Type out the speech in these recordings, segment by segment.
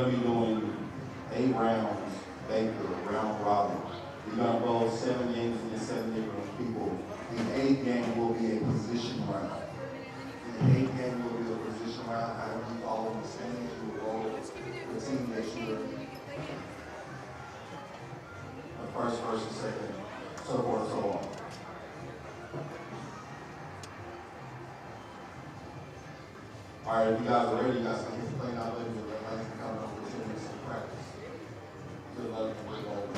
going to be doing 8 rounds, Baker, round robin. We're going to bowl 7 games against 7 different people. The 8th game will be a position round. The 8th game will be a position round. However, you all on the standings, you will roll the team that you're the first versus second, so forth, so on. All right, if you guys are ready, you guys can hit the play now. Ladies and gentlemen, come up with 10 minutes of practice. Good luck and we're going.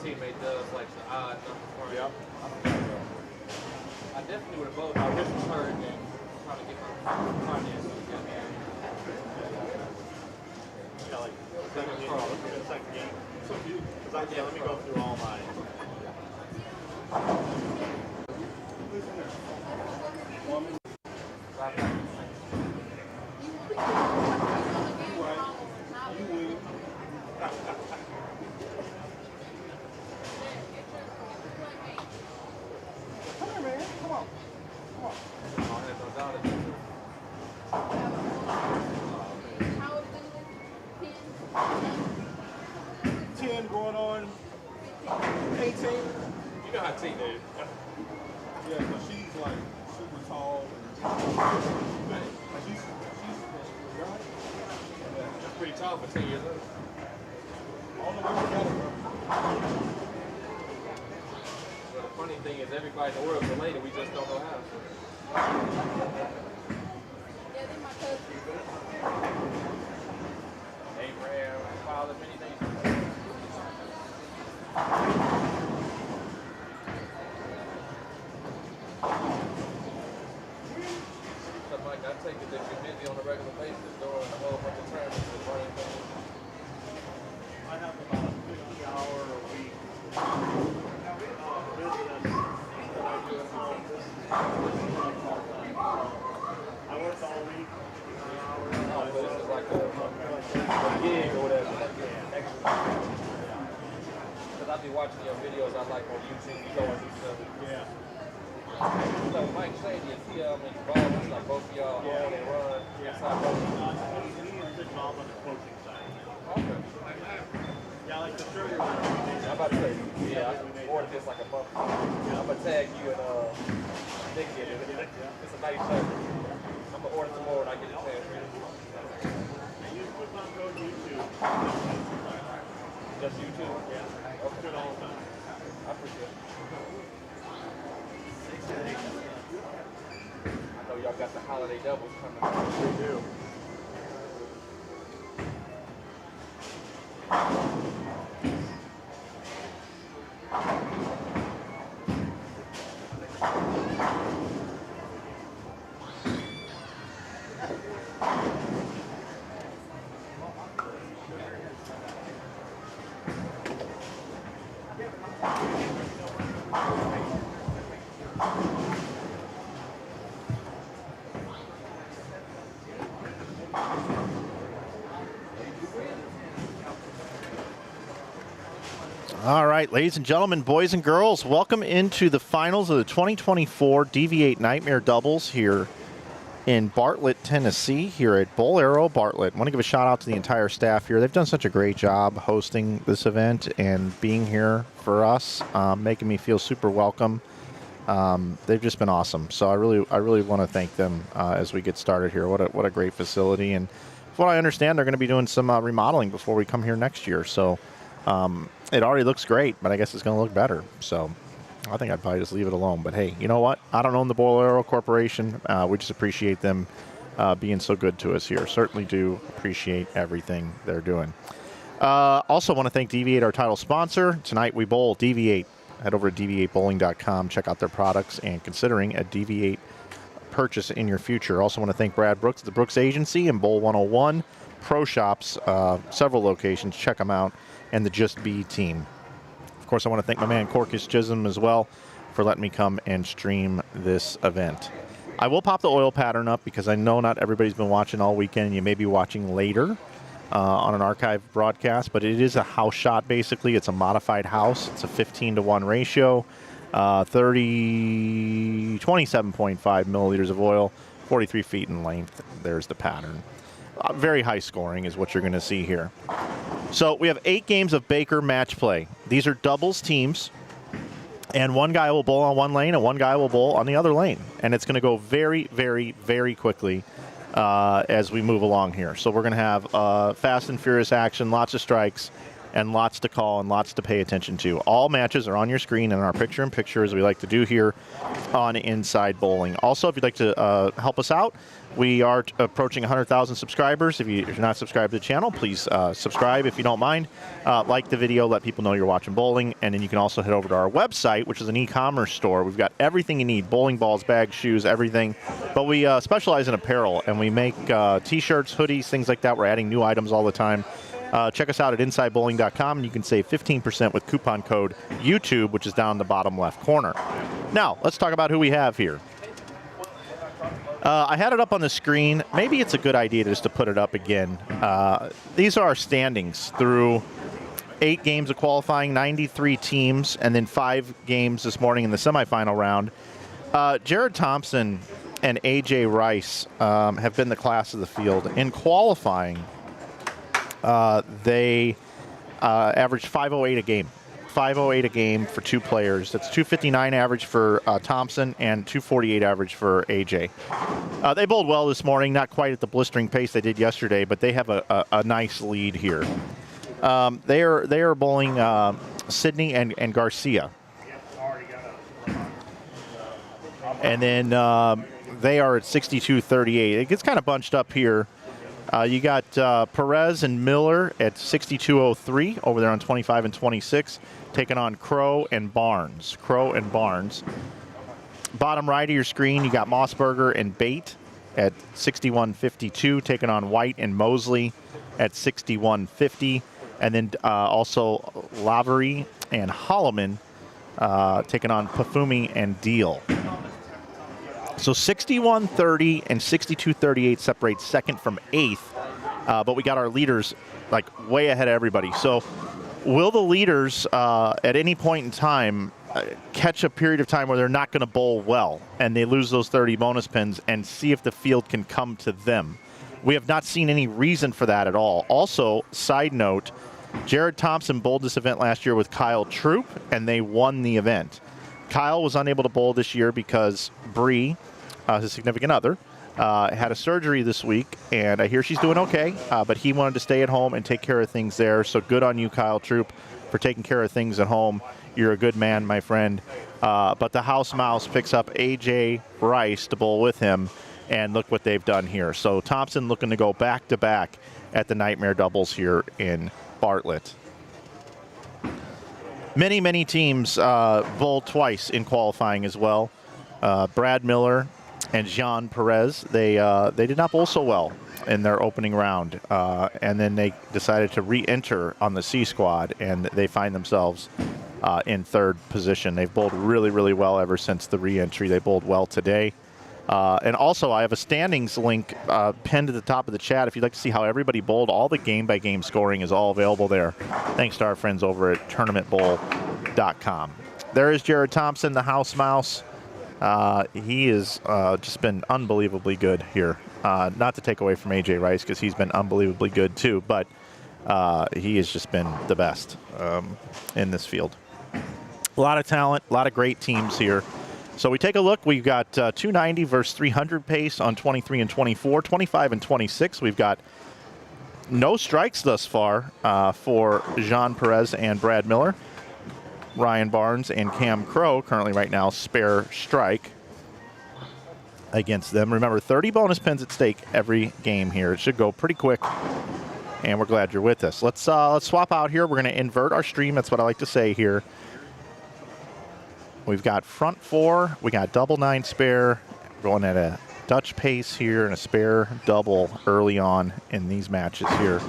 Teammate does like the odd number for him. Yep. I definitely would have voted. I just heard and trying to get my finances together. Yeah, like second game. So you, let me go through all mine. Going on 18. You know how T is. Yeah, but she's like super tall. She's That's pretty tall for 10 years old. all the way together. Well, the funny thing is everybody in the world is related. We just don't know how. Yeah, they're my cousin. Abraham, father, many things. So Mike, I take it that you're busy on a regular basis doing a whole bunch of tournaments and running things. I have about a 50-hour a week business that I do at home. This is part-time. I work all week. Oh, so this is like a gig or whatever. Like extra. Because I be watching your videos I like on YouTube. You go and do stuff. Yeah. So Mike Shady, is he involved? Like both of y'all own and run? Yeah. Inside both? He is involved on the coaching side. Okay. Yeah, like the sugar. I'm about to say, yeah, I ordered this like a month ago. I'm gonna tag you and Nick in it. It's a nice shirt. I'm gonna order some more when I get a chance. And you put on code YouTube. Just YouTube? Yeah. Okay. Do it all the time. I appreciate it. I know y'all got the holiday doubles coming. We do. All right, ladies and gentlemen, boys and girls, welcome into the finals of the 2024 DV8 Nightmare Doubles here in Bartlett, Tennessee, here at Bowlero Bartlett. I want to give a shout out to the entire staff here. They've done such a great job hosting this event and being here for us, making me feel super welcome. They've just been awesome. So I really want to thank them as we get started here. What a great facility. And from what I understand, they're going to be doing some remodeling before we come here next year. So it already looks great, but I guess it's going to look better. So I think I'd probably just leave it alone. But hey, you know what? I don't own the Bowlero Corporation. We just appreciate them being so good to us here. Certainly do appreciate everything they're doing. Also want to thank DV8, our title sponsor. Tonight we bowl DV8. Head over to dv8bowling.com, check out their products, and considering a DV8 purchase in your future. Also want to thank Brad Brooks at the Brooks Agency and Bowl 101 Pro Shops, several locations. Check them out, and the Just Be team. Of course, I want to thank my man Corcus Chisholm as well for letting me come and stream this event. I will pop the oil pattern up because I know not everybody's been watching all weekend, and you may be watching later on an archive broadcast, but it is a house shot basically. It's a modified house. It's a 15-to-1 ratio, 27.5 milliliters of oil, 43 feet in length. There's the pattern. Very high scoring is what you're going to see here. So we have 8 games of Baker match play. These are doubles teams, and one guy will bowl on one lane and one guy will bowl on the other lane. And it's going to go very, very, very quickly as we move along here. So we're going to have fast and furious action, lots of strikes, and lots to call and lots to pay attention to. All matches are on your screen and our picture-in-picture, as we like to do here on Inside Bowling. Also, if you'd like to help us out, we are approaching 100,000 subscribers. If you're not subscribed to the channel, please subscribe if you don't mind. Like the video, let people know you're watching bowling, and then you can also head over to our website, which is an e-commerce store. We've got everything you need, bowling balls, bags, shoes, everything. But we specialize in apparel, and we make T-shirts, hoodies, things like that. We're adding new items all the time. Check us out at InsideBowling.com, and you can save 15% with coupon code YouTube, which is down in the bottom left corner. Now, let's talk about who we have here. I had it up on the screen. Maybe it's a good idea just to put it up again. These are our standings through 8 games of qualifying, 93 teams, and then 5 games this morning in the semifinal round. Jared Thompson and A.J. Rice have been the class of the field. In qualifying, they averaged 508 a game. 508 a game for 2 players. That's 259 average for Thompson and 248 average for AJ. They bowled well this morning, not quite at the blistering pace they did yesterday, but they have a nice lead here. They are bowling Sydney and Garcia. And then they are at 62-38. It gets kind of bunched up here. You got Perez and Miller at 62-03 over there on 25 and 26, taking on Crow and Barnes. Bottom right of your screen, you got Mossberger and Bate at 61-52, taking on White and Mosley at 61-50. And then also Lavery and Holloman taking on Pafumi and Deal. So 61-30 and 62-38 separate second from 8th, but we got our leaders like way ahead of everybody. So will the leaders at any point in time catch a period of time where they're not going to bowl well and they lose those 30 bonus pins and see if the field can come to them? We have not seen any reason for that at all. Also, side note, Jared Thompson bowled this event last year with Kyle Troop, and they won the event. Kyle was unable to bowl this year because Bree, his significant other, had a surgery this week, and I hear she's doing okay, but he wanted to stay at home and take care of things there. So good on you, Kyle Troop, for taking care of things at home. You're a good man, my friend. But the house mouse picks up A.J. Rice to bowl with him, and look what they've done here. So Thompson looking to go back-to-back at the Nightmare Doubles here in Bartlett. Many, many teams bowled twice in qualifying as well. Brad Miller and Jean Perez, they did not bowl so well in their opening round. And then they decided to re-enter on the C squad, and they find themselves in 3rd position. They've bowled really, really well ever since the re-entry. They bowled well today. And also, I have a standings link pinned at the top of the chat. If you'd like to see how everybody bowled, all the game-by-game scoring is all available there. Thanks to our friends over at tournamentbowl.com. There is Jared Thompson, the house mouse. He has just been unbelievably good here. Not to take away from A.J. Rice, because he's been unbelievably good too, but he has just been the best in this field. A lot of talent, a lot of great teams here. So we take a look. We've got 290 versus 300 pace on 23 and 24, 25 and 26. We've got no strikes thus far for Jean Perez and Brad Miller. Ryan Barnes and Cam Crow currently right now spare strike. against them. Remember, 30 bonus pins at stake every game here. It should go pretty quick, and we're glad you're with us. Let's swap out here. We're going to invert our stream. That's what I like to say here. We've got front 4. We got double 9 spare. Going at a Dutch pace here and a spare double early on in these matches here.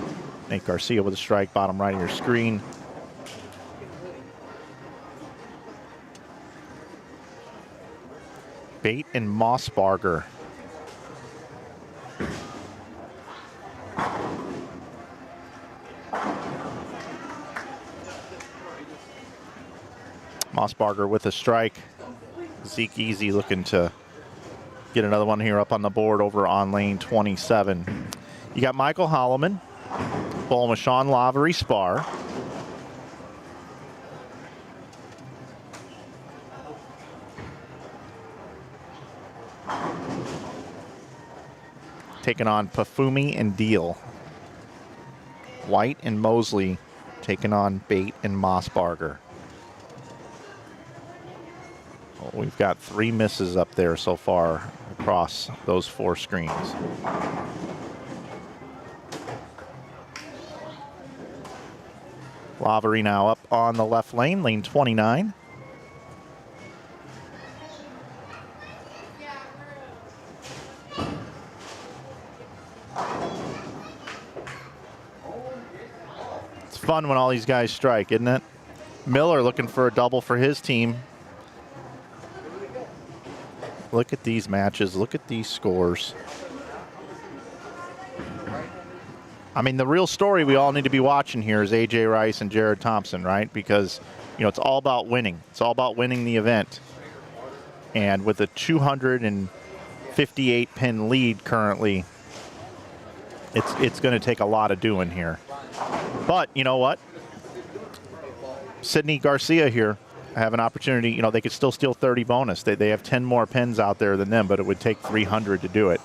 Nate Garcia with a strike, bottom right of your screen. Bate and Mossbarger. Mossbarger with a strike. Zeke Easy looking to get another one here up on the board over on lane 27. You got Michael Holloman, bowling with Sean Lavery Spar. Taking on Pafumi and Deal. White and Mosley taking on Bate and Mossbarger. Well, we've got 3 misses up there so far across those 4 screens. Lavery now up on the left lane, lane 29. It's fun when all these guys strike, isn't it? Miller looking for a double for his team. Look at these matches. Look at these scores. I mean, the real story we all need to be watching here is A.J. Rice and Jared Thompson, right? Because, you know, it's all about winning. It's all about winning the event. And with a 258 pin lead currently, it's going to take a lot of doing here. But you know what? Sydney Garcia here have an opportunity. You know, they could still steal 30 bonus. They have 10 more pins out there than them, but it would take 300 to do it.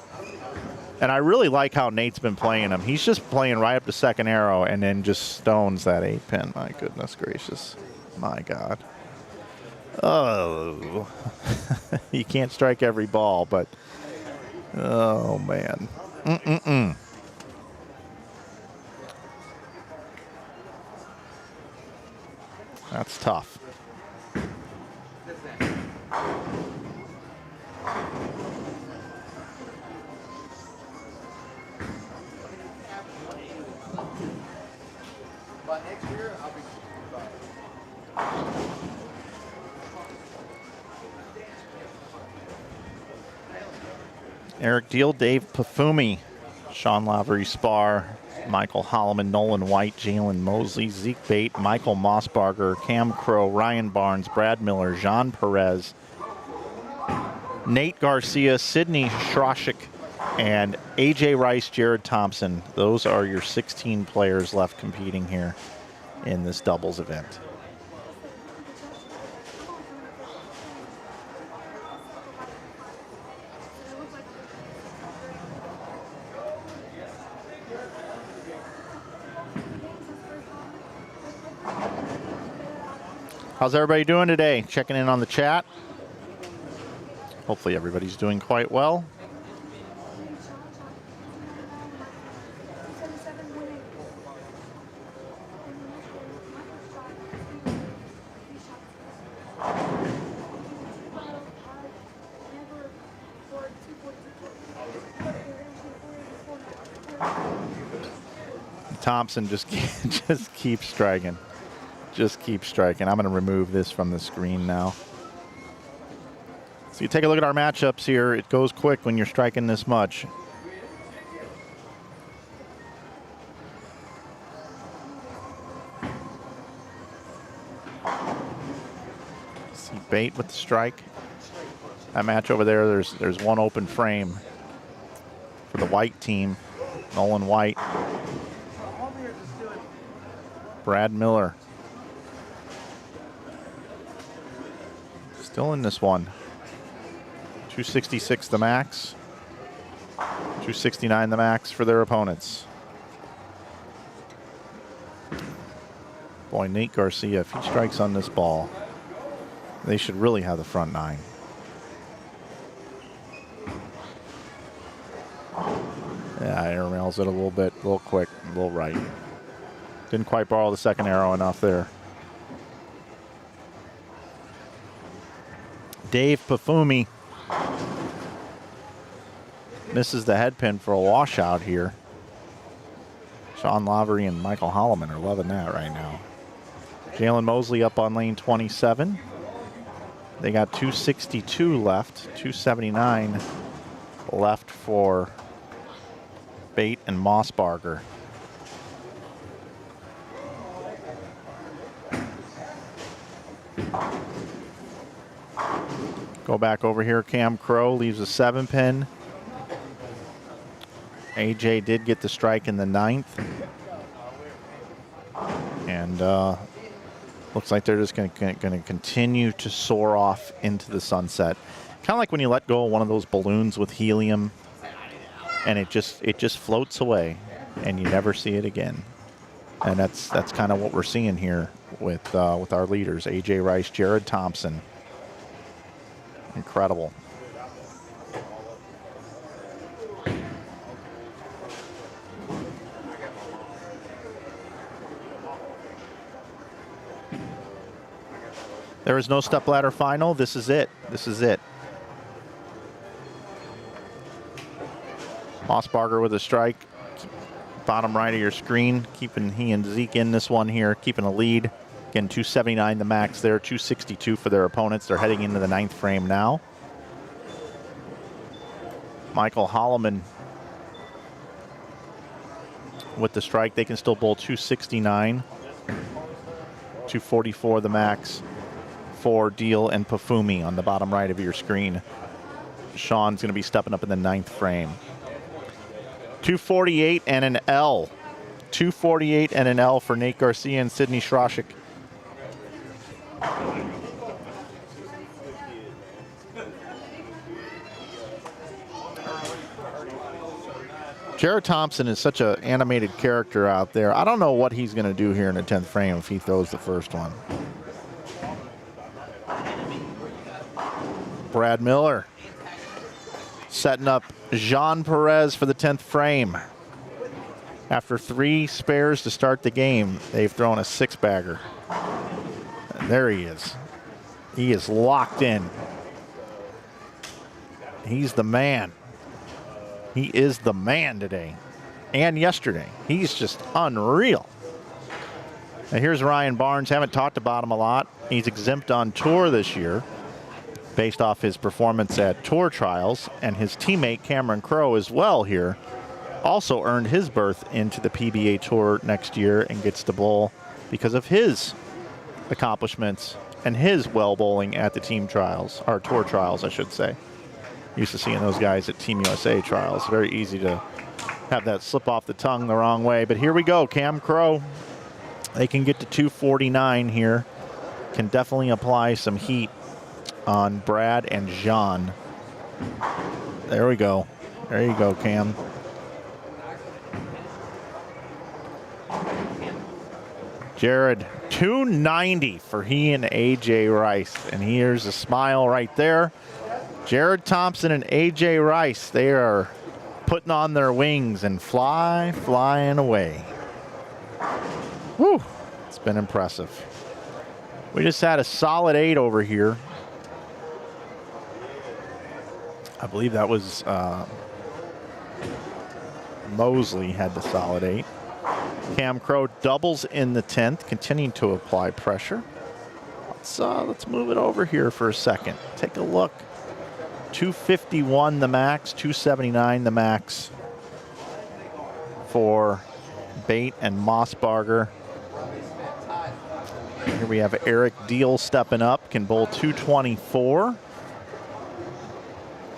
And I really like how Nate's been playing him. He's just playing right up to second arrow and then just stones that 8 pin. My goodness gracious. My God. Oh. You can't strike every ball, but oh, man. That's tough. But next year, I'll be Eric Deal, Dave Pafumi, Sean Lavery Spar, Michael Holloman, Nolan White, Jalen Mosley, Zeke Bate, Michael Mossbarger, Cam Crow, Ryan Barnes, Brad Miller, Jean Perez, Nate Garcia, Sidney Schroschik, and A.J. Rice, Jared Thompson. Those are your 16 players left competing here in this doubles event. How's everybody doing today? Checking in on the chat. Hopefully everybody's doing quite well. Thompson just keeps striking. Just keep striking. I'm going to remove this from the screen now. So you take a look at our matchups here. It goes quick when you're striking this much. See Bate with the strike. That match over there, there's one open frame for the white team. Nolan White. Brad Miller. Still in this one. 266 the max. 269 the max for their opponents. Boy, Nate Garcia, if he strikes on this ball, they should really have the front 9. Yeah, airmails it a little quick, a little right. Didn't quite borrow the second arrow enough there. Dave Pafumi misses the head pin for a washout here. Sean Lavery and Michael Holloman are loving that right now. Jalen Mosley up on lane 27. They got 262 left, 279 left for Bate and Mossbarger. Go back over here. Cam Crow leaves a 7-pin. AJ did get the strike in the 9th. And looks like they're just going to continue to soar off into the sunset. Kind of like when you let go of one of those balloons with helium and it just floats away and you never see it again. And that's kind of what we're seeing here with our leaders, AJ Rice, Jared Thompson. Incredible. There is no stepladder final. This is it. This is it. Mossbarger with a strike. Bottom right of your screen. Keeping he and Zeke in this one here. Keeping a lead. Again, 279 the max there. 262 for their opponents. They're heading into the 9th frame now. Michael Holloman with the strike. They can still bowl 269. 244 the max for Deal and Pafumi on the bottom right of your screen. Sean's going to be stepping up in the 9th frame. 248 and an L. 248 and an L for Nate Garcia and Sidney Shrashik. Jared Thompson is such an animated character out there. I don't know what he's going to do here in the 10th frame if he throws the first one. Brad Miller setting up Jean Perez for the 10th frame. After 3 spares to start the game, they've thrown a 6-bagger. And there he is. He is locked in. He's the man. He is the man today and yesterday. He's just unreal. Now here's Ryan Barnes. Haven't talked about him a lot. He's exempt on tour this year based off his performance at tour trials, and his teammate Cameron Crowe as well here also earned his berth into the PBA Tour next year and gets to bowl because of his accomplishments and his well bowling at the team trials, or tour trials, I should say. Used to seeing those guys at Team USA trials. Very easy to have that slip off the tongue the wrong way. But here we go, Cam Crowe. They can get to 249 here. Can definitely apply some heat on Brad and Jean. There we go. There you go, Cam. Jared, 290 for he and AJ Rice. And here's a smile right there. Jared Thompson and AJ Rice, they are putting on their wings and flying away. Woo, it's been impressive. We just had a solid 8 over here. I believe that was Mosley had the solid 8. Cam Crowe doubles in the 10th, continuing to apply pressure. Let's move it over here for a second. Take a look. 251 the max, 279 the max for Bate and Mossbarger. Here we have Eric Deal stepping up, can bowl 224. All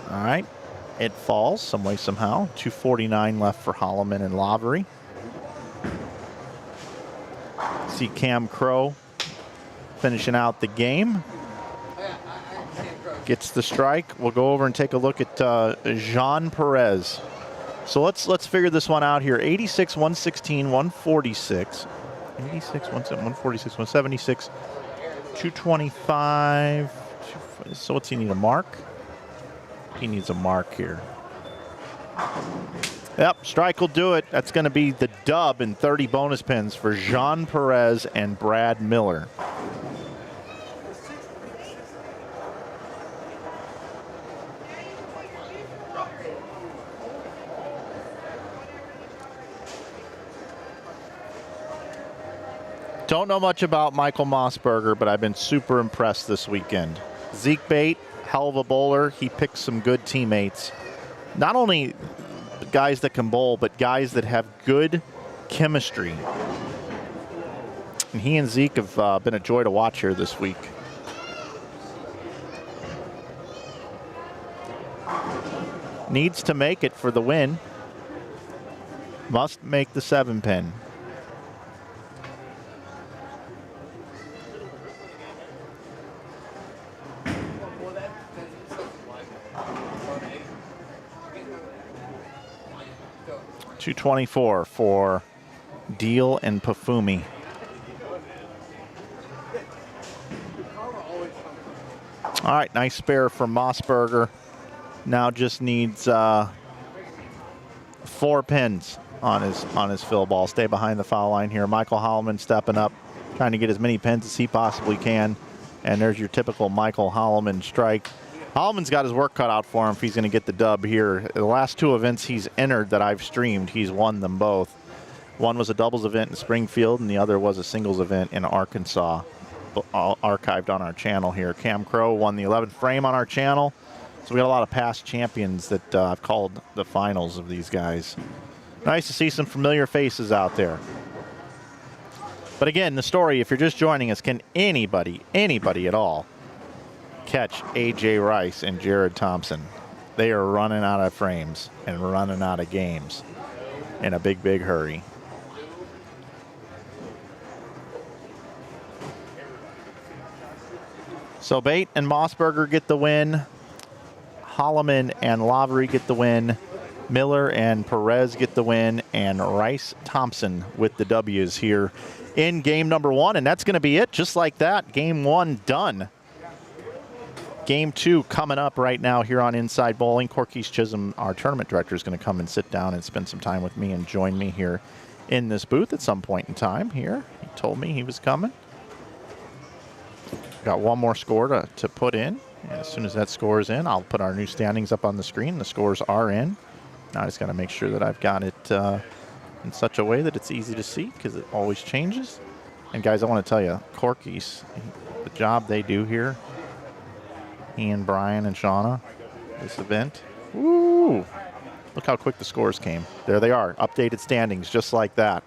right, it falls some way, somehow. 249 left for Holloman and Lavery. See Cam Crowe finishing out the game. Gets the strike. We'll go over and take a look at Jean Perez. So let's figure this one out here. 86, 116, 146. 86, 146, 176, 225. So what's he need, a mark? He needs a mark here. Yep, strike will do it. That's going to be the dub in 30 bonus pins for Jean Perez and Brad Miller. Don't know much about Michael Mossberger, but I've been super impressed this weekend. Zeke Bate, hell of a bowler. He picked some good teammates. Not only guys that can bowl, but guys that have good chemistry. And he and Zeke have been a joy to watch here this week. Needs to make it for the win. Must make the 7-pin. $224 for Deal and Pafumi. All right, nice spare for Mossberger. Now just needs 4 pins on his fill ball. Stay behind the foul line here. Michael Holloman stepping up, trying to get as many pins as he possibly can. And there's your typical Michael Holloman strike. Holloman's got his work cut out for him if he's going to get the dub here. The last 2 events he's entered that I've streamed, he's won them both. One was a doubles event in Springfield, and the other was a singles event in Arkansas, archived on our channel here. Cam Crow won the 11th frame on our channel. So we got a lot of past champions that I've called the finals of these guys. Nice to see some familiar faces out there. But again, the story, if you're just joining us, can anybody at all catch A.J. Rice and Jared Thompson? They are running out of frames and running out of games in a big, big hurry. So Bate and Mossberger get the win. Holloman and Lavery get the win. Miller and Perez get the win. And Rice Thompson with the W's here in game number 1. And that's going to be it. Just like that, game 1 done. Game 2 coming up right now here on Inside Bowling. Quis Chisholm, our tournament director, is going to come and sit down and spend some time with me and join me here in this booth at some point in time here. He told me he was coming. Got one more score to put in. And as soon as that score is in, I'll put our new standings up on the screen. The scores are in. Now I just got to make sure that I've got it in such a way that it's easy to see, because it always changes. And guys, I want to tell you, Corky's, the job they do here, Ian, Brian, and Shauna, this event. Woo! Look how quick the scores came. There they are, updated standings just like that.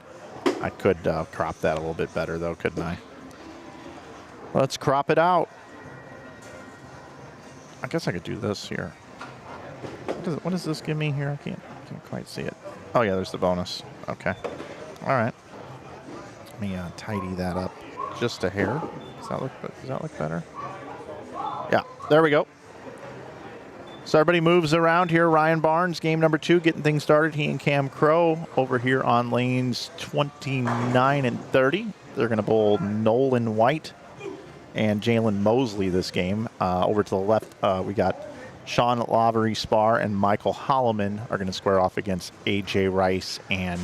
I could crop that a little bit better though, couldn't I? Let's crop it out. I guess I could do this here. What does this give me here? I can't quite see it. Oh yeah, there's the bonus. Okay. All right. Let me tidy that up just a hair. Does that look better? Yeah, there we go. So everybody moves around here. Ryan Barnes, game number 2, getting things started. He and Cam Crow over here on lanes 29 and 30. They're going to bowl Nolan White and Jalen Mosley this game. Over to the left, we got Sean Lavery Spar and Michael Holloman are going to square off against A.J. Rice and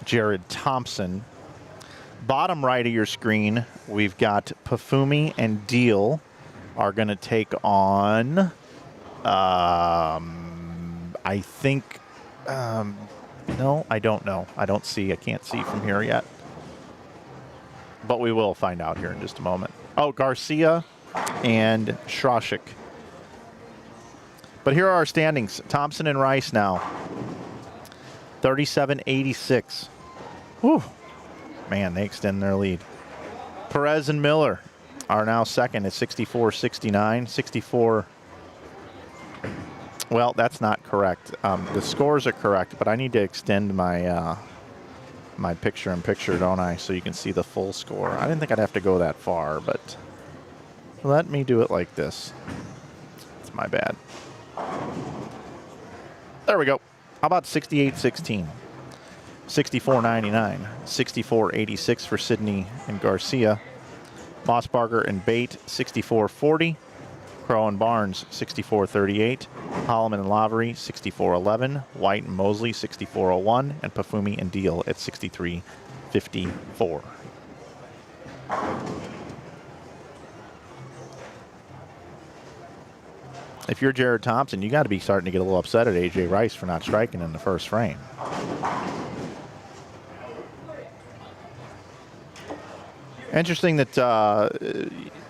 Jared Thompson. Bottom right of your screen, we've got Pafumi and Deal are going to take on, I think, no, I don't know. I can't see from here yet. But we will find out here in just a moment. Oh, Garcia and Shrashik. But here are our standings. Thompson and Rice now. 37-86. Whew. Man, they extend their lead. Perez and Miller are now second at 64-69. 64. Well, that's not correct. The scores are correct, but I need to extend my my picture-in-picture, don't I? So you can see the full score. I didn't think I'd have to go that far, but let me do it like this. It's my bad. There we go. How about 68-16? 64-99. 64-86 for Sydney and Garcia. Mossberger and Bate, 64-40. Crow and Barnes, 64-38. Holloman and Lavery, 64-11. White and Mosley, 64-01. And Pafumi and Deal at 63-54. If you're Jared Thompson, you got to be starting to get a little upset at A.J. Rice for not striking in the first frame. Interesting that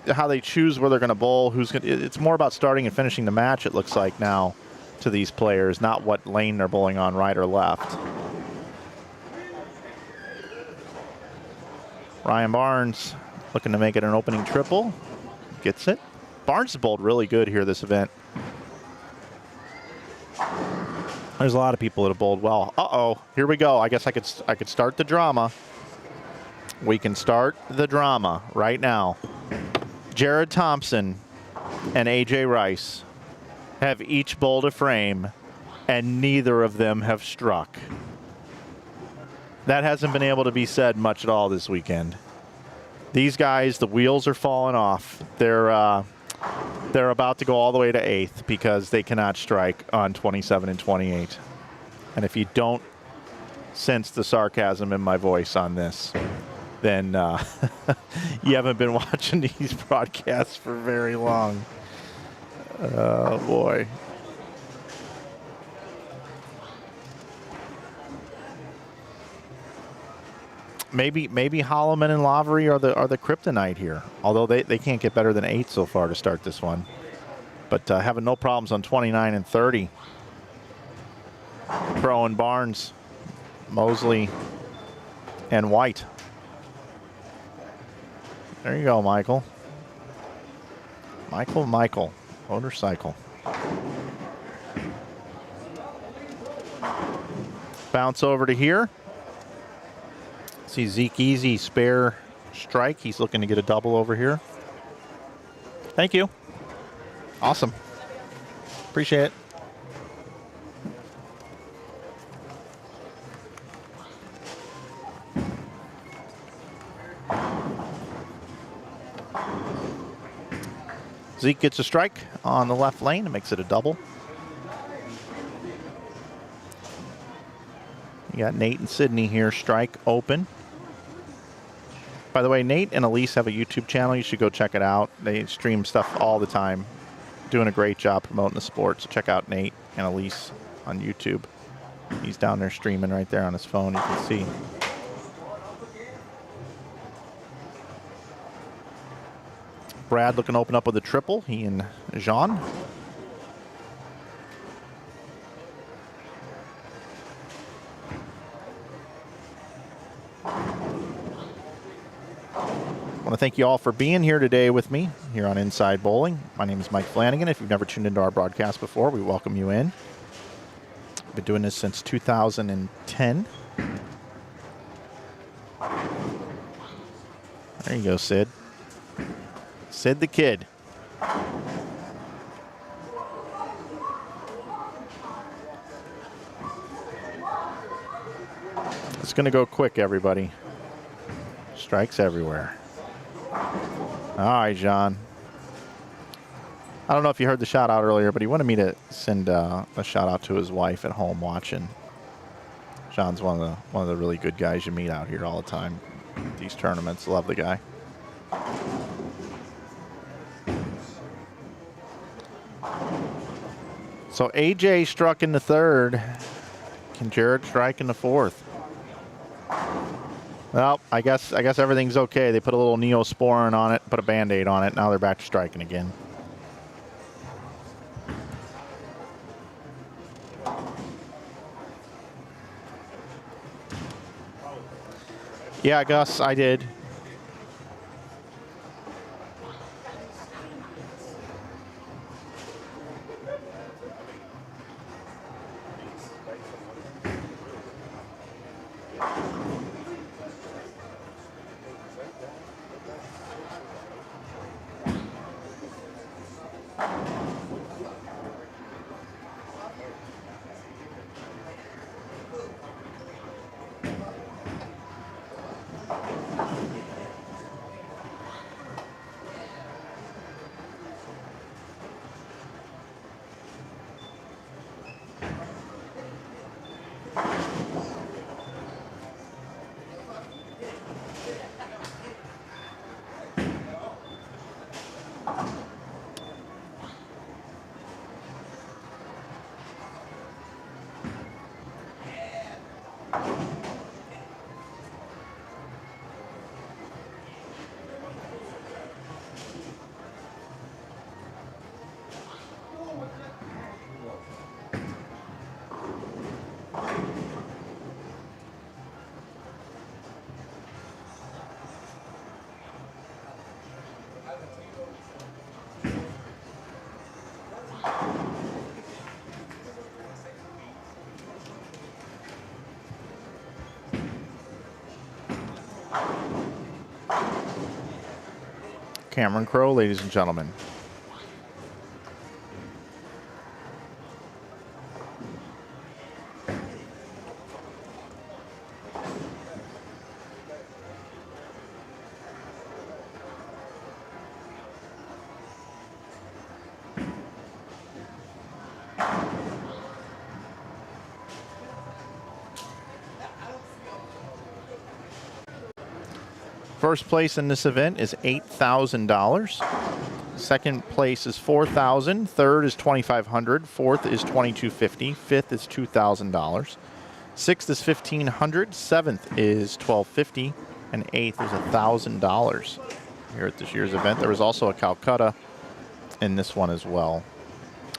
how they choose where they're going to bowl. It's more about starting and finishing the match, it looks like now, to these players, not what lane they're bowling on, right or left. Ryan Barnes looking to make it an opening triple. Gets it. Barnes has bowled really good here this event. There's a lot of people that have bowled well. Uh-oh, here we go. I guess I could start the drama. We can start the drama right now. Jared Thompson and A.J. Rice have each bowled a frame, and neither of them have struck. That hasn't been able to be said much at all this weekend. These guys, the wheels are falling off. They're about to go all the way to 8th because they cannot strike on 27 and 28. And if you don't sense the sarcasm in my voice on this, then you haven't been watching these broadcasts for very long. Oh, boy. Maybe Holloman and Lavery are the kryptonite here, although they can't get better than 8 so far to start this one. But having no problems on 29 and 30. Crow and Barnes, Mosley, and White. There you go, Michael. Michael, motorcycle. Bounce over to here. See Zeke Easy spare strike. He's looking to get a double over here. Thank you. Awesome. Appreciate it. Zeke gets a strike on the left lane and makes it a double. You got Nate and Sydney here, strike open. By the way, Nate and Elise have a YouTube channel. You should go check it out. They stream stuff all the time. Doing a great job promoting the sport. So check out Nate and Elise on YouTube. He's down there streaming right there on his phone. You can see. Brad looking to open up with a triple. He and Jean. I want to thank you all for being here today with me here on Inside Bowling. My name is Mike Flanagan. If you've never tuned into our broadcast before, we welcome you in. I've been doing this since 2010. There you go, Sid. Sid the Kid. It's going to go quick, everybody. Strikes everywhere. All right, John. I don't know if you heard the shout out earlier, but he wanted me to send a shout out to his wife at home watching. John's one of the really good guys you meet out here all the time. These tournaments, love the guy. So AJ struck in the third. Can Jared strike in the fourth? Well, I guess everything's okay. They put a little Neosporin on it, put a Band-Aid on it. Now they're back to striking again. Yeah, Gus, I did. Cameron Crowe, ladies and gentlemen. First place in this event is $8,000. Second place is $4,000. Third is $2,500. Fourth is $2,250. Fifth is $2,000. Sixth is $1,500. Seventh is $1,250, and eighth is $1,000. Here at this year's event, there was also a Calcutta in this one as well,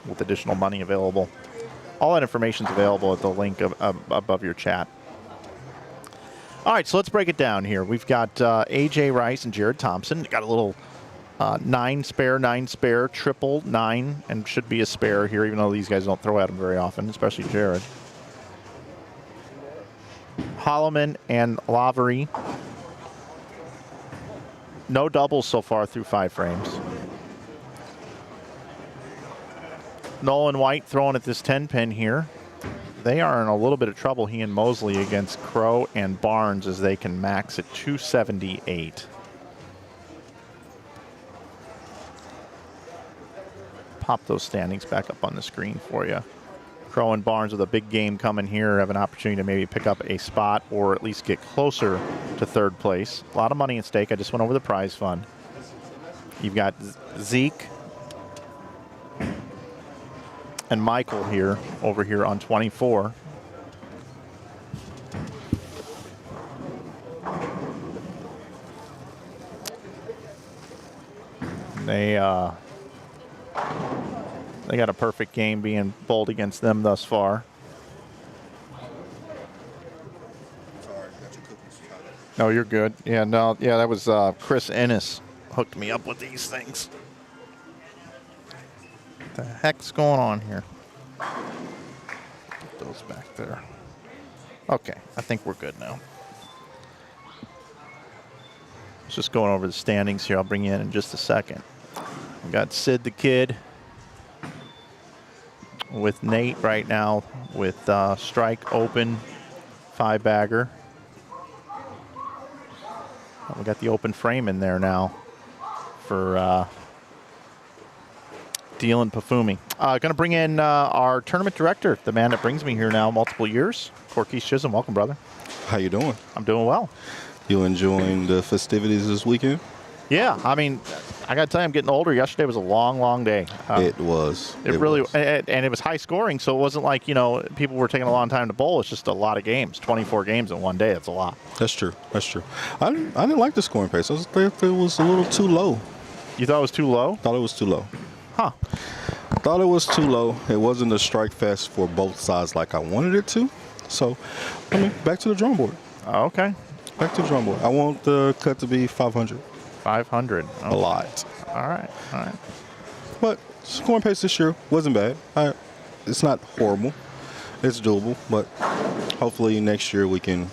with additional money available. All that information is available at the link above your chat. All right, so let's break it down here. We've got A.J. Rice and Jared Thompson. Got a little 9 spare, triple 9, and should be a spare here, even though these guys don't throw at them very often, especially Jared. Holloman and Lavery. No doubles so far through 5 frames. Nolan White throwing at this 10-pin here. They are in a little bit of trouble, he and Mosley, against Crow and Barnes, as they can max at 278. Pop those standings back up on the screen for you. Crow and Barnes with a big game coming here have an opportunity to maybe pick up a spot or at least get closer to third place. A lot of money at stake. I just went over the prize fund. You've got Zeke and Michael here, over here on 24. They got a perfect game being bowled against them thus far. No, you're good. Yeah, no, yeah, that was Chris Ennis hooked me up with these things. What the heck's going on here? Put those back there. Okay, I think we're good now. Just going over the standings here. I'll bring you in just a second. We got Sid the Kid with Nate right now with strike open 5-bagger. We got the open frame in there now for Dealan Pafumi. Going to bring in our tournament director, the man that brings me here now multiple years, Quis Chisholm. Welcome, brother. How you doing? I'm doing well. You enjoying the festivities this weekend? Yeah, I mean, I got to tell you, I'm getting older. Yesterday was a long, long day. It was. It really was. And it was high scoring, so it wasn't like, you know, people were taking a long time to bowl. It's just a lot of games. 24 games in one day. That's a lot. That's true. That's true. I didn't like the scoring pace. I thought it was a little too low. You thought it was too low? Thought it was too low. Huh. Thought it was too low. It wasn't a strike fest for both sides like I wanted it to. So, I mean, back to the drawing board. Okay. Back to the drawing board. I want the cut to be 500. 500. Okay. A lot. All right. All right. But scoring pace this year wasn't bad. It's not horrible. It's doable. But hopefully next year we can,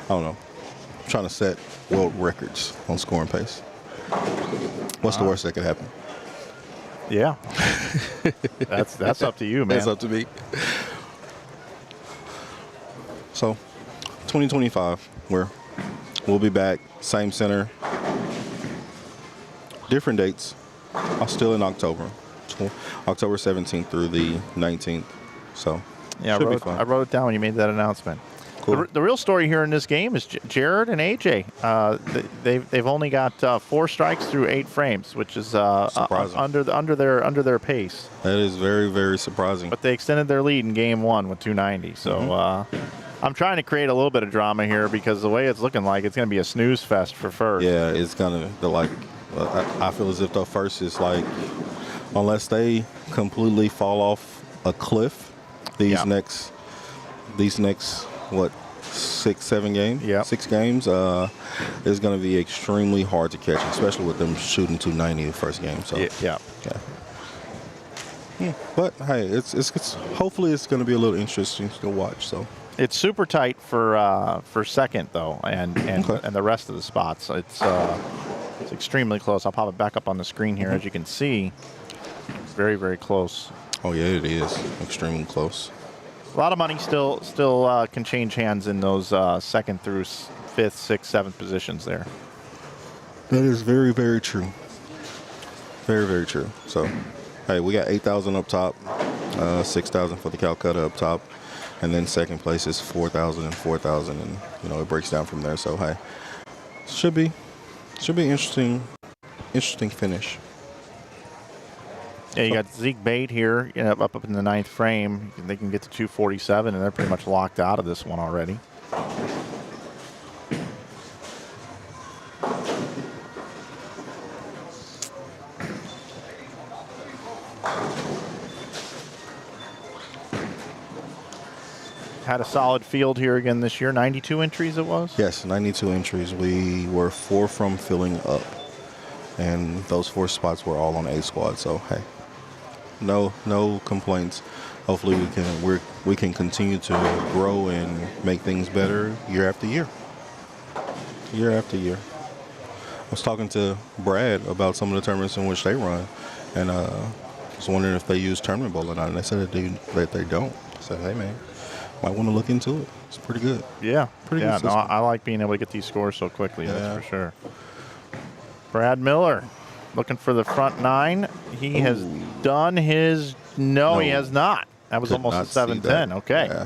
I don't know, I'm trying to set world records on scoring pace. What's the worst that could happen? Yeah. That's up to you, man. That's up to me. So, 2025, we'll be back, same center, different dates. I'm still in October, October 17th through the 19th. So, Yeah, Should be fun. I wrote it down when you made that announcement. Cool. The real story here in this game is Jared and AJ. They've only got 4 strikes through 8 frames, which is Surprising. under their pace. That is very, very surprising. But they extended their lead in game 1 with 290. So I'm trying to create a little bit of drama here because the way it's looking like it's going to be a snooze fest for first. Yeah, it's gonna I feel as if the first is like, unless they completely fall off a cliff, these next what, 6-7 games? Yeah. 6 games. It's gonna be extremely hard to catch, especially with them shooting 290 the first game. So Yeah. But hey, it's hopefully it's gonna be a little interesting to watch. So. It's super tight for second though, and the rest of the spots. It's extremely close. I'll pop it back up on the screen here, as you can see. It's very, very close. Oh yeah, it is extremely close. A lot of money still can change hands in those 2nd through 5th, 6th, 7th positions there. That is very, very true. Very, very true. So, hey, we got 8,000 up top, 6,000 for the Calcutta up top, and then second place is 4,000 and 4,000, and it breaks down from there. So, hey, should be interesting finish. Yeah, you got Zeke Bate here, up in the 9th frame. They can get to 247, and they're pretty much locked out of this one already. Had a solid field here again this year. 92 entries it was? Yes, 92 entries. We were 4 from filling up, and those 4 spots were all on A squad. So hey, no complaints. Hopefully we can continue to grow and make things better year after year. Year after year. I was talking to Brad about some of the tournaments in which they run, and was wondering if they use tournament bowling or not, and they said that they don't. I said, hey man, might want to look into it. It's pretty good. Yeah. Pretty good. good No, system. I like being able to get these scores so quickly, Yeah. that's for sure. Brad Miller looking for the front 9. He has done his... No, he has not. That was Could almost not a see 7-10. that. Okay. Yeah.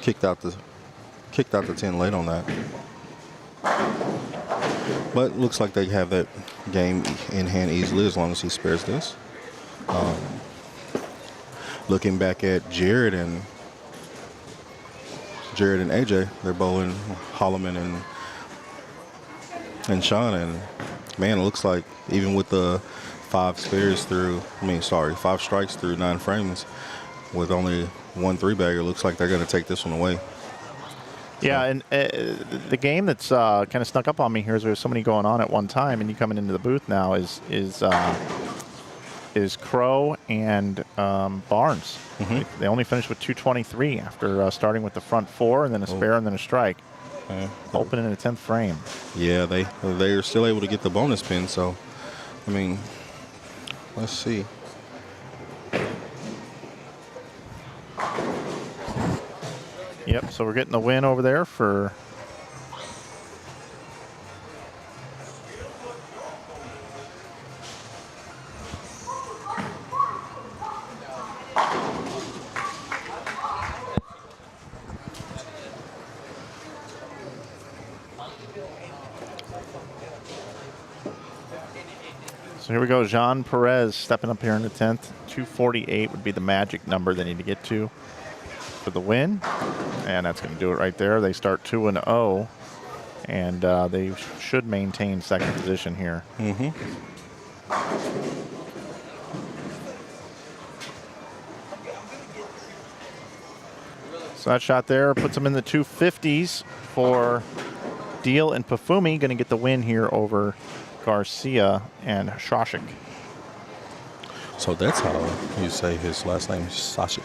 Kicked out the 10 late on that. But looks like they have that game in hand easily as long as he spares this. Looking back at Jared and AJ, they're bowling Holloman and Sean, and man, it looks like even with the 5 strikes through 9 frames with only 1 3-bagger, looks like they're going to take this one away. Yeah, and the game that's kind of snuck up on me here is there's so many going on at one time, and you coming into the booth now is Crow and Barnes. They only finished with 223 after starting with the front 4 and then a spare and then a strike. Opening in the 10th frame. Yeah, they are still able to get the bonus pin. So, I mean, let's see. Yep, so we're getting the win over there for... So here we go, Jean Perez stepping up here in the 10th. 248 would be the magic number they need to get to for the win. And that's going to do it right there. They start 2-0, and they should maintain second position here. So that shot there puts them in the 250s for Deal and Pafumi. Going to get the win here over Garcia and Shashik. So that's how you say his last name, Sashik.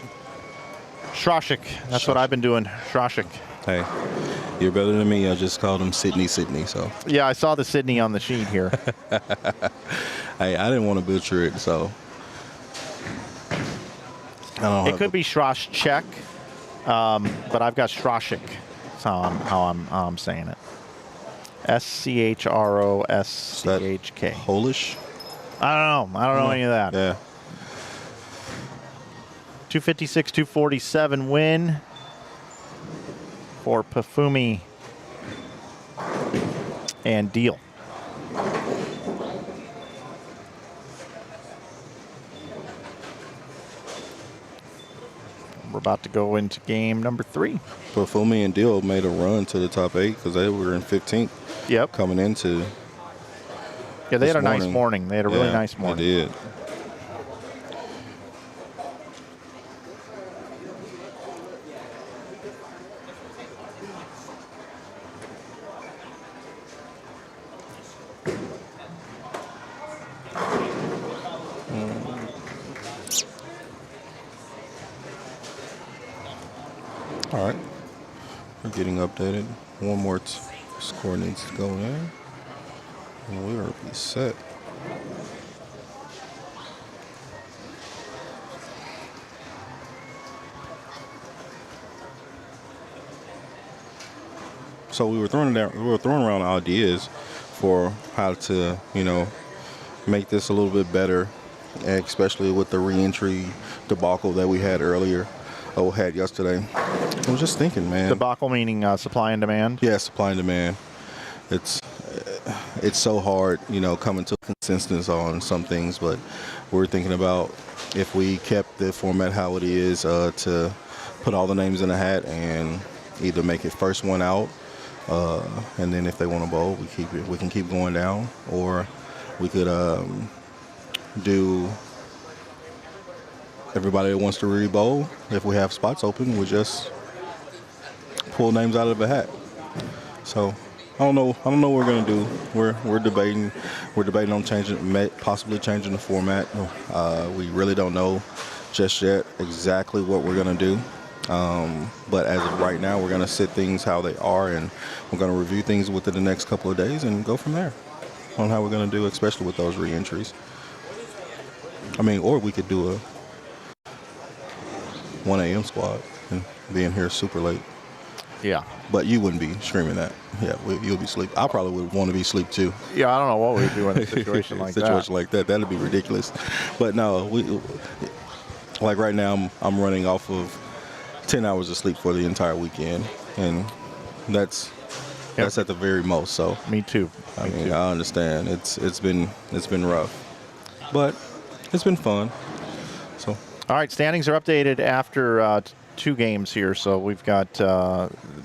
Shashik. That's what I've been doing. Shashik. Hey, you're better than me. I just called him Sydney. So Yeah, I saw the Sydney on the sheet here. hey, I didn't want to butcher it, so I don't. It could be Shashik, but I've got Shashik. That's how I'm saying it. 256, 247 win for Pafumi and Deal. We're about to go into game number 3. Pafumi and Deal made a run to the top 8 because they were in 15th. Yep. Coming into. Yeah, they had a nice morning. They had a really nice morning. They did. All right, we're getting updated. One more score needs to go in, and we are be set. So we were throwing around ideas for how to, make this a little bit better, especially with the re-entry debacle that we had earlier. Had yesterday. I was just thinking, man. Debacle meaning supply and demand? Yeah, supply and demand. It's so hard, coming to a consensus on some things, but we're thinking about if we kept the format how it is, to put all the names in a hat and either make it first one out, and then if they want to bowl, we can keep going down, or we could do everybody that wants to re-bowl, if we have spots open, we just pull names out of a hat. So I don't know what we're gonna do. We're debating on possibly changing the format. We really don't know just yet exactly what we're gonna do. But as of right now, we're gonna sit things how they are, and we're gonna review things within the next couple of days and go from there on how we're gonna do, especially with those re-entries. Or we could do a 1 a.m. squad and being here super late. Yeah. But you wouldn't be streaming that. Yeah, you'll be asleep. I probably would want to be asleep too. Yeah, I don't know what we'd do in a situation like that. Situation like that, that'd be ridiculous. But no, like right now, I'm running off of 10 hours of sleep for the entire weekend, and that's at the very most. So me too. I understand. It's been rough, but it's been fun. So. All right, standings are updated after 2 games here. So we've got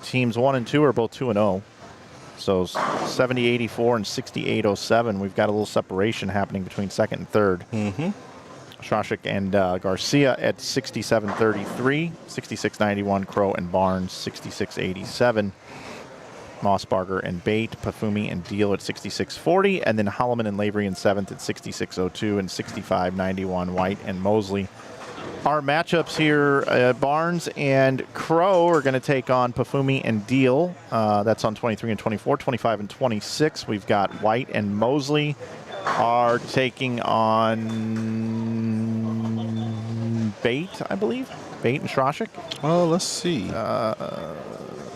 teams 1 and 2 are both 2-0. So 70-84 and 68-07. We've got a little separation happening between second and third. Mm-hmm. Shashik and Garcia at 67-33, 66-91. Crow and Barnes 66-87. Mossbarger and Bate, Pafumi and Deal at 66-40, and then Holloman and Lavery in 7th at 66-02 and 65-91. White and Mosley. Our matchups here, Barnes and Crow are going to take on Pafumi and Deal. That's on 23 and 24, 25 and 26. We've got White and Mosley are taking on Bate, I believe. Bate and Shashik. Oh, let's see.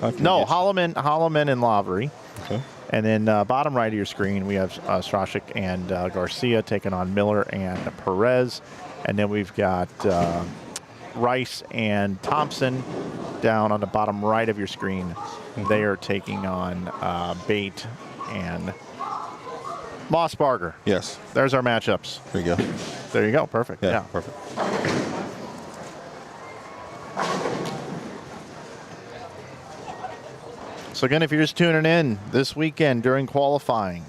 Holloman and Lavery. Okay. And then bottom right of your screen, we have Strashik and Garcia taking on Miller and Perez. And then we've got Rice and Thompson down on the bottom right of your screen. Mm-hmm. They are taking on Bate and Mossbarger. Yes. There's our matchups. There you go. There you go. Perfect. Yeah. Perfect. So again, if you're just tuning in, this weekend during qualifying,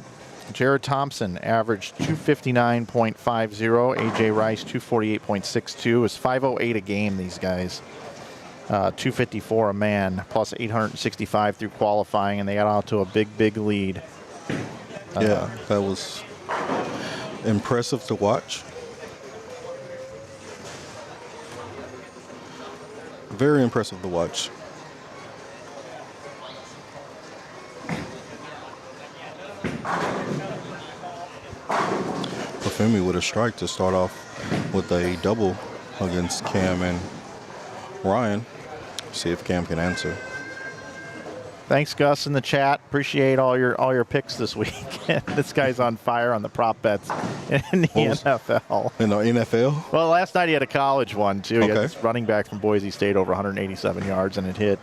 Jared Thompson averaged 259.50. AJ Rice 248.62. It's 508 a game, these guys. 254 a man, plus 865 through qualifying, and they got out to a big lead. Yeah, that was impressive to watch. Very impressive to watch. Pafumi with a strike to start off with a double against Cam and Ryan. See if Cam can answer. Thanks, Gus, in the chat. Appreciate all your picks this week. This guy's on fire on the prop bets in the NFL. In the NFL? Well, last night he had a college one, too. He had Okay. this running back from Boise State over 187 yards, and it hit.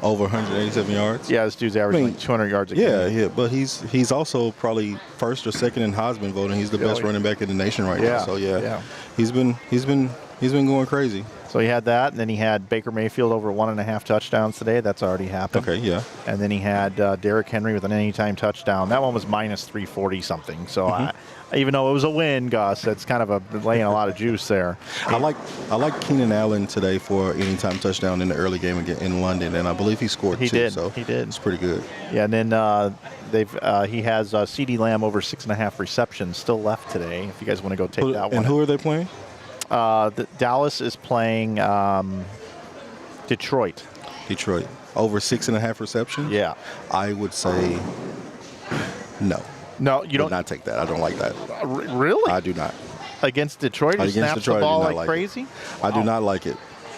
Over 187 yards? Yeah, this dude's averaging like 200 yards a game. Yeah, but he's also probably first or second in Heisman voting. He's the best running back in the nation right now. So he's been going crazy. So he had that, and then he had Baker Mayfield over 1.5 touchdowns today. That's already happened. Okay, yeah. And then he had Derrick Henry with an anytime touchdown. That one was minus 340 something. So even though it was a win, Gus, that's kind of laying a lot of juice there. I like Keenan Allen today for anytime touchdown in the early game again in London, and I believe he scored He two. did. So He did. It's pretty good. Yeah, and then he has CeeDee Lamb over 6.5 receptions still left today. If you guys want to go take that one. And who are they playing? Dallas is playing Detroit. Detroit. Over 6.5 receptions? Yeah. I would say no. No, you Would don't. not take that. I don't like that. Really? I do not. Against Detroit, who Against snaps Detroit, I the do ball not like it. crazy? I do not like it.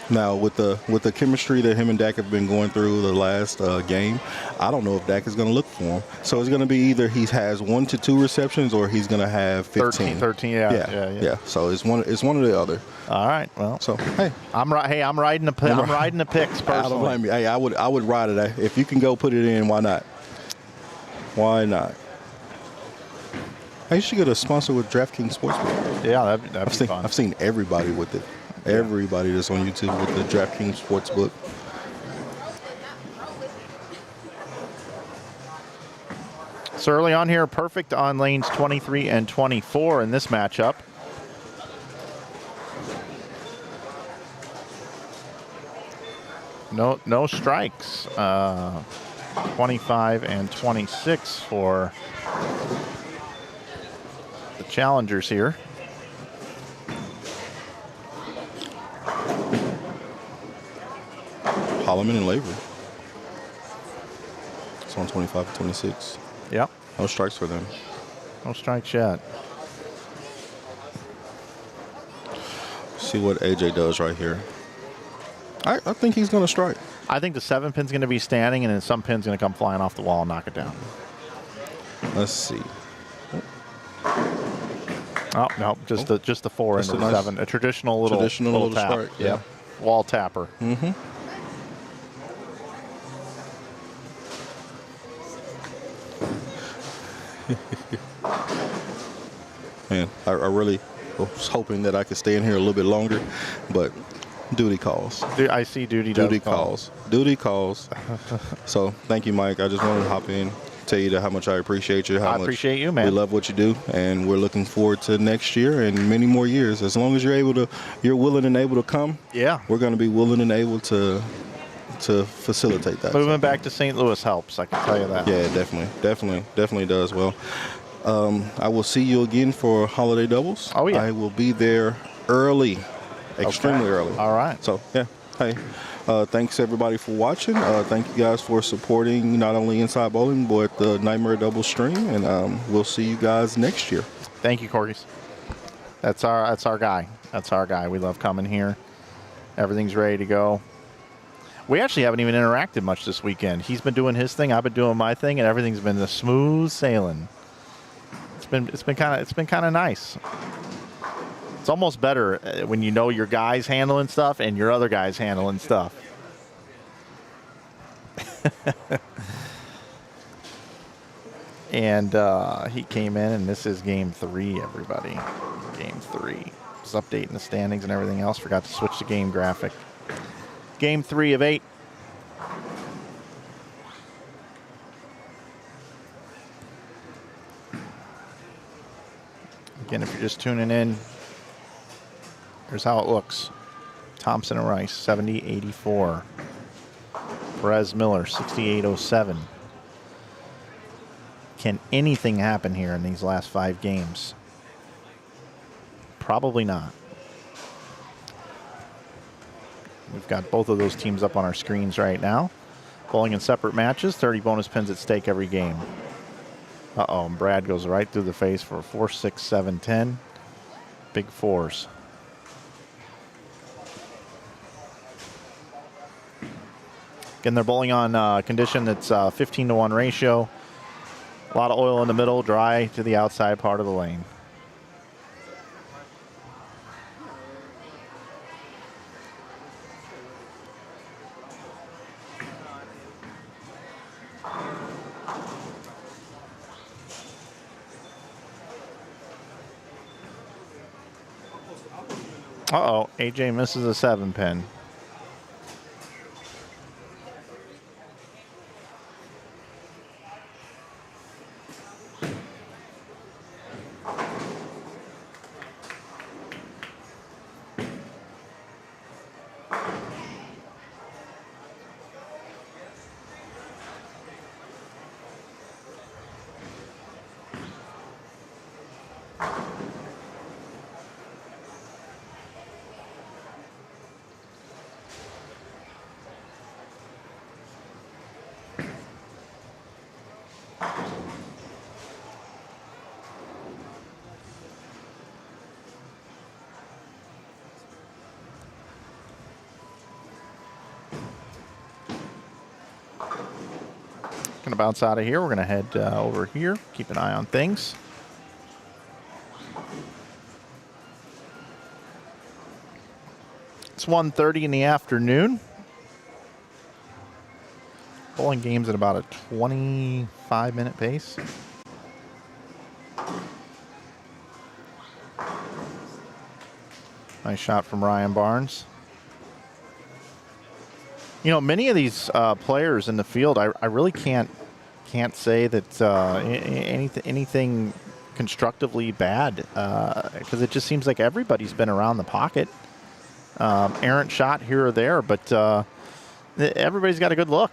Now, with the chemistry that him and Dak have been going through the last game, I don't know if Dak is going to look for him. So it's going to be either he has 1 to 2 receptions or he's going to have 15. 13, yeah. So it's one or the other. All right, well. So hey, I'm riding the picks personally. I don't blame you. Hey, I would ride it. If you can go put it in, why not? Why not? Hey, you should get a sponsor with DraftKings Sportsbook. Yeah, that'd be fun. I've seen everybody with it. Everybody that's on YouTube with the DraftKings Sportsbook. So early on here, perfect on lanes 23 and 24 in this matchup. No strikes. 25 and 26 for the challengers here. Holloman and Lavery. It's on 25 and 26. Yep. No strikes for them. No strikes yet. See what AJ does right here. I think he's going to strike. I think the 7 pin's going to be standing, and then some pin's going to come flying off the wall and knock it down. Let's see. Oh no, just the 4 Just into a the nice 7. A traditional little tap. strike. Yeah. Wall tapper. Mm-hmm. Man, I really was hoping that I could stay in here a little bit longer, but duty calls. I see duty calls. Duty calls. So thank you, Mike. I just wanted to hop in, tell you how much I appreciate you. I appreciate you, man. We love what you do, and we're looking forward to next year and many more years. As long as you're willing and able to come. Yeah. We're going to be willing and able to facilitate that. Moving back to St. Louis helps, I can tell you that. Yeah, definitely does. Well, I will see you again for holiday doubles. Oh, yeah. I will be there early, extremely early. All right. So, yeah, hey, thanks everybody for watching. Thank you guys for supporting not only Inside Bowling, but the Nightmare Double stream, and we'll see you guys next year. Thank you, Corgis. That's our guy. That's our guy. We love coming here. Everything's ready to go. We actually haven't even interacted much this weekend. He's been doing his thing, I've been doing my thing, and everything's been a smooth sailing. It's been kind of nice. It's almost better when you know your guy's handling stuff and your other guy's handling stuff. And he came in, and this is game 3, everybody. Game 3. Just updating the standings and everything else. Forgot to switch the game graphic. Game 3 of 8. Again, if you're just tuning in, here's how it looks. Thompson and Rice, 70-84. Perez Miller, 68-07. Can anything happen here in these last 5 games? Probably not. We've got both of those teams up on our screens right now. Bowling in separate matches, 30 bonus pins at stake every game. Uh-oh, and Brad goes right through the face for 4, 6, 7, 10. Big 4s. Again, they're bowling on condition that's 15-to-1 ratio. A lot of oil in the middle, dry to the outside part of the lane. Uh-oh, AJ misses a 7-pin. Going to bounce out of here. We're going to head over here, keep an eye on things. It's 1:30 in the afternoon. Bowling game's at about a 25-minute pace. Nice shot from Ryan Barnes. You know, many of these players in the field, I really can't say that anything constructively bad, because it just seems like everybody's been around the pocket. Errant shot here or there, but everybody's got a good look.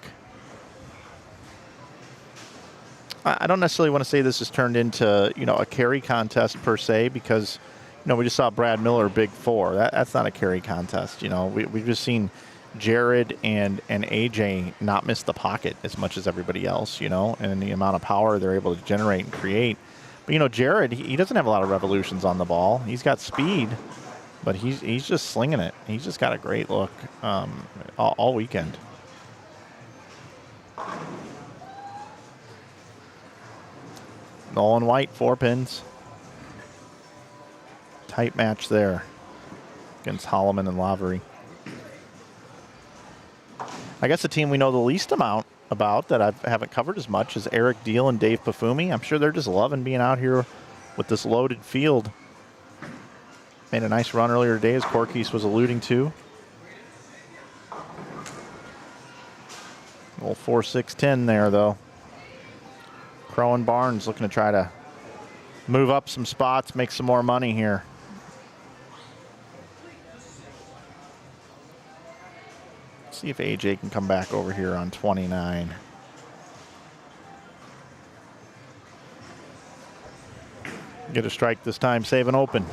I don't necessarily want to say this has turned into, you know, a carry contest per se, because, you know, we just saw Brad Miller big 4. That's not a carry contest. You know, we've just seen Jared and AJ not miss the pocket as much as everybody else, you know, and the amount of power they're able to generate and create. But, you know, Jared, he doesn't have a lot of revolutions on the ball. He's got speed, but he's just slinging it. He's just got a great look all weekend. Nolan White, 4 pins. Tight match there against Holloman and Lavery. I guess the team we know the least amount about that I haven't covered as much is Eric Deal and Dave Pafumi. I'm sure they're just loving being out here with this loaded field. Made a nice run earlier today, as Corkis was alluding to. Little 4-6-10 there, though. Crow and Barnes looking to try to move up some spots, make some more money here. See if AJ can come back over here on 29. Get a strike this time, save and open.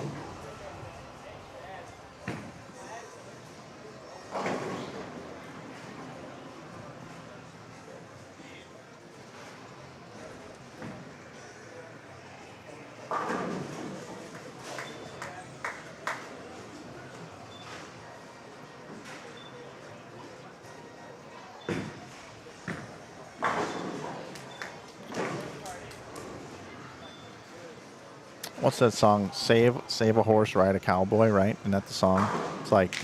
What's that song? Save a horse, ride a cowboy, right? Isn't that the song? It's like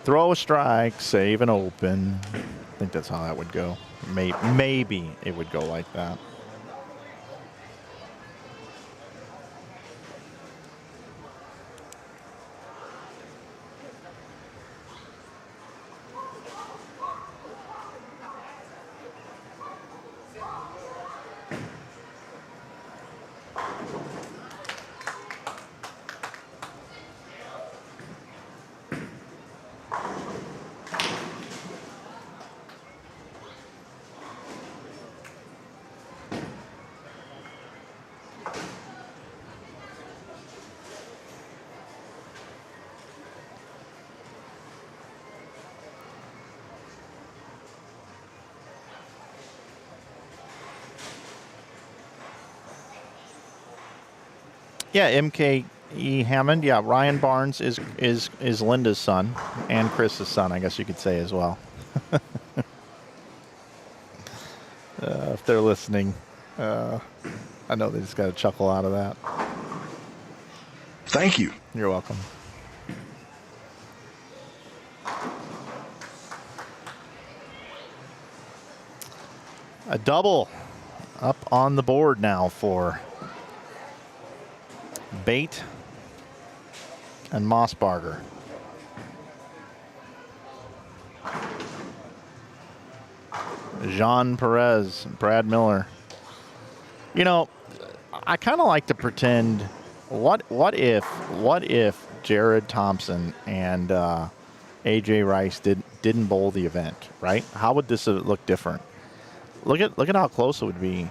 throw a strike, save and open. I think that's how that would go. Maybe it would go like that. Yeah, MKE Hammond. Yeah, Ryan Barnes is Linda's son and Chris's son, I guess you could say as well. if they're listening. I know they just got a chuckle out of that. Thank you. You're welcome. A double up on the board now for Bate and Mossbarger. Jean Perez, Brad Miller. You know, I kind of like to pretend, what if Jared Thompson and AJ Rice didn't bowl the event, right? How would this look different? Look at how close it would be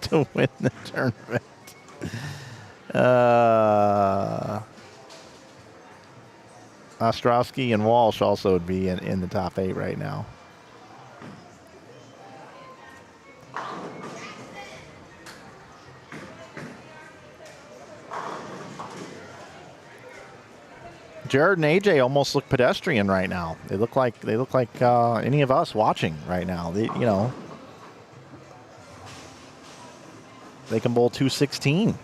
to win the tournament. Ostrowski and Walsh also would be in the top 8 right now. Jared and AJ almost look pedestrian right now. They look like any of us watching right now. They can bowl 216.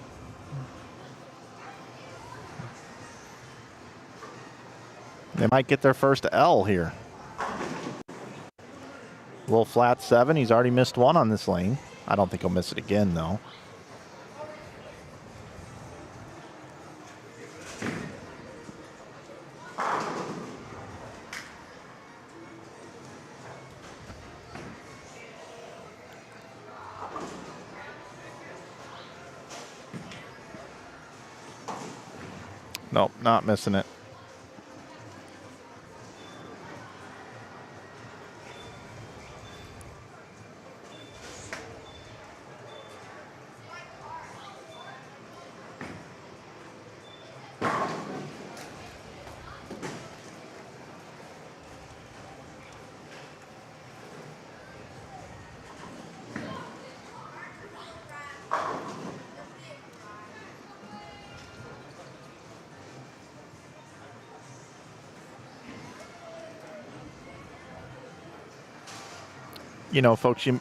They might get their first L here. A little flat 7. He's already missed one on this lane. I don't think he'll miss it again, though. Nope, not missing it. You know, folks, you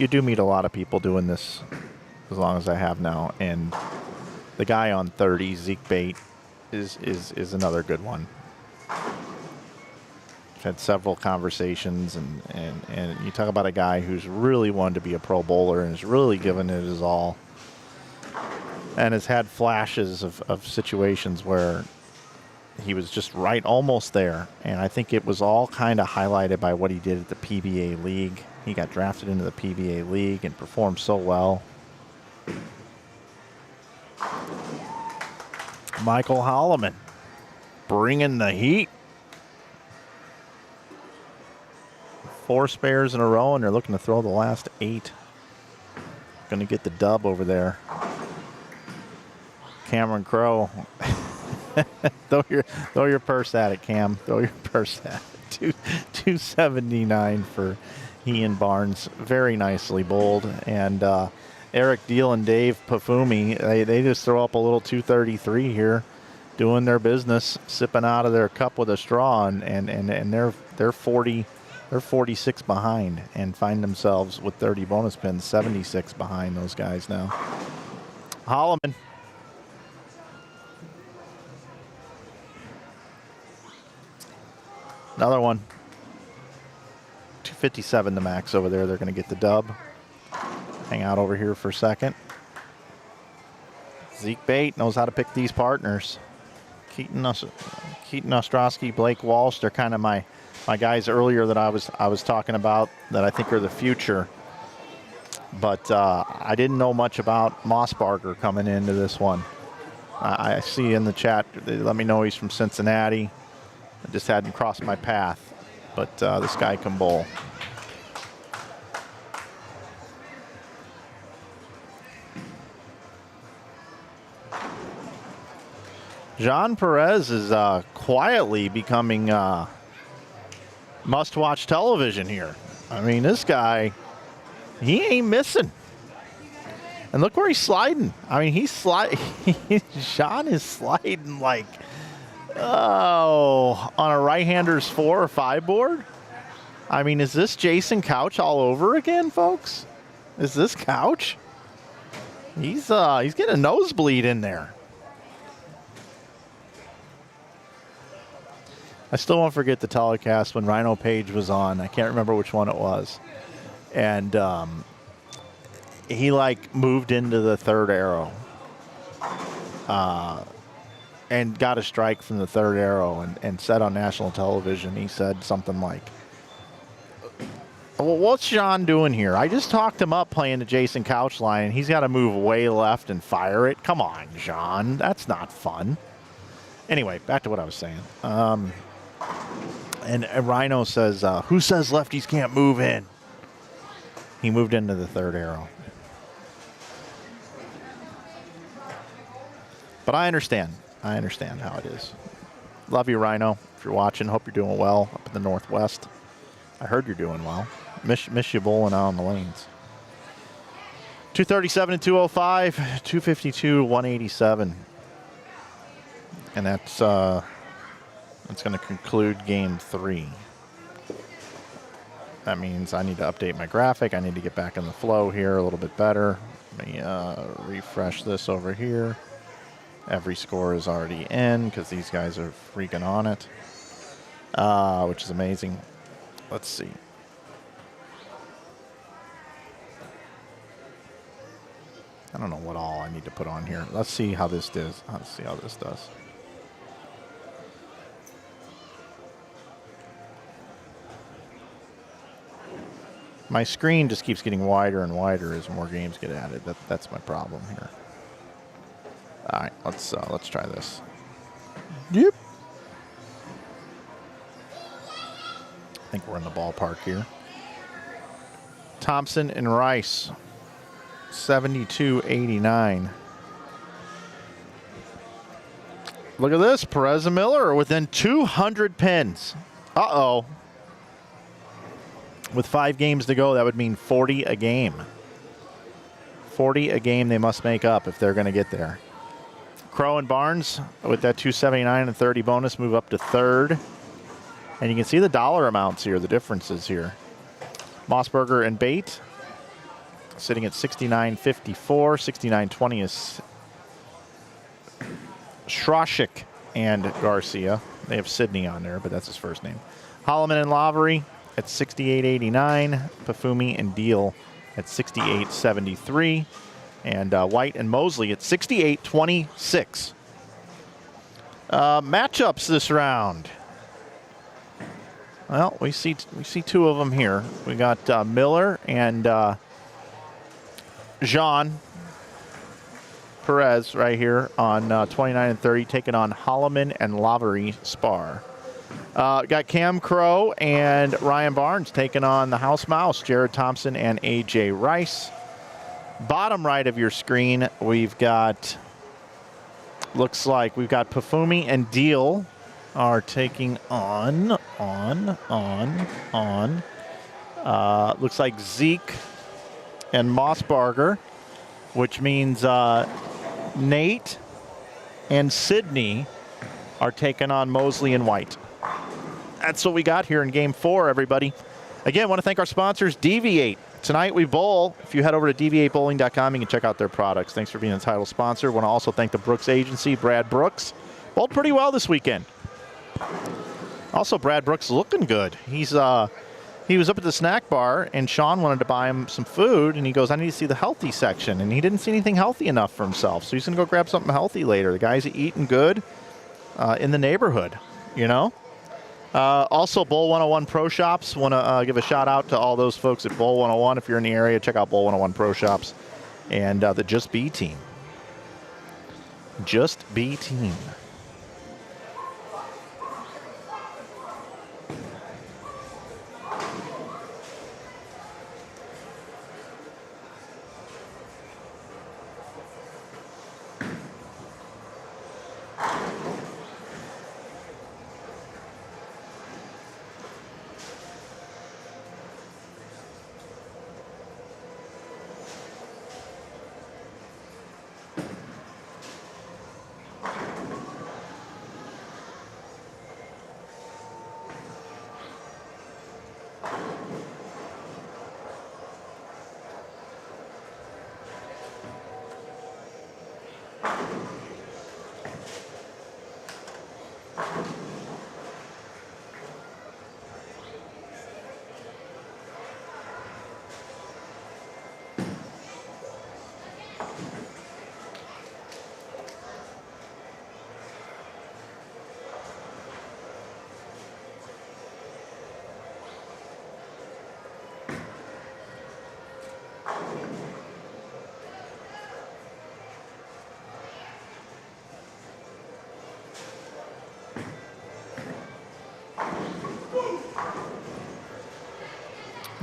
do meet a lot of people doing this as long as I have now, and the guy on 30, Zeke Bate, is another good one. I've had several conversations, and you talk about a guy who's really wanted to be a pro bowler and has really given it his all, and has had flashes of situations where he was just right almost there, and I think it was all kind of highlighted by what he did at the PBA League. He got drafted into the PBA League and performed so well. Michael Holloman bringing the heat. 4 spares in a row, and they're looking to throw the last 8. Going to get the dub over there. Cameron Crowe. throw your purse at it, Cam. Throw your purse at it. 279 for Ian Barnes. Very nicely bowled. And Eric Deal and Dave Pafumi, they just throw up a little 233 here, doing their business, sipping out of their cup with a straw, and they're 46 behind, and find themselves with 30 bonus pins, 76 behind those guys now. Holloman. Another one. 257 the max over there. They're going to get the dub. Hang out over here for a second. Zeke Bate knows how to pick these partners. Keaton Ostrowski, Blake Walsh, they're kind of my guys earlier that I was talking about that I think are the future. But I didn't know much about Mossbarger coming into this one. I see in the chat, they let me know he's from Cincinnati. I just hadn't crossed my path, but this guy can bowl. Jean Perez is quietly becoming must-watch television here. I mean, this guy, he ain't missing. And look where he's sliding. I mean, Jean is sliding like, on a right-hander's 4 or 5 board. I mean, is this Jason Couch all over again, folks? Is this Couch? He's getting a nosebleed in there. I still won't forget the telecast when Rhino Page was on. I can't remember which one it was. And he, like, moved into the third arrow. And got a strike from the third arrow and said on national television, he said something like, well, what's Sean doing here? I just talked him up playing the Jason Couch line, and he's got to move way left and fire it. Come on, Sean. That's not fun. Anyway, back to what I was saying. And Rhino says, who says lefties can't move in? He moved into the third arrow. But I understand. I understand how it is. Love you, Rhino. If you're watching, hope you're doing well up in the Northwest. I heard you're doing well. Miss you bowling out on the lanes. 237 and 205, 252, 187. And that's going to conclude game 3. That means I need to update my graphic. I need to get back in the flow here a little bit better. Let me refresh this over here. Every score is already in because these guys are freaking on it, which is amazing. Let's see. I don't know what all I need to put on here. Let's see how this does. Let's see how this does. My screen just keeps getting wider and wider as more games get added. That's my problem here. All right, let's try this. Yep. I think we're in the ballpark here. Thompson and Rice, 72-89. Look at this. Perez and Miller are within 200 pins. Uh-oh. With 5 games to go, that would mean 40 a game. 40 a game they must make up if they're going to get there. Crow and Barnes, with that 279 and 30 bonus, move up to third. And you can see the dollar amounts here, the differences here. Mossberger and Bate sitting at 69.54. 69.20 is Schroschik and Garcia. They have Sydney on there, but that's his first name. Holloman and Lavery at 68.89. Pafumi and Deal at 68.73. And White and Mosley at 68-26. Matchups this round. Well, we see 2 of them here. We got Miller and Jean Perez right here on 29 and 30, taking on Holloman and Lavery Spar. Got Cam Crow and Ryan Barnes taking on the House Mouse, Jared Thompson and A.J. Rice. Bottom right of your screen, we've got, looks like we've got Pafumi and Deal are taking on. Looks like Zeke and Mossbarger, which means Nate and Sydney are taking on Mosley and White. That's what we got here in Game 4, everybody. Again, want to thank our sponsors, DV8. Tonight we bowl. If you head over to dv8bowling.com, you can check out their products. Thanks for being the title sponsor. Want to also thank the Brooks Agency, Brad Brooks. Bowled pretty well this weekend. Also, Brad Brooks looking good. He was up at the snack bar, and Sean wanted to buy him some food, and he goes, I need to see the healthy section. And he didn't see anything healthy enough for himself, so he's going to go grab something healthy later. The guy's eating good in the neighborhood, you know? Also, Bowl 101 Pro Shops. Want to give a shout out to all those folks at Bowl 101. If you're in the area, check out Bowl 101 Pro Shops and the Just Be team. Just Be team.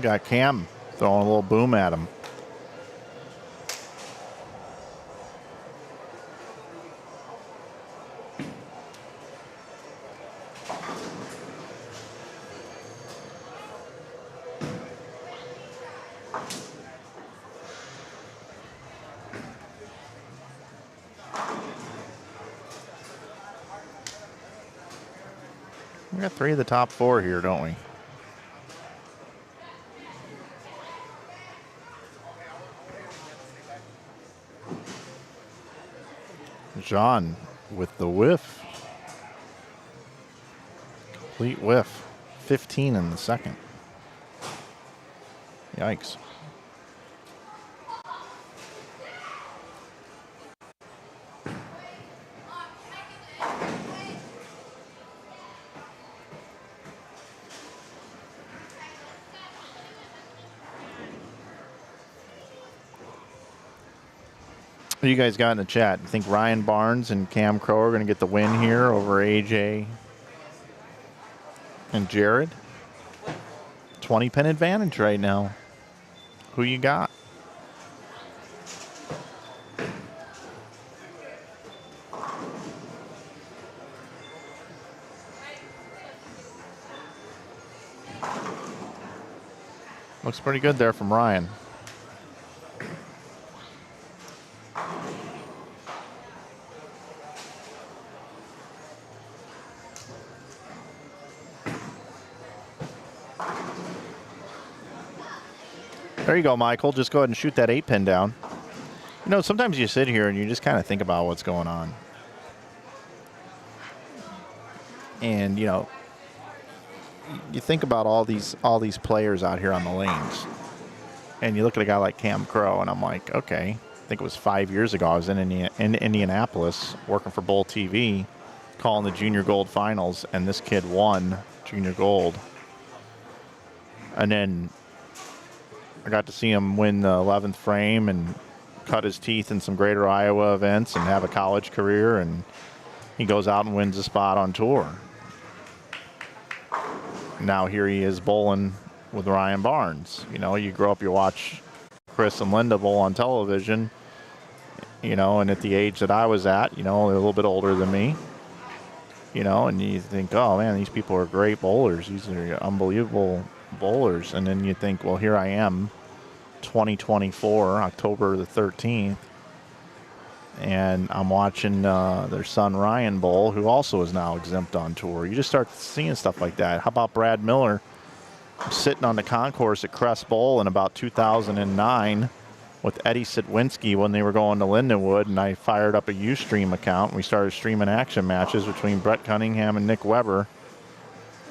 Got Cam throwing a little boom at him. We got 3 of the top 4 here, don't we? John with the whiff. Complete whiff. 15 in the second. Yikes. What do you guys got in the chat? You think Ryan Barnes and Cam Crow are going to get the win here over AJ and Jared? 20-pin advantage right now. Who you got? Looks pretty good there from Ryan. There you go, Michael. Just go ahead and shoot that 8-pin down. You know, sometimes you sit here and you just kind of think about what's going on. And, you know, you think about all these players out here on the lanes. And you look at a guy like Cam Crow, and I'm like, okay. I think it was 5 years ago. I was in Indianapolis working for Bowl TV, calling the Junior Gold Finals, and this kid won Junior Gold. And then I got to see him win the 11th frame and cut his teeth in some Greater Iowa events and have a college career, and he goes out and wins a spot on tour. Now here he is bowling with Ryan Barnes. You know, you grow up, you watch Chris and Linda bowl on television, you know, and at the age that I was at, you know, they're a little bit older than me, you know, and you think, oh man, these people are great bowlers. These are unbelievable bowlers. And then you think, well, here I am, 2024, October the 13th, and I'm watching their son Ryan bowl, who also is now exempt on tour. You just start seeing stuff like that. How about Brad Miller sitting on the concourse at Crest Bowl in about 2009 with Eddie Sitwinski when they were going to Lindenwood, and I fired up a Ustream account and we started streaming action matches between Brett Cunningham and Nick Weber.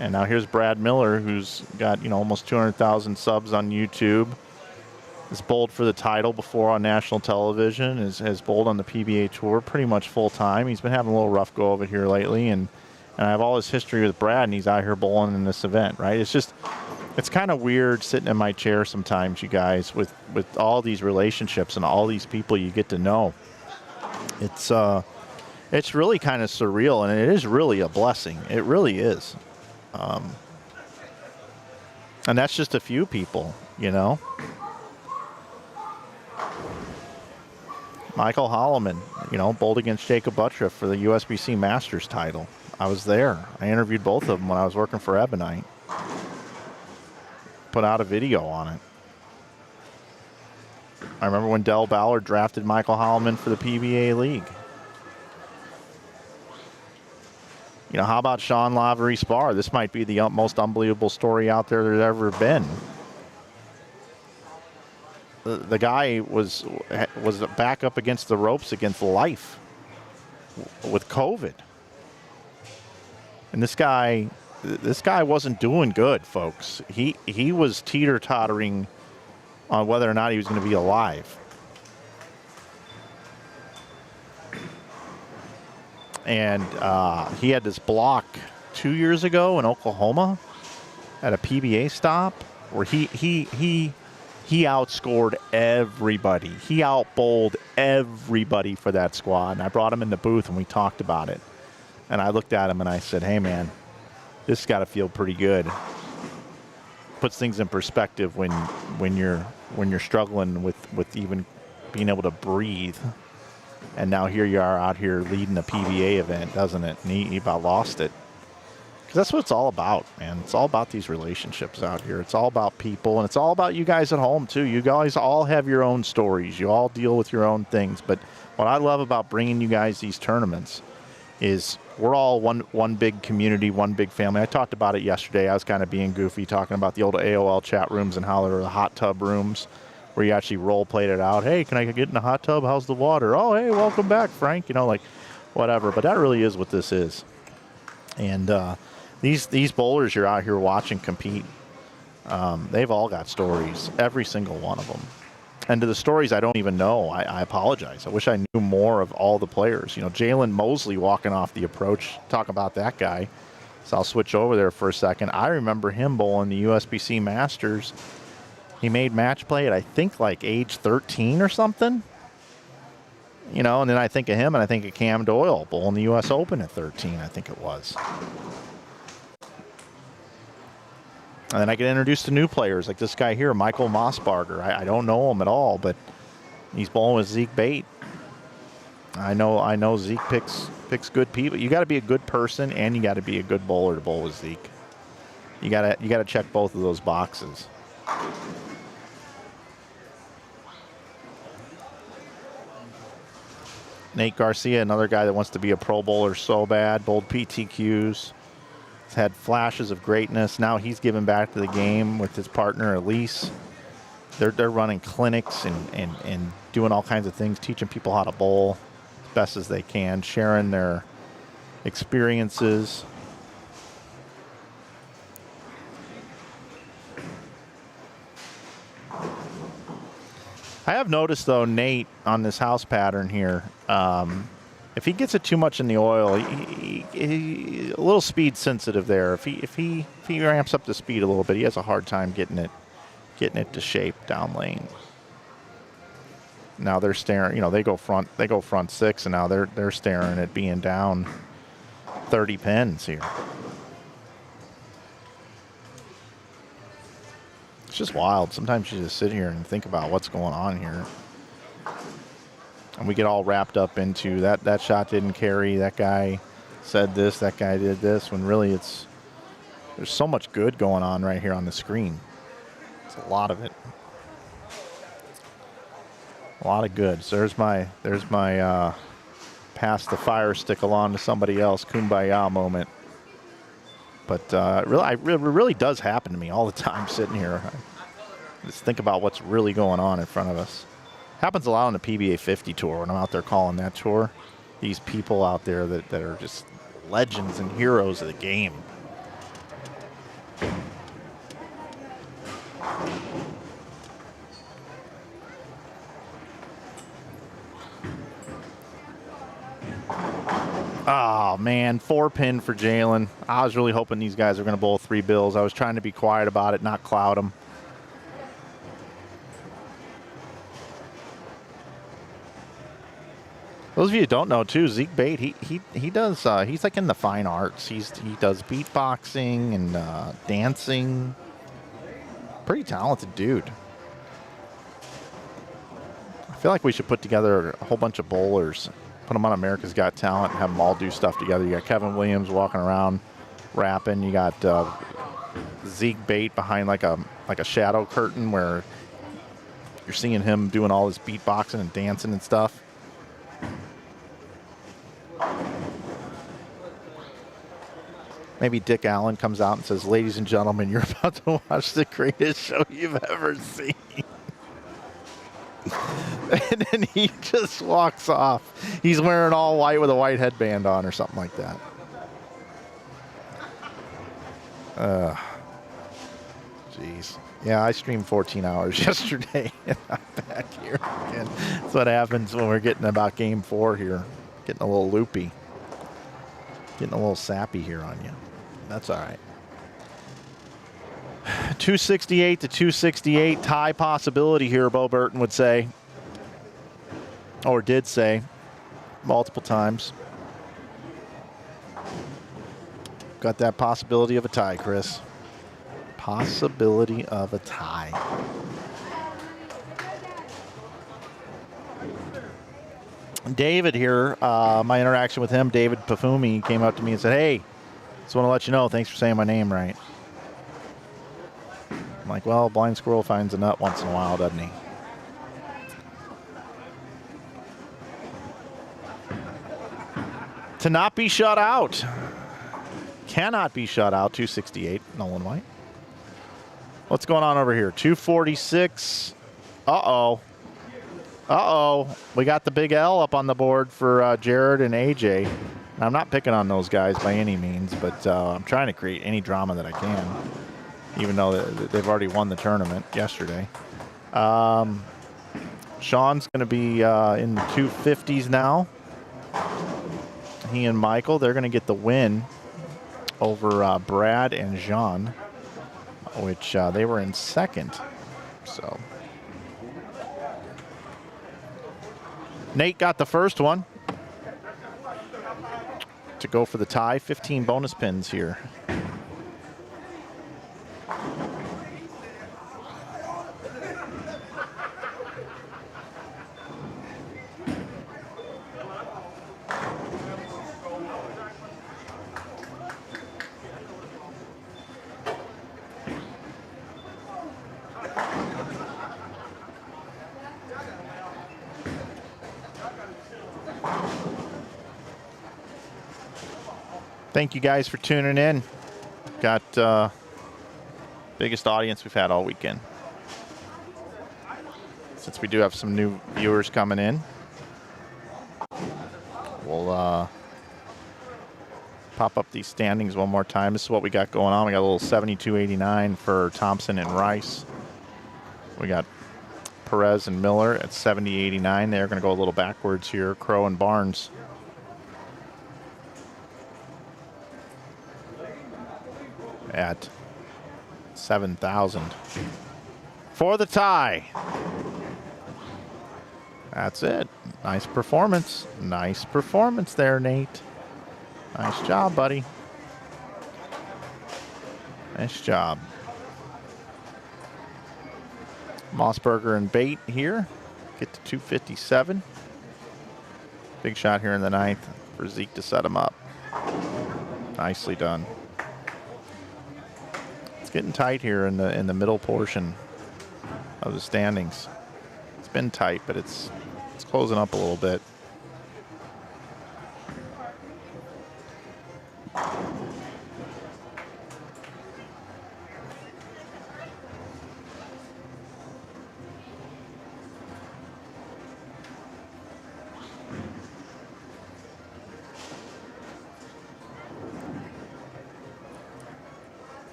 And now here's Brad Miller, who's got, you know, almost 200,000 subs on YouTube. Has bowled for the title before on national television. Has bowled on the PBA Tour pretty much full time. He's been having a little rough go of it here lately, and I have all his history with Brad, and he's out here bowling in this event, right? It's kind of weird sitting in my chair sometimes, you guys, with all these relationships and all these people you get to know. It's really kind of surreal, and it is really a blessing. It really is. And that's just a few people, you know. Michael Holloman, you know, bowled against Jacob Buttriff for the USBC Masters title. I was there. I interviewed both of them when I was working for Ebonite. Put out a video on it. I remember when Del Ballard drafted Michael Holloman for the PBA League. You know, how about Sean Lavery Spar? This might be the most unbelievable story out there there's ever been. The guy was back up against the ropes against life with COVID. And this guy wasn't doing good, folks. He was teeter-tottering on whether or not he was going to be alive. And he had this block 2 years ago in Oklahoma at a PBA stop where he outscored everybody. He outbowled everybody for that squad. And I brought him in the booth and we talked about it. And I looked at him and I said, hey man, this has got to feel pretty good. puts things in perspective when you're struggling with even being able to breathe. And now here you are out here leading a PBA event, doesn't it? And he about lost it. Because that's what it's all about, man. It's all about these relationships out here. It's all about people, and it's all about you guys at home, too. You guys all have your own stories. You all deal with your own things. But what I love about bringing you guys these tournaments is we're all one big community, one big family. I talked about it yesterday. I was kind of being goofy, talking about the old AOL chat rooms and how there were the hot tub rooms where you actually role-played it out. Hey, can I get in the hot tub? How's the water? Oh, hey, welcome back, Frank. You know, like, whatever. But that really is what this is. And these bowlers you're out here watching compete, they've all got stories, every single one of them. And to the stories I don't even know, I apologize. I wish I knew more of all the players. You know, Jalen Mosley walking off the approach, talk about that guy. So I'll switch over there for a second. I remember him bowling the USBC Masters. He made match play at, I think, like age 13 or something. You know, and then I think of him and I think of Cam Doyle bowling the U.S. Open at 13, I think it was. And then I get introduced to new players like this guy here, Michael Mossbarger. I don't know him at all, but he's bowling with Zeke Bate. I know Zeke picks good people. You got to be a good person and you got to be a good bowler to bowl with Zeke. You got to check both of those boxes. Nate Garcia, another guy that wants to be a pro bowler so bad, bowled PTQs. He's had flashes of greatness. Now he's giving back to the game with his partner, Elise. They're running clinics and doing all kinds of things, teaching people how to bowl as best as they can, sharing their experiences. I have noticed, though, Nate, on this house pattern here, if he gets it too much in the oil, he a little speed sensitive there. If he ramps up the speed a little bit, he has a hard time getting it to shape down lane. Now they're staring, you know, they go front six, and now they're staring at being down 30 pins here. It's just wild. Sometimes you just sit here and think about what's going on here. And we get all wrapped up into that shot didn't carry, that guy said this, that guy did this, when really there's so much good going on right here on the screen. It's a lot of it. A lot of good. So there's my pass the fire stick along to somebody else, kumbaya moment. But it really does happen to me all the time sitting here. I just think about what's really going on in front of us. Happens a lot on the PBA 50 tour when I'm out there calling that tour. These people out there that are just legends and heroes of the game. Oh, man, 4-pin for Jalen. I was really hoping these guys are going to bowl 3 bills. I was trying to be quiet about it, not cloud them. Those of you who don't know, too, Zeke Bate, he does, he's like in the fine arts. He does beatboxing and dancing. Pretty talented dude. I feel like we should put together a whole bunch of bowlers, put them on America's Got Talent, and have them all do stuff together. You got Kevin Williams walking around rapping. You got Zeke Bate behind like a shadow curtain where you're seeing him doing all this beatboxing and dancing and stuff. Maybe Dick Allen comes out and says, "Ladies and gentlemen, you're about to watch the greatest show you've ever seen." And then he just walks off. He's wearing all white with a white headband on or something like that. Jeez. Yeah, I streamed 14 hours yesterday, and I'm back here again. That's what happens when we're getting about game 4 here. Getting a little loopy. Getting a little sappy here on you. That's all right. 268 to 268, tie possibility here, Bo Burton would say. Or did say multiple times. Got that possibility of a tie, Chris. possibility of a tie. David here, my interaction with him, David Pafumi, came up to me and said, hey, just want to let you know, thanks for saying my name right. I'm like, well, blind squirrel finds a nut once in a while, doesn't he? To not be shut out. Cannot be shut out. 268, Nolan White. What's going on over here? 246. Uh-oh. Uh-oh. We got the big L up on the board for Jared and AJ. Now, I'm not picking on those guys by any means, but I'm trying to create any drama that I can, even though they've already won the tournament yesterday. Sean's going to be in the 250s now. He and Michael, they're going to get the win over Brad and Jean, which they were in second. So Nate got the first one to go for the tie. 15 bonus pins here. Thank you guys for tuning in. Got biggest audience we've had all weekend. Since we do have some new viewers coming in, we'll pop up these standings one more time. This is what we got going on. We got a little 72.89 for Thompson and Rice. We got Perez and Miller at 70.89. They're going to go a little backwards here. Crow and Barnes. At 7,000 for the tie. That's it. Nice performance. Nice performance there, Nate. Nice job, buddy. Nice job. Mossberger and Bate here. Get to 257. Big shot here in the ninth for Zeke to set him up. Nicely done. It's getting tight here in the middle portion of the standings. It's been tight, but it's closing up a little bit.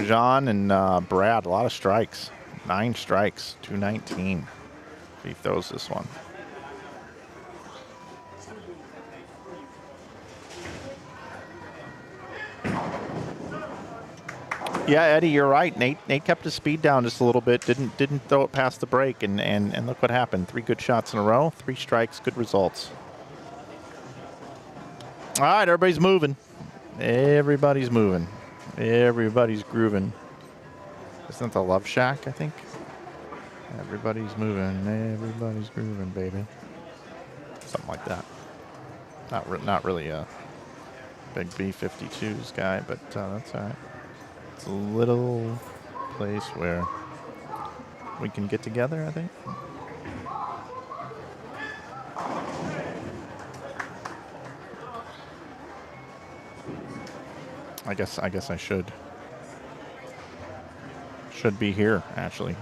John and Brad, a lot of strikes. 9 strikes, 219. If he throws this one. Yeah, Eddie, you're right. Nate kept his speed down just a little bit. Didn't throw it past the break, and look what happened. 3 good shots in a row, 3 strikes, good results. All right, everybody's moving. Everybody's moving. Everybody's grooving. Isn't that the Love Shack, I think? Everybody's moving. Everybody's grooving, baby. Something like that. Not really a big B-52s guy, but that's all right. It's a little place where we can get together, I think. I guess I should be here, actually.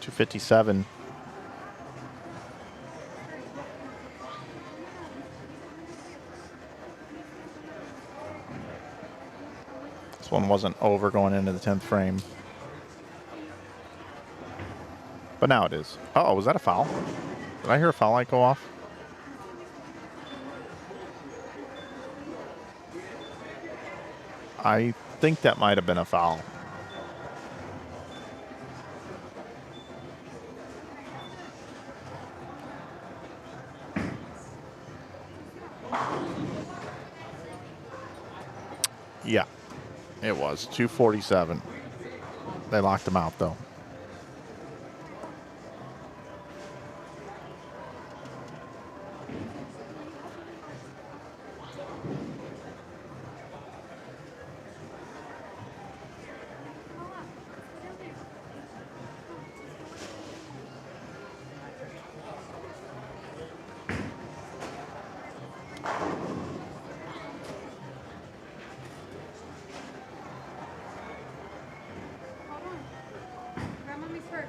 257. This one wasn't over going into the 10th frame. But now it is. Uh-oh, was that a foul? Did I hear a foul light go off? I think that might have been a foul. Yeah, it was 247. They locked him out, though. Grandmommy's first.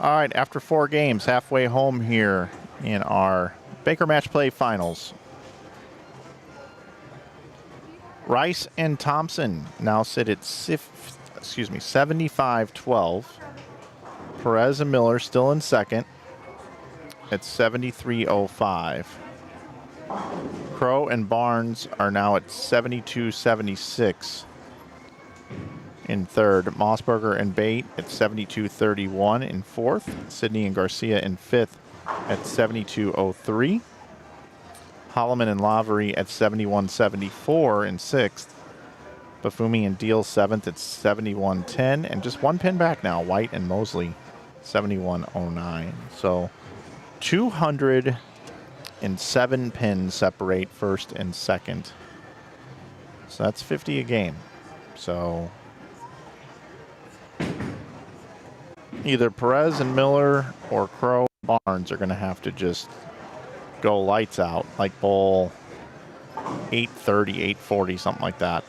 All right, after 4 games, halfway home here in our Baker Match Play Finals. Rice and Thompson now sit at 75-12. Perez and Miller still in second at 73-05. Crow and Barnes are now at 72-76 in third. Mossberger and Bate at 72-31 in fourth. Sydney and Garcia in fifth at 72-03. Holloman and Lavery at 71-74 in sixth. Bafumi and Deal seventh at 71-10. And just 1 pin back now, White and Mosley 71-09. So 207 pins separate first and second. So that's 50 a game. So either Perez and Miller or Crow and Barnes are going to have to just go lights out, like bowl 830, 840, something like that.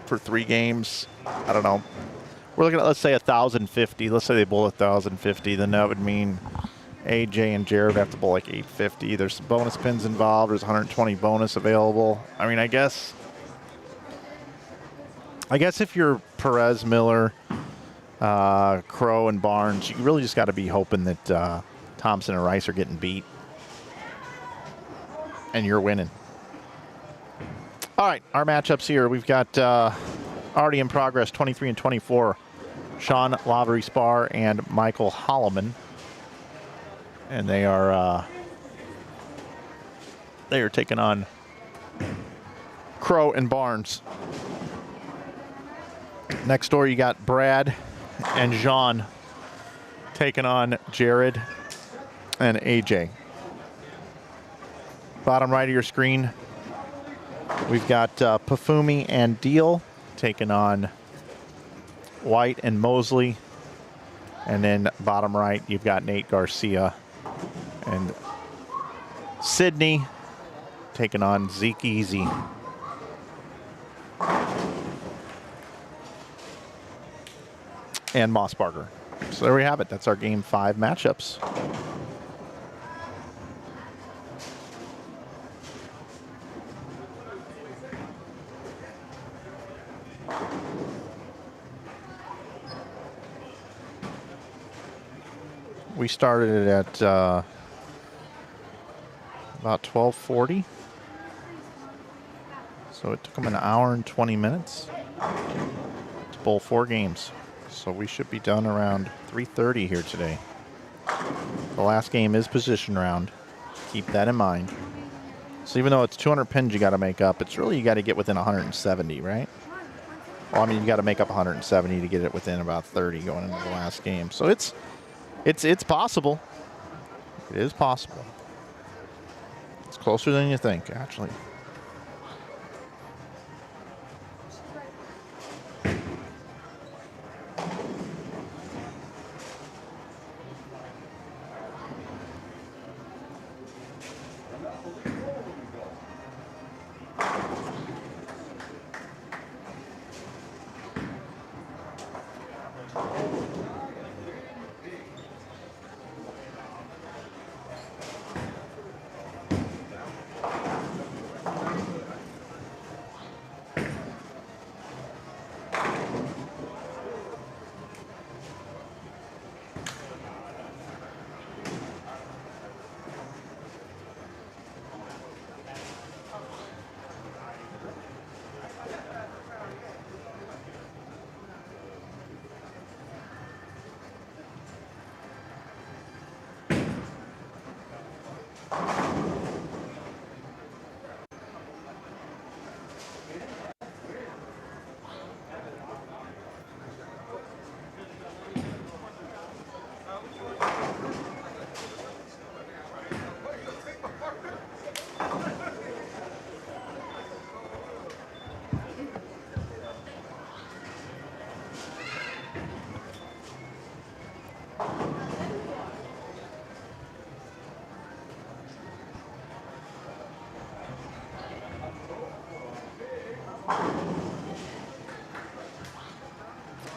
For 3 games, I don't know. We're looking at, let's say, 1,050. Let's say they bowl 1,050. Then that would mean AJ and Jared would have to bowl like 850. There's some bonus pins involved. There's 120 bonus available. I mean, I guess if you're Perez, Miller, Crow, and Barnes, you really just got to be hoping that Thompson and Rice are getting beat. And you're winning. All right, our matchups here. We've got already in progress 23 and 24. Sean Lavery Spar and Michael Holloman. And they are taking on Crow and Barnes. Next door, you got Brad and Jean taking on Jared and AJ. Bottom right of your screen, we've got Pafumi and Deal taking on White and Mosley. And then bottom right, you've got Nate Garcia and Sydney taking on Zeke Easy. And Mossberger. So there we have it. That's our Game 5 matchups. We started at about 12:40. So it took them an hour and 20 minutes to bowl 4 games. So we should be done around 3:30 here today. The last game is position round. Keep that in mind. So even though it's 200 pins you got to make up, it's really you got to get within 170, right? Well, I mean, you got to make up 170 to get it within about 30 going into the last game. So it's possible. It is possible. It's closer than you think, actually.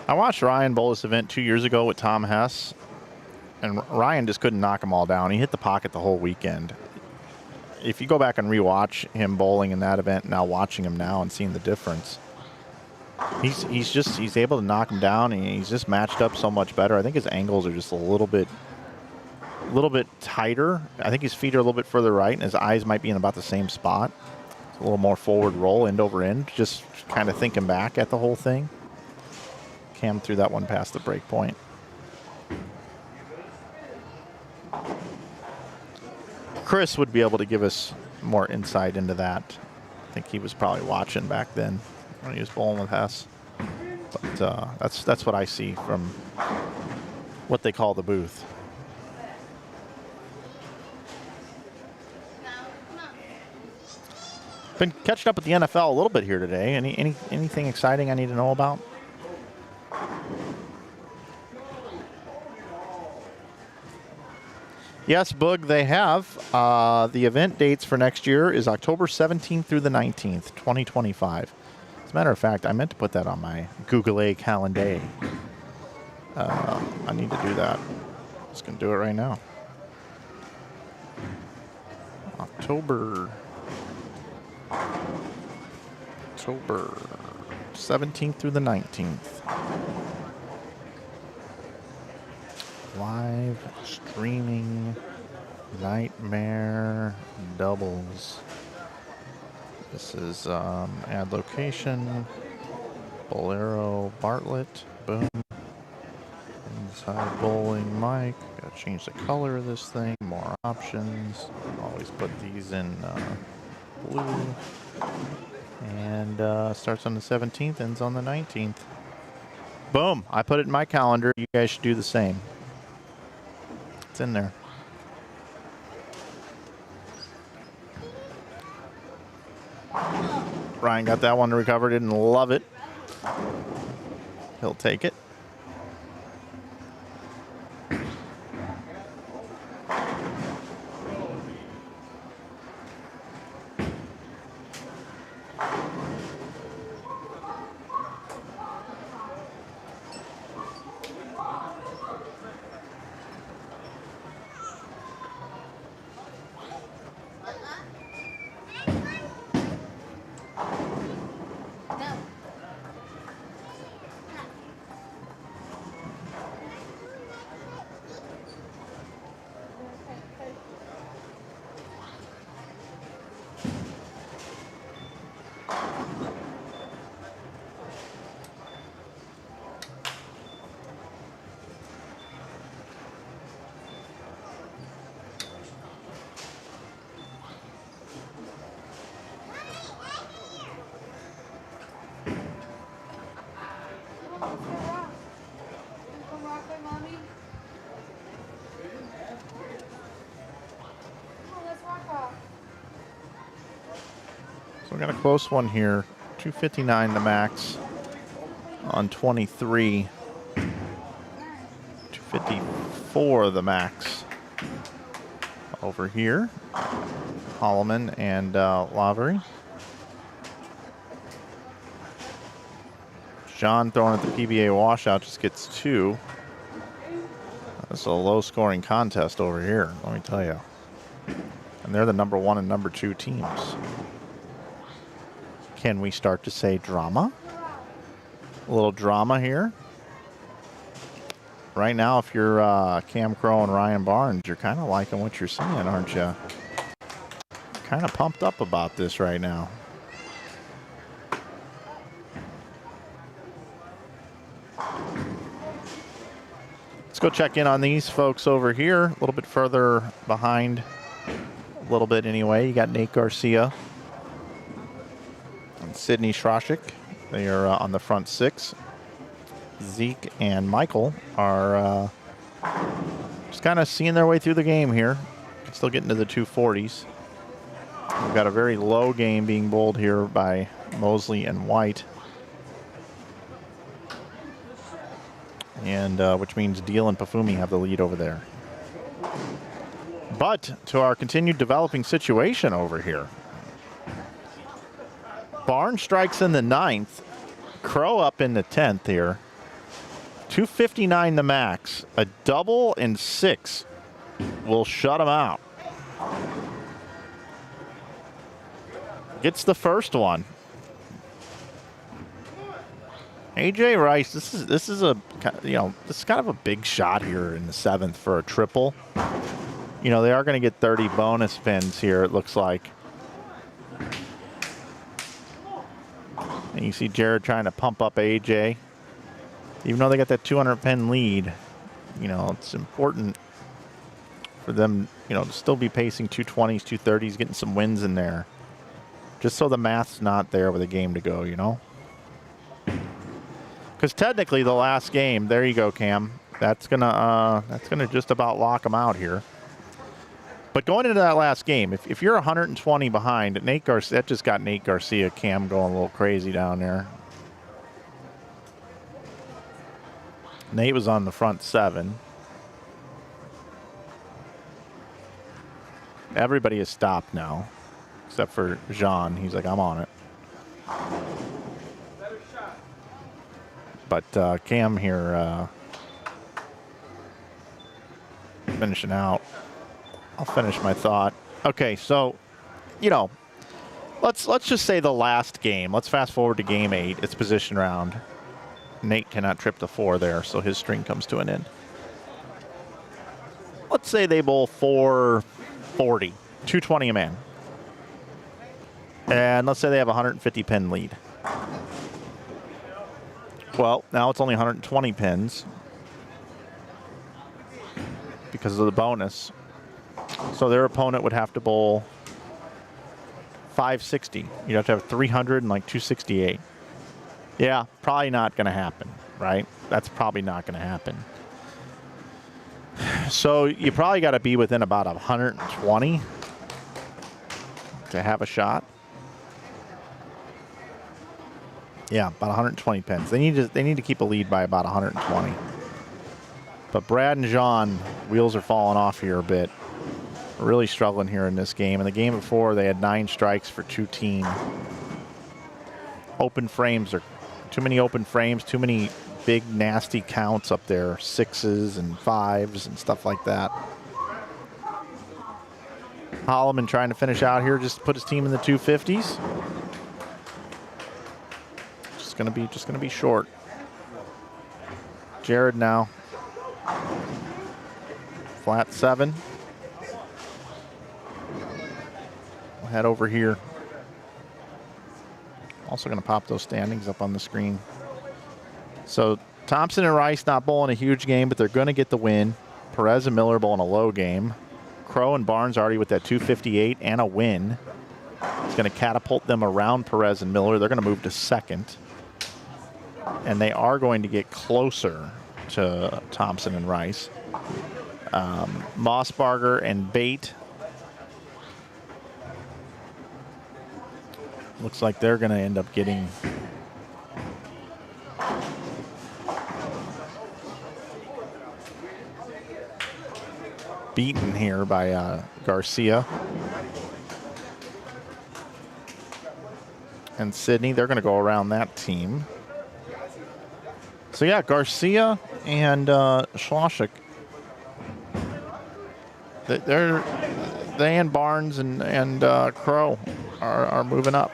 I watched Ryan bowl this event 2 years ago with Tom Hess, and Ryan just couldn't knock them all down. He hit the pocket the whole weekend. If you go back and rewatch him bowling in that event, now watching him now and seeing the difference, he's able to knock him down, and he's just matched up so much better. I think his angles are just a little bit tighter. I think his feet are a little bit further right, and his eyes might be in about the same spot. It's a little more forward roll, end over end, just kind of thinking back at the whole thing. Cam threw that one past the break point. Chris would be able to give us more insight into that. I think he was probably watching back then when he was bowling with Hess. But that's what I see from what they call the booth. Been catching up with the NFL a little bit here today. Anything exciting I need to know about? Yes, Boog, they have. The event dates for next year is October 17th through the 19th, 2025. As a matter of fact, I meant to put that on my Google calendar. I need to do that. Just going to do it right now. October 17th through the 19th. Live streaming Nightmare doubles. This is add location, Bowlero, Bartlett, boom. Inside bowling mic. Gotta change the color of this thing. More options. Always put these in blue. And starts on the 17th, ends on the 19th. Boom! I put it in my calendar. You guys should do the same. It's in there. Ryan got that one recovered. Didn't love it. He'll take it. we got a close one here. 259 the max on 23. 254 the max over here. Holloman and Lavery. John throwing at the PBA washout just gets 2. That's a low-scoring contest over here, let me tell you. And they're the number 1 and number 2 teams. Can we start to say drama? A little drama here. Right now, if you're Cam Crow and Ryan Barnes, you're kind of liking what you're seeing, aren't you? Kind of pumped up about this right now. Let's go check in on these folks over here. A little bit further behind. A little bit anyway. You got Nate Garcia and Sydney Schroschik. They are on the front 6. Zeke and Michael are just kind of seeing their way through the game here. Still getting to the 240s. We've got a very low game being bowled here by Mosley and White. And which means Deal and Pafumi have the lead over there. But to our continued developing situation over here. Barnes strikes in the 9th. Crow up in the 10th here. 259 the max. A double and 6 will shut him out. Gets the first one. AJ Rice, this is a, you know, this is kind of a big shot here in the 7th for a triple. You know, they are going to get 30 bonus spins here, it looks like. And you see Jared trying to pump up AJ. Even though they got that 200 pin lead, you know, it's important for them, you know, to still be pacing 220s, 230s, getting some wins in there. Just so the math's not there with a game to go, you know? Because technically the last game, there you go, Cam. That's gonna just about lock them out here. But going into that last game, if you're 120 behind, Nate Garcia, that just got Nate Garcia, Cam going a little crazy down there. Nate was on the front 7. Everybody has stopped now, except for Jean. He's like, I'm on it. But Cam here finishing out. I'll finish my thought. Okay, so, you know, let's just say the last game. Let's fast forward to game 8. It's position round. Nate cannot trip the 4 there, so his string comes to an end. Let's say they bowl 440, 220 a man. And let's say they have a 150 pin lead. Well, now it's only 120 pins because of the bonus. So their opponent would have to bowl 560. You'd have to have 300 and like 268. Yeah, probably not going to happen, right? That's probably not going to happen. So you probably got to be within about 120 to have a shot. Yeah, about 120 pins. They need to keep a lead by about 120. But Brad and Jean, wheels are falling off here a bit. Really struggling here in this game. In the game before, they had 9 strikes for 2 team. Open frames are too many open frames, too many big nasty counts up there, 6s and 5s and stuff like that. Holloman trying to finish out here, just to put his team in the 250s. Just gonna be short. Jared now. Flat 7. We'll head over here. Also going to pop those standings up on the screen. So Thompson and Rice not bowling a huge game, but they're going to get the win. Perez and Miller bowling a low game. Crow and Barnes already with that 258 and a win. It's going to catapult them around Perez and Miller. They're going to move to 2nd. And they are going to get closer to Thompson and Rice. Mossbarger and Bate Looks like they're going to end up getting beaten here by Garcia. And Sydney, they're going to go around that team. So yeah, Garcia and Schlosik. They and Barnes and Crow are moving up.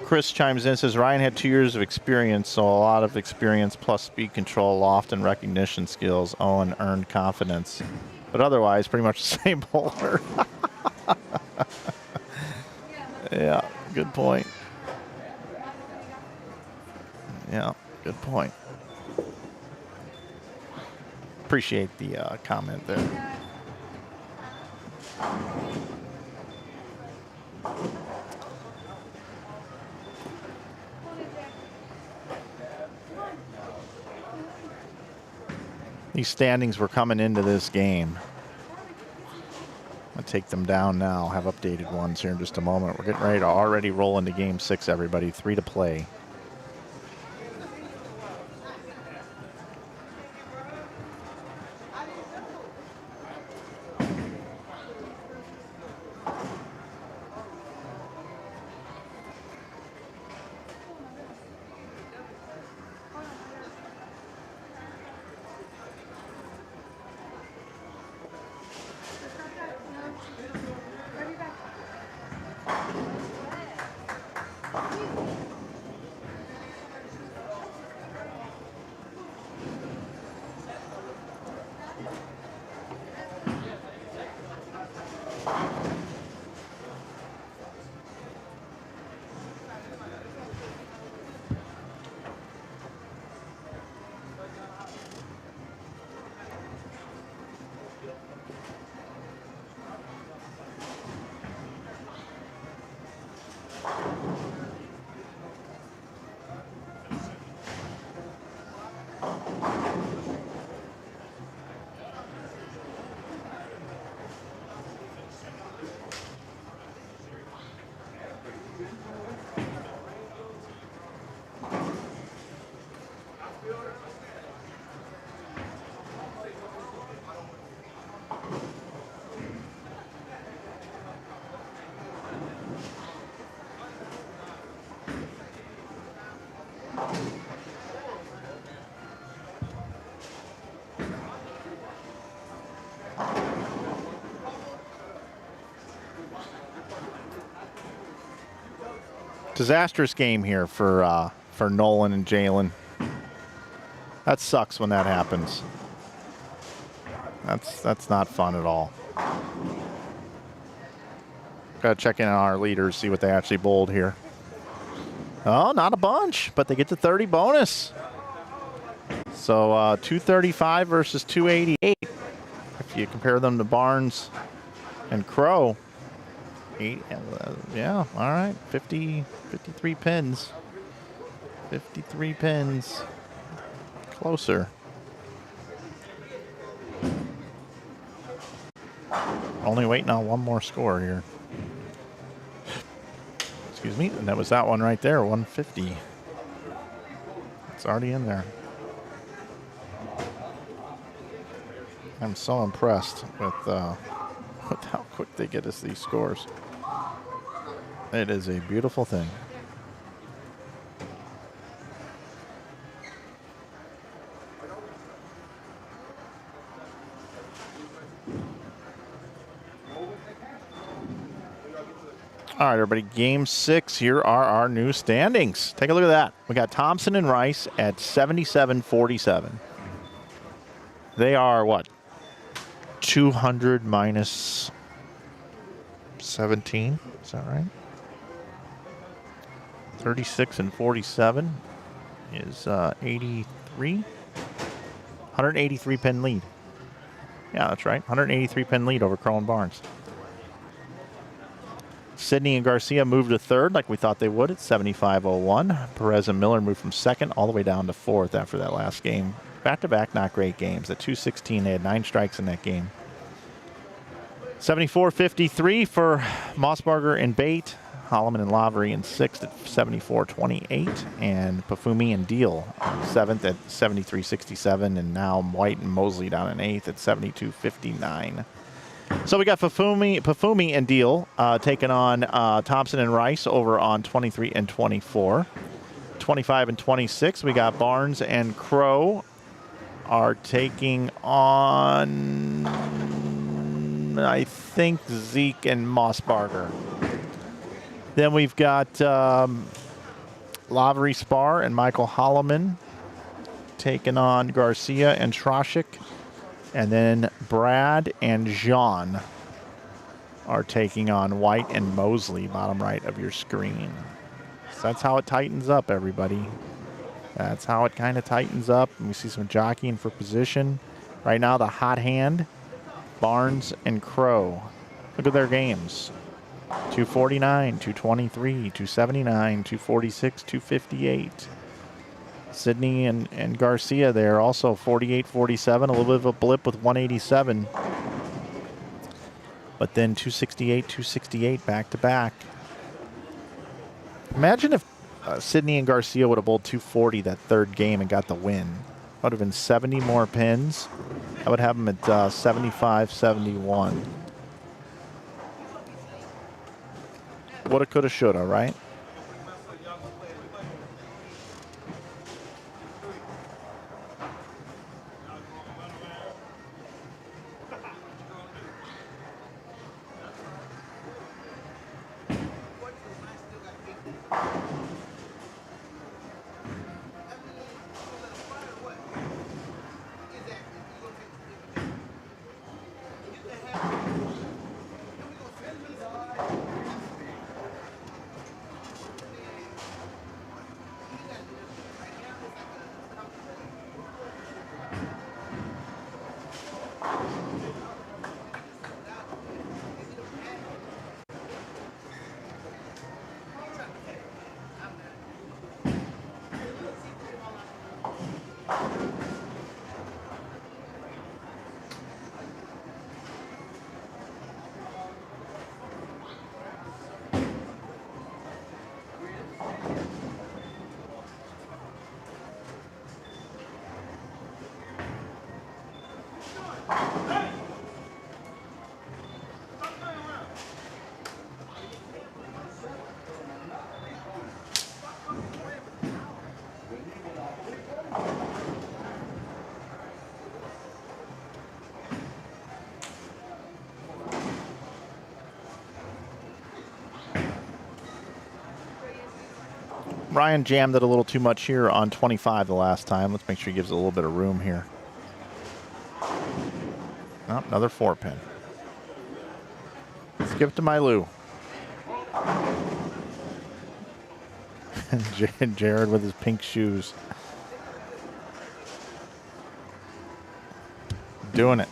Chris chimes in and says Ryan had 2 years of experience, so a lot of experience plus speed control, loft and recognition skills. Owen earned confidence, but otherwise pretty much the same bowler. Yeah, good point. Yeah, good point. Appreciate the comment there. These standings were coming into this game. I'm going to take them down now, have updated ones here in just a moment. We're getting ready to already roll into game 6, everybody. 3 to play. Disastrous game here for Nolan and Jalen. That sucks when that happens. That's not fun at all. Gotta check in on our leaders, see what they actually bowled here. Oh, not a bunch, but they get the 30 bonus. So 235 versus 288. If you compare them to Barnes and Crow. Yeah, all right. 53 pins. 53 pins. Closer. Only waiting on one more score here. Excuse me, and that was that one right there, 150. It's already in there. I'm so impressed with how quick they get us these scores. It is a beautiful thing. All right, everybody, game 6. Here are our new standings. Take a look at that. We got Thompson and Rice at 77-47. They are what? 200 minus 17. Is that right? 36 and 47 is 83. 183 pin lead. Yeah, that's right. 183 pin lead over Crow and Barnes. Sydney and Garcia moved to third like we thought they would at 75.01. Perez and Miller moved from second all the way down to fourth after that last game. Back-to-back not great games. At 2:16, they had 9 strikes in that game. 74.53 for Mossberger and Bate. Holloman and Lavery in sixth at 74.28. And Pafumi and Deal seventh at 73.67. And now White and Mosley down in eighth at 72.59. So we got Pafumi and Deal taking on Thompson and Rice over on 23 and 24. 25 and 26, we got Barnes and Crow are taking on, I think, Zeke and Mossberger. Then we've got Lavery Spar and Michael Holloman taking on Garcia and Troshik. And then Brad and Jean are taking on White and Mosley, bottom right of your screen. So that's how it tightens up, everybody. That's how it kind of tightens up. And we see some jockeying for position. Right now, the hot hand, Barnes and Crow. Look at their games. 249, 223, 279, 246, 258. Sydney and Garcia there also 48-47, a little bit of a blip with 187. But then 268, 268 back to back. Imagine if Sydney and Garcia would have bowled 240 that third game and got the win. That would have been 70 more pins. I would have them at 75-71. Woulda, coulda, shoulda, right? Ryan jammed it a little too much here on 25 the last time. Let's make sure he gives it a little bit of room here. Oh, another 4-pin. Let's give it to Mylou. Jared with his pink shoes. Doing it.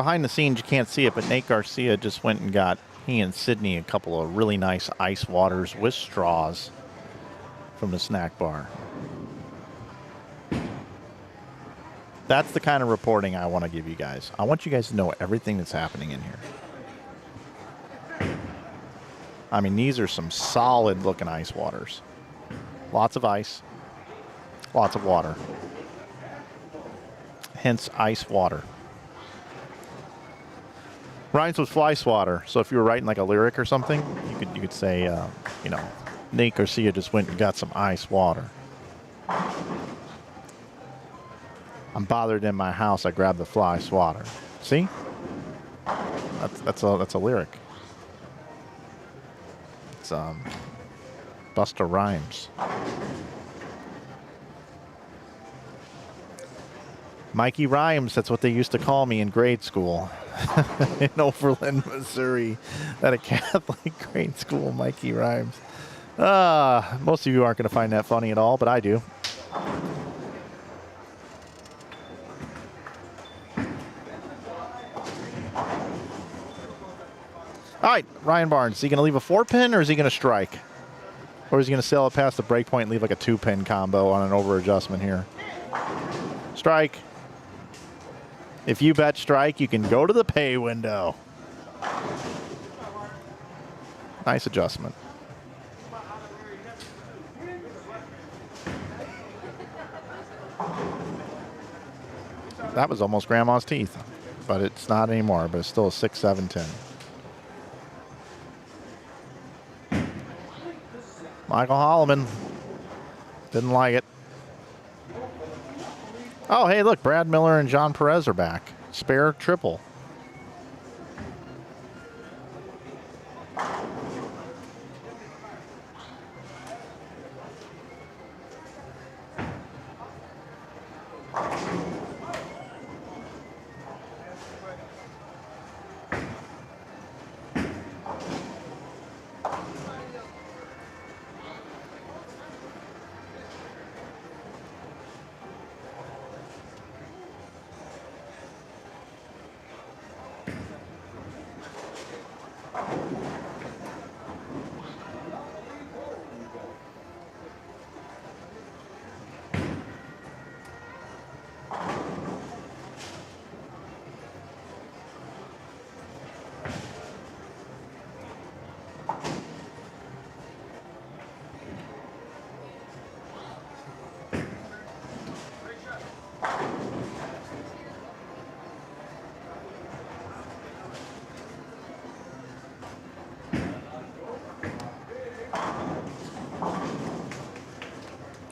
behind the scenes, you can't see it, but Nate Garcia just went and got, he and Sydney, a couple of really nice ice waters with straws from the snack bar. That's the kind of reporting I want to give you guys. I want you guys to know everything that's happening in here. I mean, these are some solid looking ice waters. Lots of ice, lots of water. Hence ice water. Rhymes with fly swatter. So if you were writing like a lyric or something, you could say, you know, Nate Garcia just went and got some ice water. I'm bothered in my house. I grabbed the fly swatter. See? That's a lyric. It's Busta Rhymes. Mikey Rhymes, that's what they used to call me in grade school. In Overland, Missouri. At a Catholic grade school, Mikey Rhymes. Most of you aren't going to find that funny at all, but I do. All right, Ryan Barnes, is he going to leave a 4-pin or is he going to strike? Or is he going to sail it past the break point and leave like a 2-pin combo on an over adjustment here? Strike. If you bet strike, you can go to the pay window. Nice adjustment. That was almost grandma's teeth, but it's not anymore, but it's still a 6, 7, 10. Michael Holloman didn't like it. Oh, hey, look, Brad Miller and John Perez are back. Spare triple.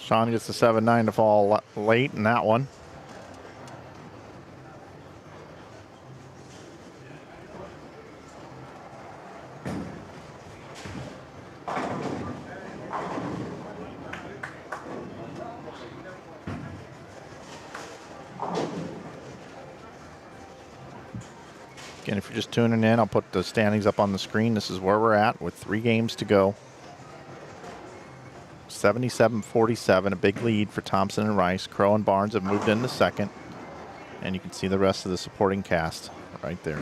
Sean gets the 7-9 to fall late in that one. Again, if you're just tuning in, I'll put the standings up on the screen. This is where we're at with 3 games to go. 77-47, a big lead for Thompson and Rice. Crow and Barnes have moved in the second. And you can see the rest of the supporting cast right there.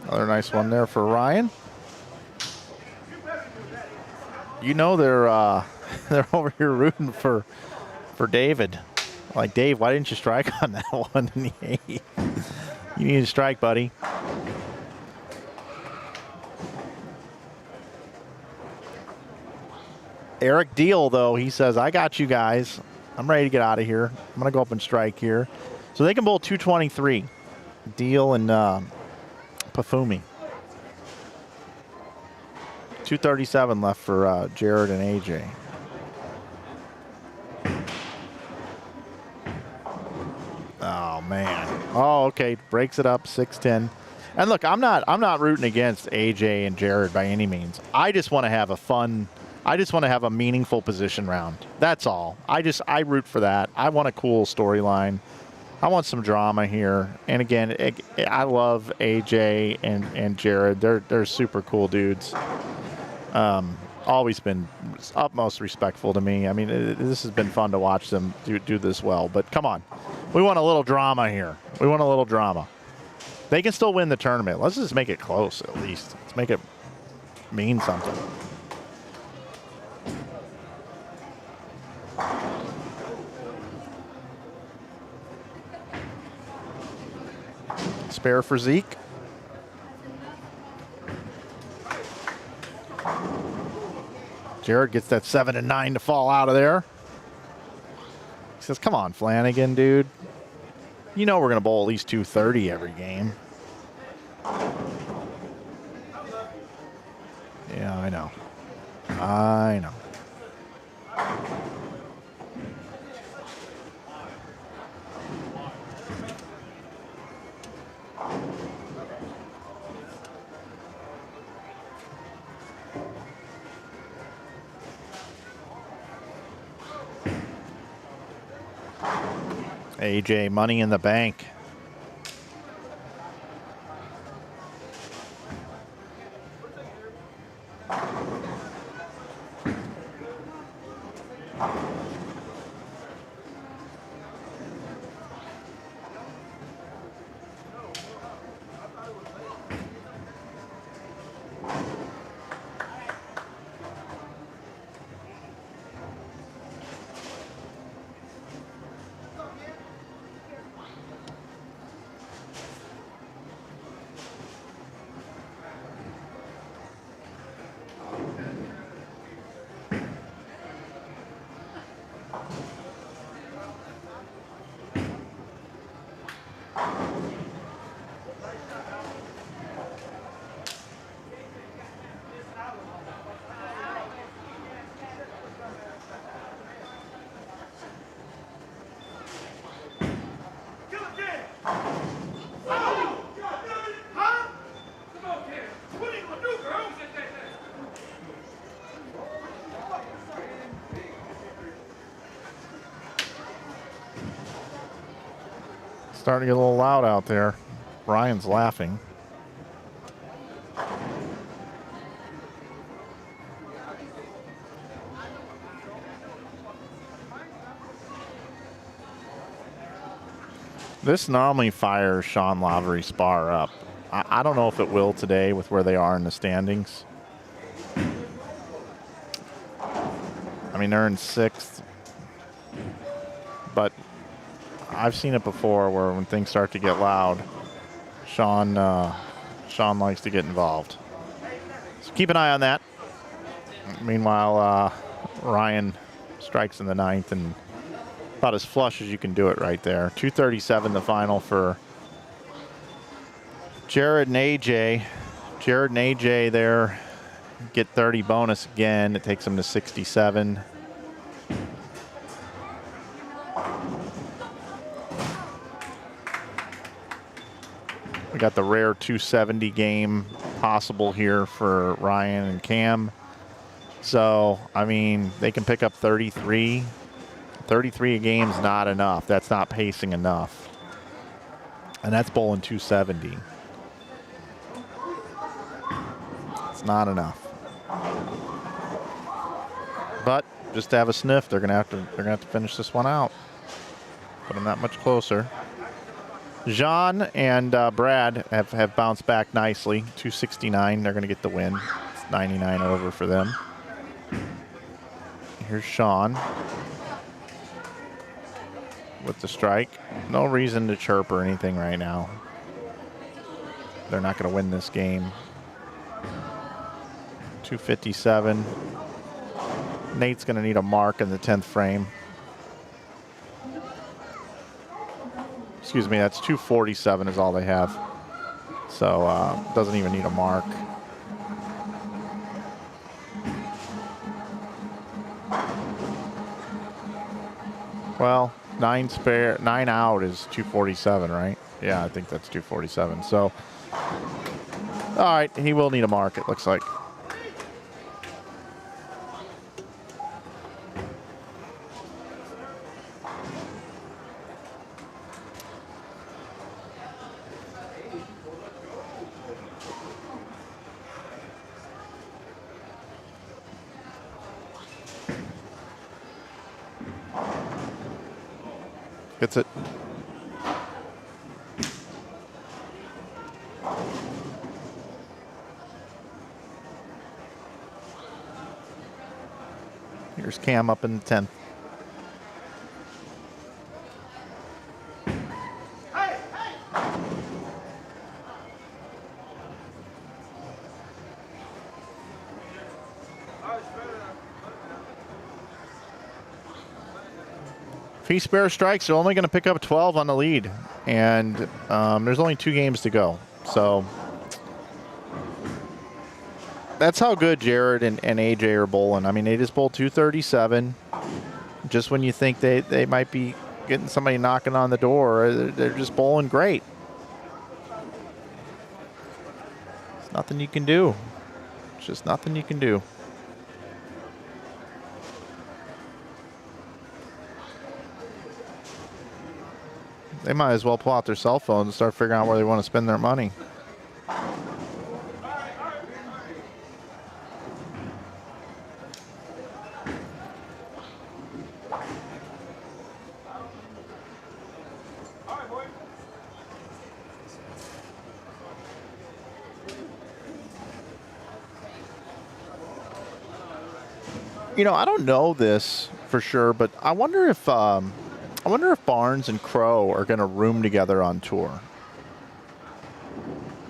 Another nice one there for Ryan. You know they're they're over here rooting for David. Like, Dave, why didn't you strike on that one in the 8th? You need to strike, buddy. Eric Deal, though, he says, I got you guys. I'm ready to get out of here. I'm going to go up and strike here. So they can bowl 223. Deal and Pafumi. 237 left for Jared and AJ. Oh man. Oh, okay. Breaks it up 6-10. And look, I'm not rooting against AJ and Jared by any means. I just want to have a fun. I just want to have a meaningful position round. That's all. I root for that. I want a cool storyline. I want some drama here. And again, I love AJ and Jared. They're super cool dudes. Always been utmost respectful to me. I mean, this has been fun to watch them do this well. But come on, we want a little drama here. We want a little drama. They can still win the tournament. Let's just make it close at least. Let's make it mean something. Spare for Zeke. Jared gets that 7 and 9 to fall out of there. He says, come on, Flanagan, dude. You know we're going to bowl at least 230 every game. Yeah, I know. I know. AJ, money in the bank. Starting to get a little loud out there. Brian's laughing. This normally fires Sean Lavery's bar up. I don't know if it will today with where they are in the standings. I mean, they're in 6th. But I've seen it before where when things start to get loud, Sean likes to get involved. So keep an eye on that. Meanwhile, Ryan strikes in the 9th and about as flush as you can do it right there. 237 the final for Jared and AJ. Jared and AJ there get 30 bonus again. It takes them to 67. We got the rare 270 game possible here for Ryan and Cam. So, I mean, they can pick up 33. 33 a game's not enough. That's not pacing enough. And that's bowling 270. It's not enough. But just to have a sniff, they're gonna have to finish this one out. Put them that much closer. Jean and Brad have bounced back nicely. 269. They're going to get the win. It's 99 over for them. Here's Sean with the strike. No reason to chirp or anything right now. They're not going to win this game. 257. Nate's going to need a mark in the 10th frame. Excuse me, that's 247 is all they have. So doesn't even need a mark. Well, 9 out is 247, right? Yeah, I think that's 247. So, all right, he will need a mark, it looks like. Gets it. Here's Cam up in the 10th. If he spare strikes, they're only going to pick up 12 on the lead. And there's only 2 games to go. So that's how good Jared and AJ are bowling. I mean, they just bowled 237. Just when you think they might be getting somebody knocking on the door, they're just bowling great. There's nothing you can do. It's just nothing you can do. They might as well pull out their cell phones and start figuring out where they want to spend their money. You know, I don't know this for sure, but I wonder if Barnes and Crow are going to room together on tour.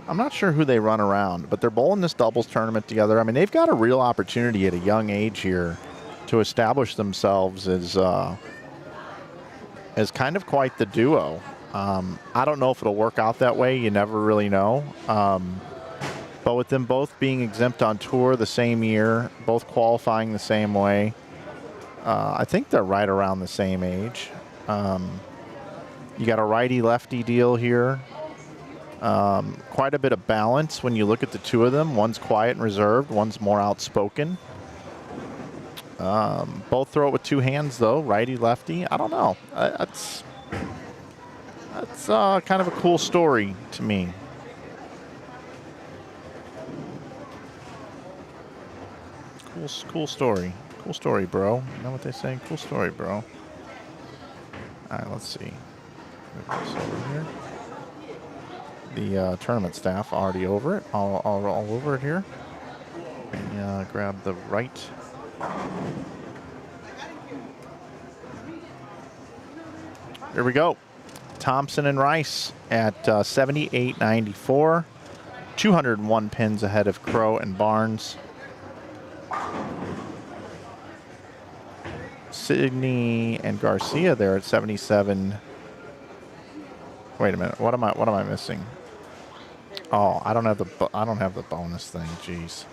I'm not sure who they run around, but they're bowling this doubles tournament together. I mean, they've got a real opportunity at a young age here to establish themselves as kind of quite the duo. I don't know if it'll work out that way. You never really know. But with them both being exempt on tour the same year, both qualifying the same way, I think they're right around the same age. You got a righty-lefty deal here. Quite a bit of balance when you look at the two of them. One's quiet and reserved. One's more outspoken. Both throw it with 2 hands, though. Righty-lefty. I don't know. That's kind of a cool story to me. Cool story. Cool story, bro. You know what they say? Cool story, bro. All right, let's see. Move this over here. The tournament staff already over it, all over it here. And grab the right. Here we go. Thompson and Rice at 78.94. 201 pins ahead of Crow and Barnes. Sidney and Garcia there at 77. Wait a minute. What am I missing? Oh, I don't have the bonus thing. Jeez.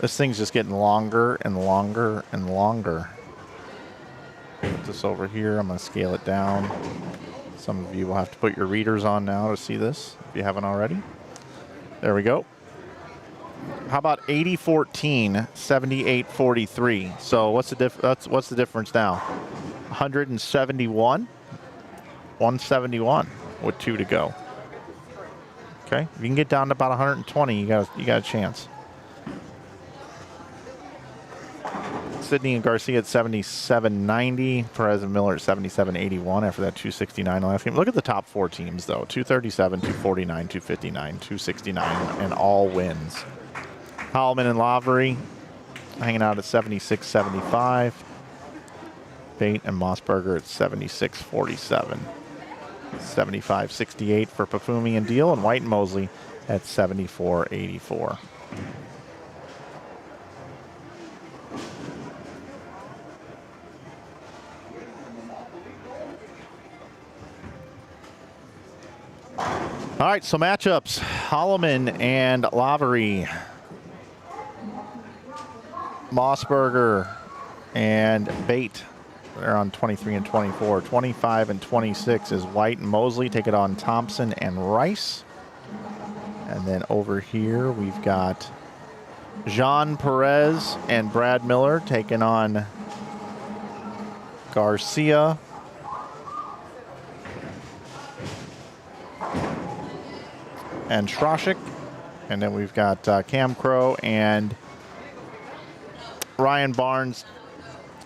This thing's just getting longer and longer and longer. Put this over here. I'm going to scale it down. Some of you will have to put your readers on now to see this if you haven't already. There we go. How about 80-14, 78-43? So what's the difference now? 171, 171 with 2 to go. Okay, if you can get down to about 120, you got a chance. Sidney and Garcia at 77.90. Perez and Miller at 77.81 after that 269 last game. Look at the top 4 teams though: 237, 249, 259, 269, and all wins. Hallman and Lavery hanging out at 76.75. Bate and Mossberger at 76.47. 75.68 for Pafumi and Deal, and White and Mosley at 74.84. All right, so matchups. Holloman and Lavery. Mossberger and Bate. They're on 23 and 24. 25 and 26 is White and Mosley. Take it on Thompson and Rice. And then over here we've got Jean Perez and Brad Miller taking on Garcia. And Schroschik. And then we've got Cam Crow and Ryan Barnes.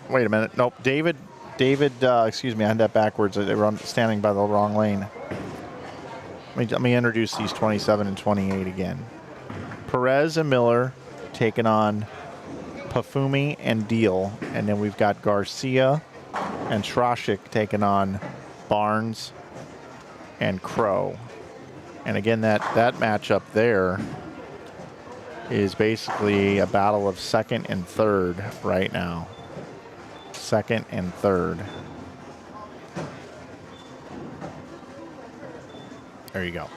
Wait a minute. Nope. David, excuse me, I had that backwards. They were standing by the wrong lane. Let me introduce these 27 and 28 again. Perez and Miller taking on Pafumi and Deal. And then we've got Garcia and Schroschik taking on Barnes and Crow. And again, that matchup there is basically a battle of second and third right now. Second and third. There you go.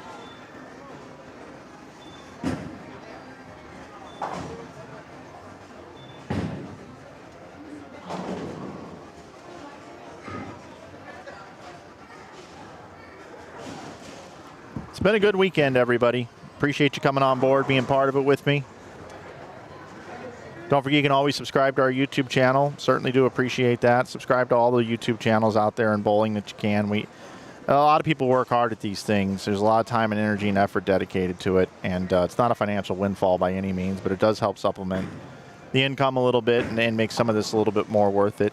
It's been a good weekend, everybody. Appreciate you coming on board, being part of it with me. Don't forget, you can always subscribe to our YouTube channel. Certainly do appreciate that. Subscribe to all the YouTube channels out there in bowling that you can. A lot of people work hard at these things. There's a lot of time and energy and effort dedicated to it, and it's not a financial windfall by any means, but it does help supplement the income a little bit and make some of this a little bit more worth it.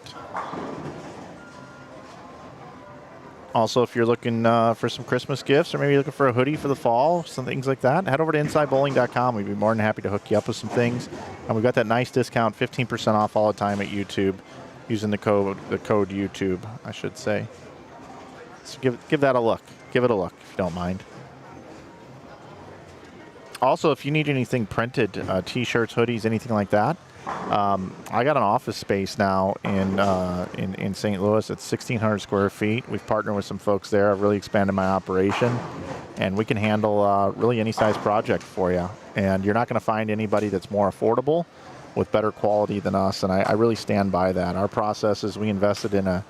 Also, if you're looking for some Christmas gifts, or maybe you're looking for a hoodie for the fall, some things like that, head over to InsideBowling.com. We'd be more than happy to hook you up with some things. And we've got that nice discount, 15% off all the time at YouTube, using the code YouTube, I should say. So give that a look. Give it a look if you don't mind. Also, if you need anything printed, T-shirts, hoodies, anything like that, I got an office space now in St. Louis. It's 1,600 square feet. We've partnered with some folks there. I've really expanded my operation, and we can handle really any size project for you. And you're not going to find anybody that's more affordable with better quality than us, and I really stand by that. Our process is we invested in a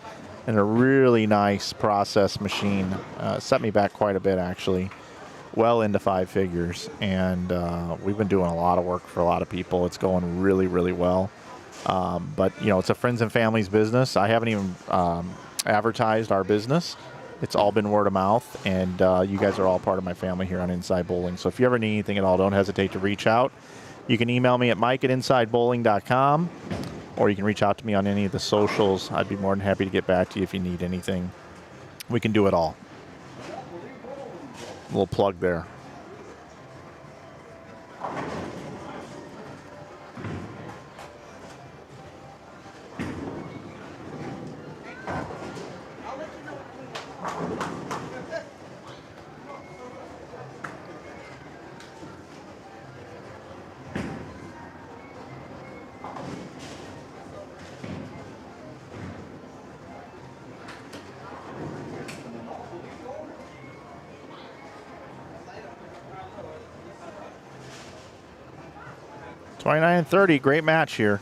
really nice process machine. Set me back quite a bit, actually. Well into 5 figures, and we've been doing a lot of work for a lot of people. It's going really, really well. But, you know, it's a friends and families business. I haven't even advertised our business. It's all been word of mouth, and you guys are all part of my family here on Inside Bowling. So if you ever need anything at all, don't hesitate to reach out. You can email me at mike@insidebowling.com, or you can reach out to me on any of the socials. I'd be more than happy to get back to you if you need anything. We can do it all. A little plug there. $29 and $30, great match here.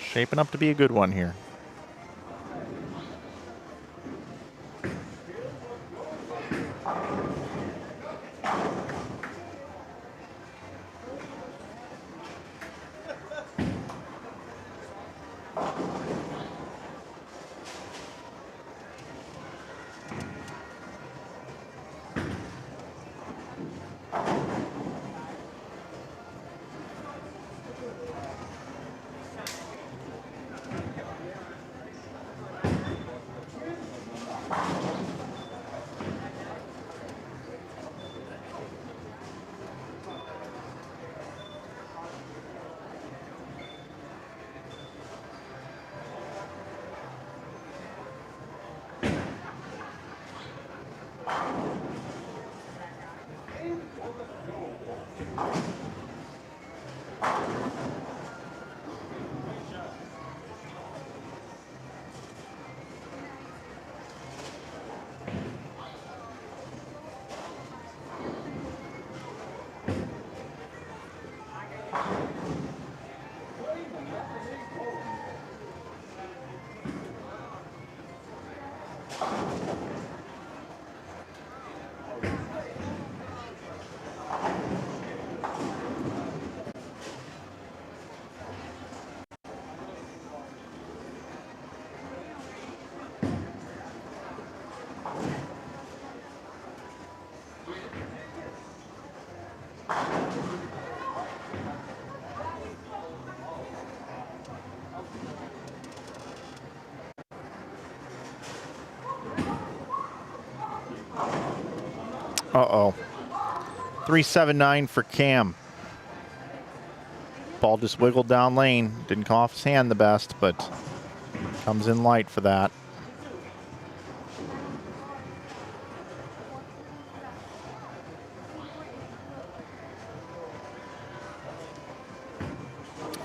Shaping up to be a good one here. Uh-oh. 379 for Cam. Ball just wiggled down lane. Didn't come off his hand the best, but comes in light for that.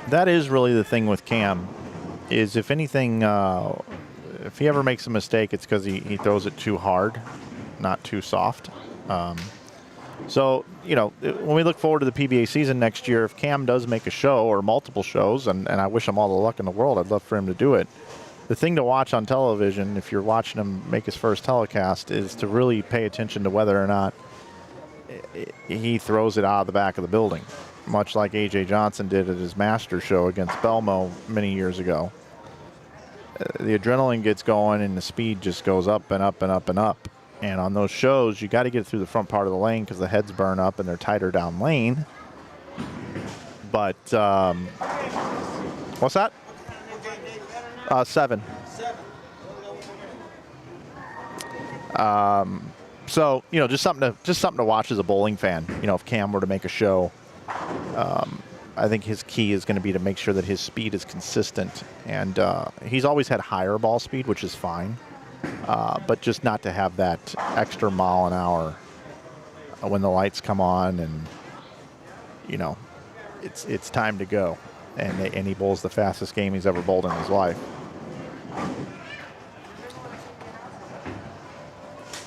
That is really the thing with Cam, is if anything, if he ever makes a mistake, it's because he throws it too hard, not too soft. So, you know, when we look forward to the PBA season next year, if Cam does make a show or multiple shows, and I wish him all the luck in the world, I'd love for him to do it. The thing to watch on television, if you're watching him make his first telecast, is to really pay attention to whether or not he throws it out of the back of the building, much like A.J. Johnson did at his master show against Belmo many years ago. The adrenaline gets going and the speed just goes up and up and up and up. And on those shows, you got to get through the front part of the lane because the heads burn up and they're tighter down lane. But, what's that? 7. So, you know, just something to watch as a bowling fan. You know, if Cam were to make a show, I think his key is going to be to make sure that his speed is consistent. And he's always had higher ball speed, which is fine. But just not to have that extra mile an hour when the lights come on and, you know, it's time to go. And he bowls the fastest game he's ever bowled in his life.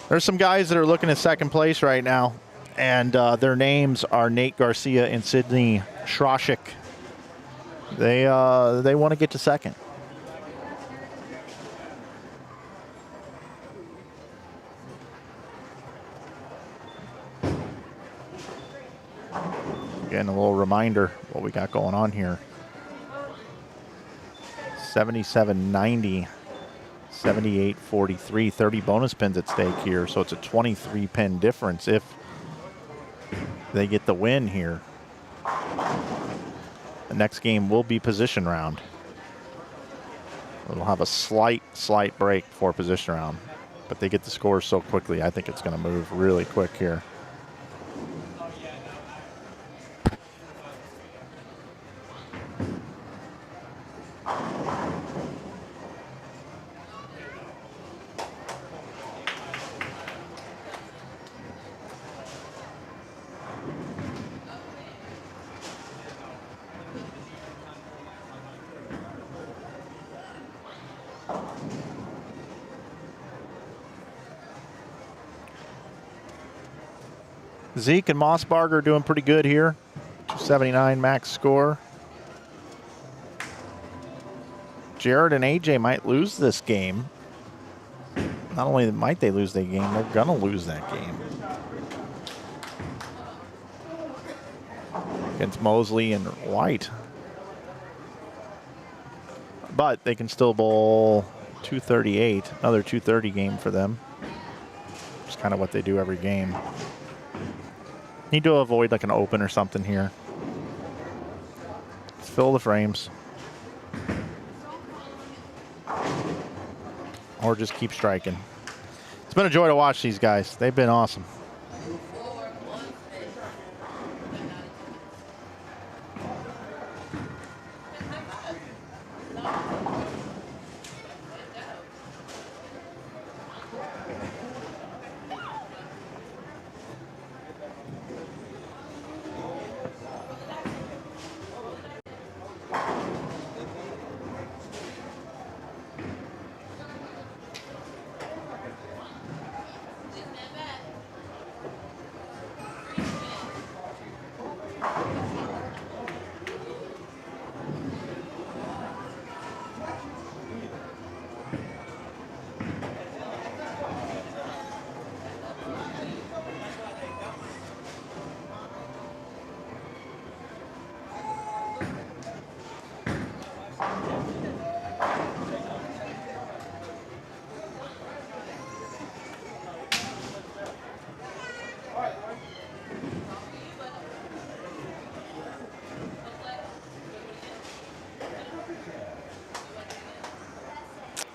There's some guys that are looking at second place right now, and their names are Nate Garcia and Sidney Schroschik. They want to get to second. Again, a little reminder what we got going on here. 77.90, 78.43, 30 bonus pins at stake here. So it's a 23 pin difference if they get the win here. The next game will be position round. It'll have a slight break for position round, but they get the scores so quickly. I think it's going to move really quick here. Zeke and Mossbarger are doing pretty good here. 279 max score. Jared and AJ might lose this game. Not only might they lose their game, they're going to lose that game. Against Mosley and White. But they can still bowl 238. Another 230 game for them. It's kind of what they do every game. Need to avoid like an open or something here. Let's fill the frames. Or just keep striking. It's been a joy to watch these guys. They've been awesome.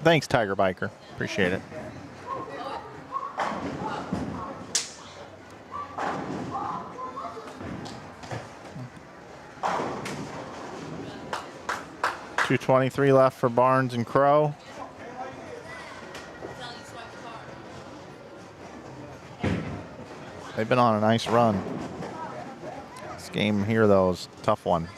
Thanks, Tiger Biker. Appreciate it. 2:23 left for Barnes and Crow. They've been on a nice run. This game here, though, is a tough one.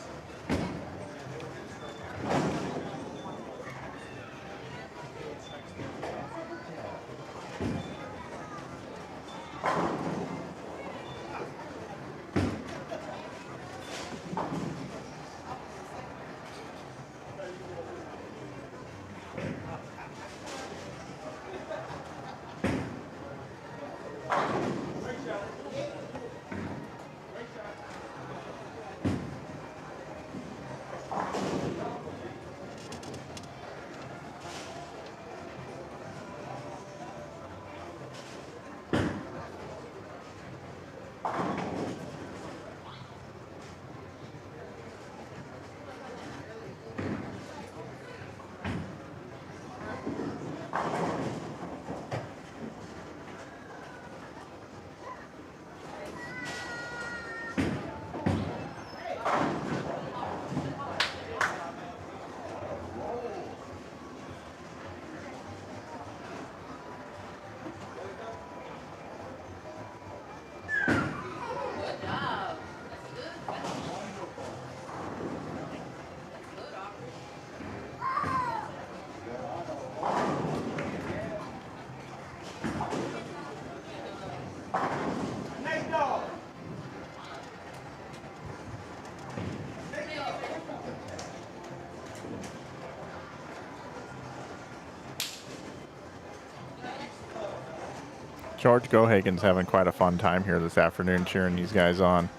George Gohagen's having quite a fun time here this afternoon cheering these guys on.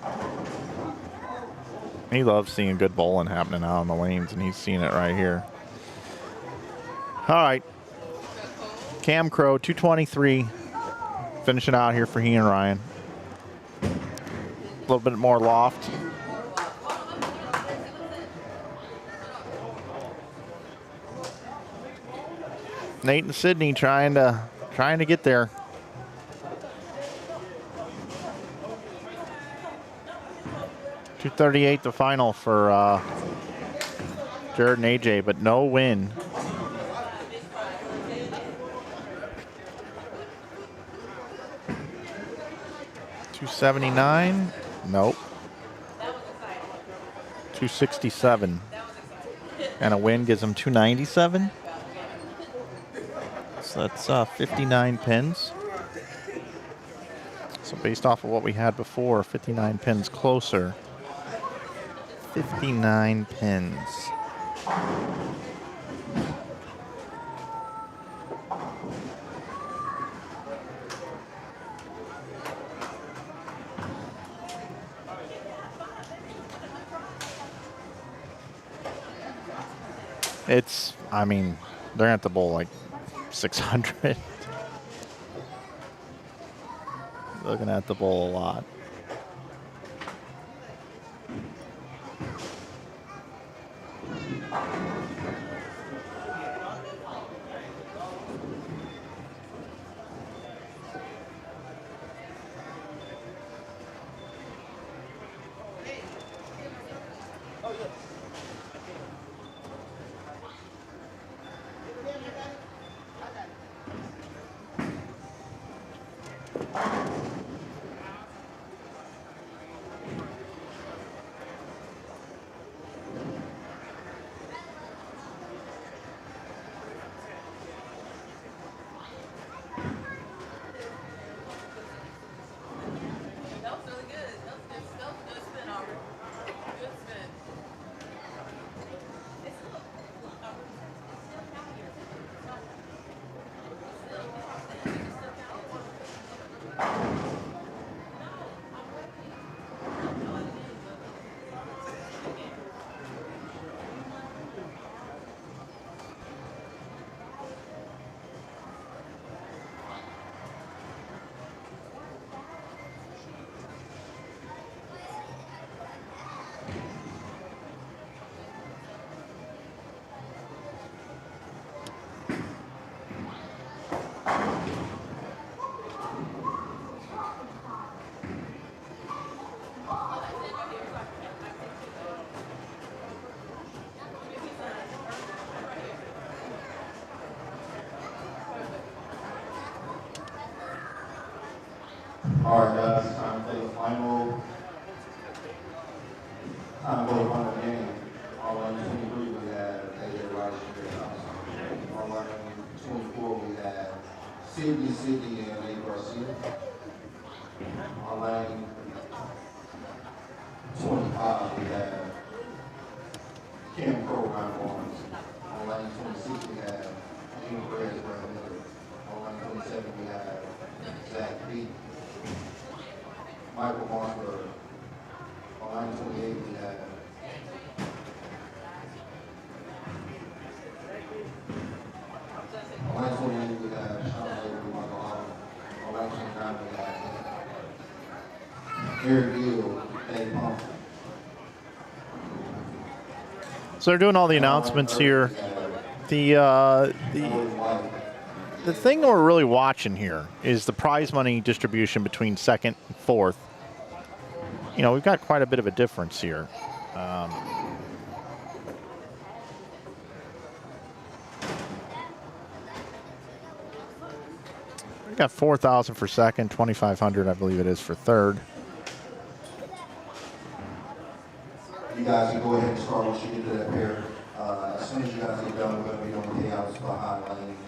He loves seeing good bowling happening out on the lanes, and he's seeing it right here. All right. Cam Crow, 2:23. Finishing out here for he and Ryan. A little bit more loft. Nate and Sydney trying to get there. .238 the final for Jared and AJ, but no win. .279, nope. .267, and a win gives them .297. So that's 59 pins. So based off of what we had before, 59 pins closer. 59 pins. It's, I mean, they're at the bowl like 600. Looking at the bowl a lot. All right, guys, time to play the final. Time to play the final game. On line 23, we have AJ Rice and Jerry Thompson. On line 24, we have Sydney, and Nate Garcia. On line 25, we have Kim Crow, Ryan Barnes. On line 26, we have Gene Perez, Brad Miller. On line 27, we have Zach B. Michael Marshberg. On line 28, we have on line 28, we have Sean Lavery, Michael Holland. On line 29, we have Eric Gill, Dave Pumpkin. So they're doing all the announcements here. The thing that we're really watching here is the prize money distribution between second and fourth. You know, we've got quite a bit of a difference here. We got 4,000 for second, 2,500, I believe it is, for third. You guys can go ahead and start once you get to that pair. As soon as you guys get done, we're going to be doing payouts behind lanes.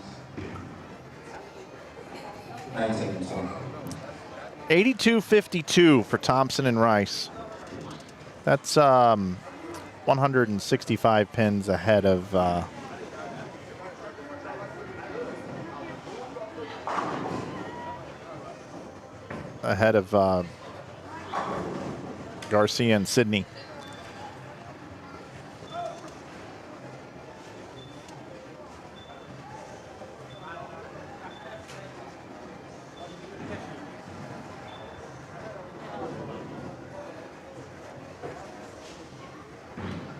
19 and 20. 82.52 for Thompson and Rice. That's 165 pins ahead of Garcia and Sydney.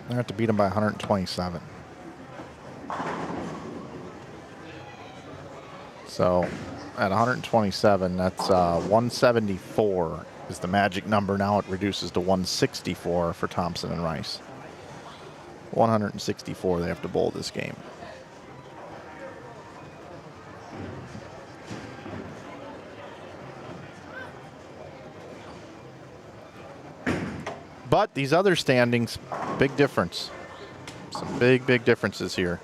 They have to beat them by 127. So at 127, that's 174 is the magic number. Now it reduces to 164 for Thompson and Rice. 164 they have to bowl this game. But these other standings, big difference. Some big, big differences here.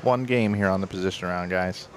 One game here on the position round, guys.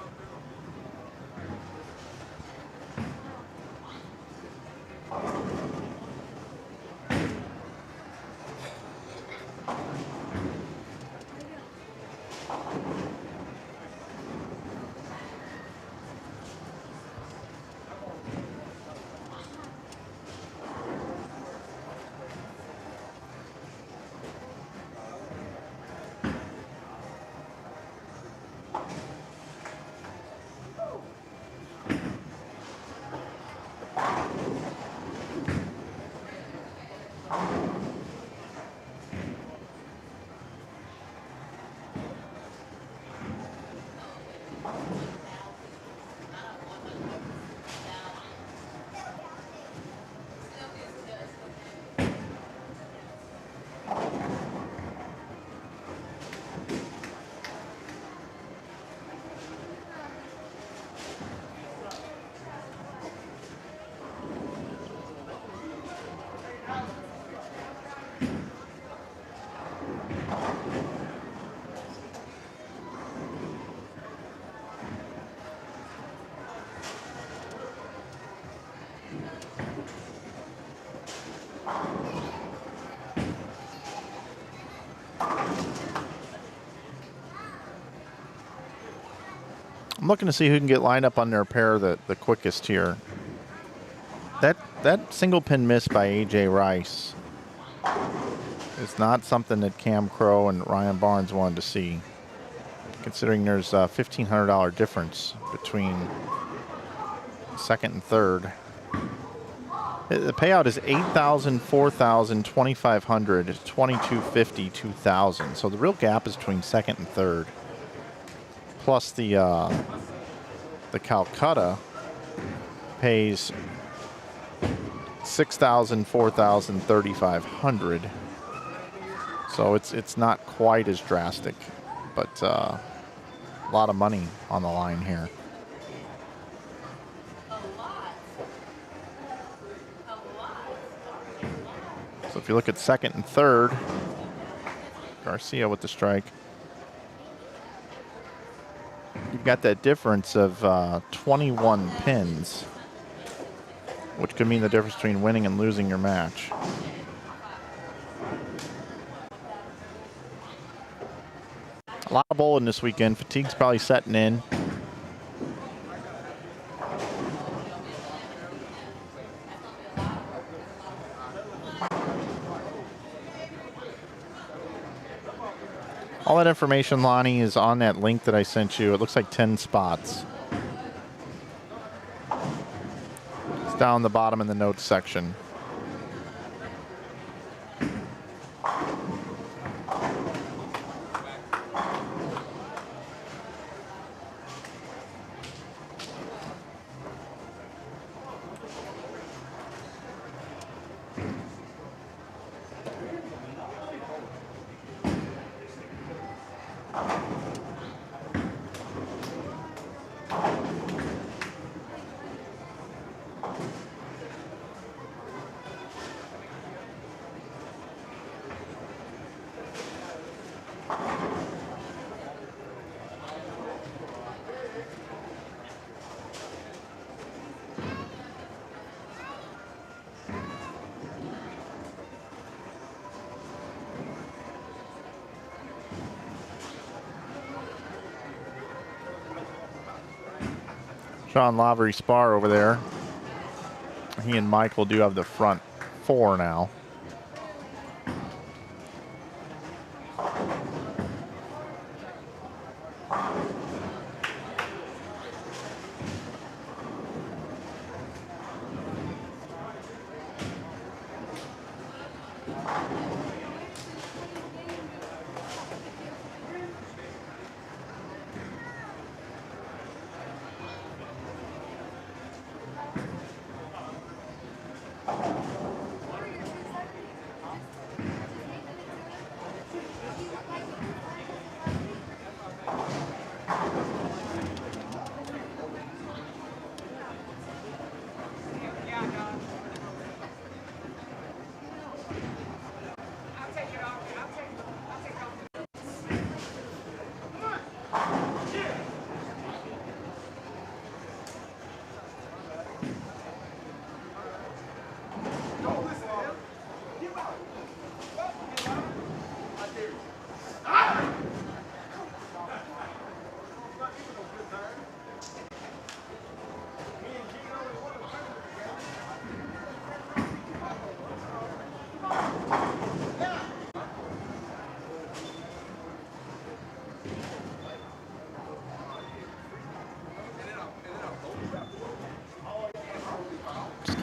I'm looking to see who can get lined up on their pair the quickest here. That single pin miss by AJ Rice is not something that Cam Crow and Ryan Barnes wanted to see, considering there's a $1,500 difference between second and third. The payout is 8,000, 4,000, 2,500, 2,250, 2,000. So the real gap is between second and third. Plus the Calcutta pays 6,000, 4,000, 3,500. So it's not quite as drastic, but a lot of money on the line here. So if you look at second and third, Garcia with the strike. You've got that difference of 21 pins, which could mean the difference between winning and losing your match. A lot of bowling this weekend. Fatigue's probably setting in. All that information, Lonnie, is on that link that I sent you. It looks like 10 spots. It's down the bottom in the notes section. Sean Lavery Spar over there. He and Michael do have the front four now.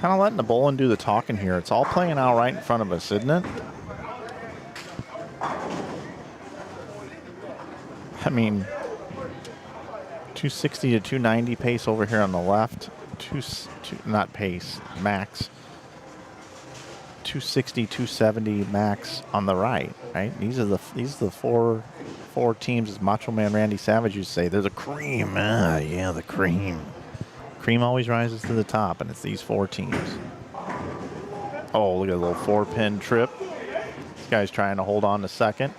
Kind of letting the bowling do the talking here. It's all playing out right in front of us, isn't it? I mean, 260 to 290 pace over here on the left. Not pace, max. 260, 270 max on the right. Right? These are the four teams, as Macho Man Randy Savage used to say. They're the cream. Yeah, the cream. Cream always rises to the top, and it's these four teams. Oh, look at a little 4-pin trip. This guy's trying to hold on to second.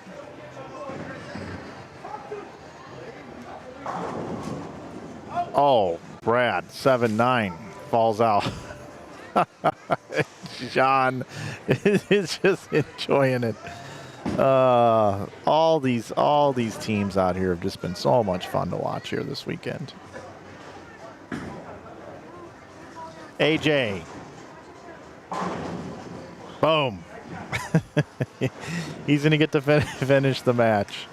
Oh, Brad, 7-9, falls out. John is just enjoying it. All these teams out here have just been so much fun to watch here this weekend. AJ. Boom. He's going to get to finish the match.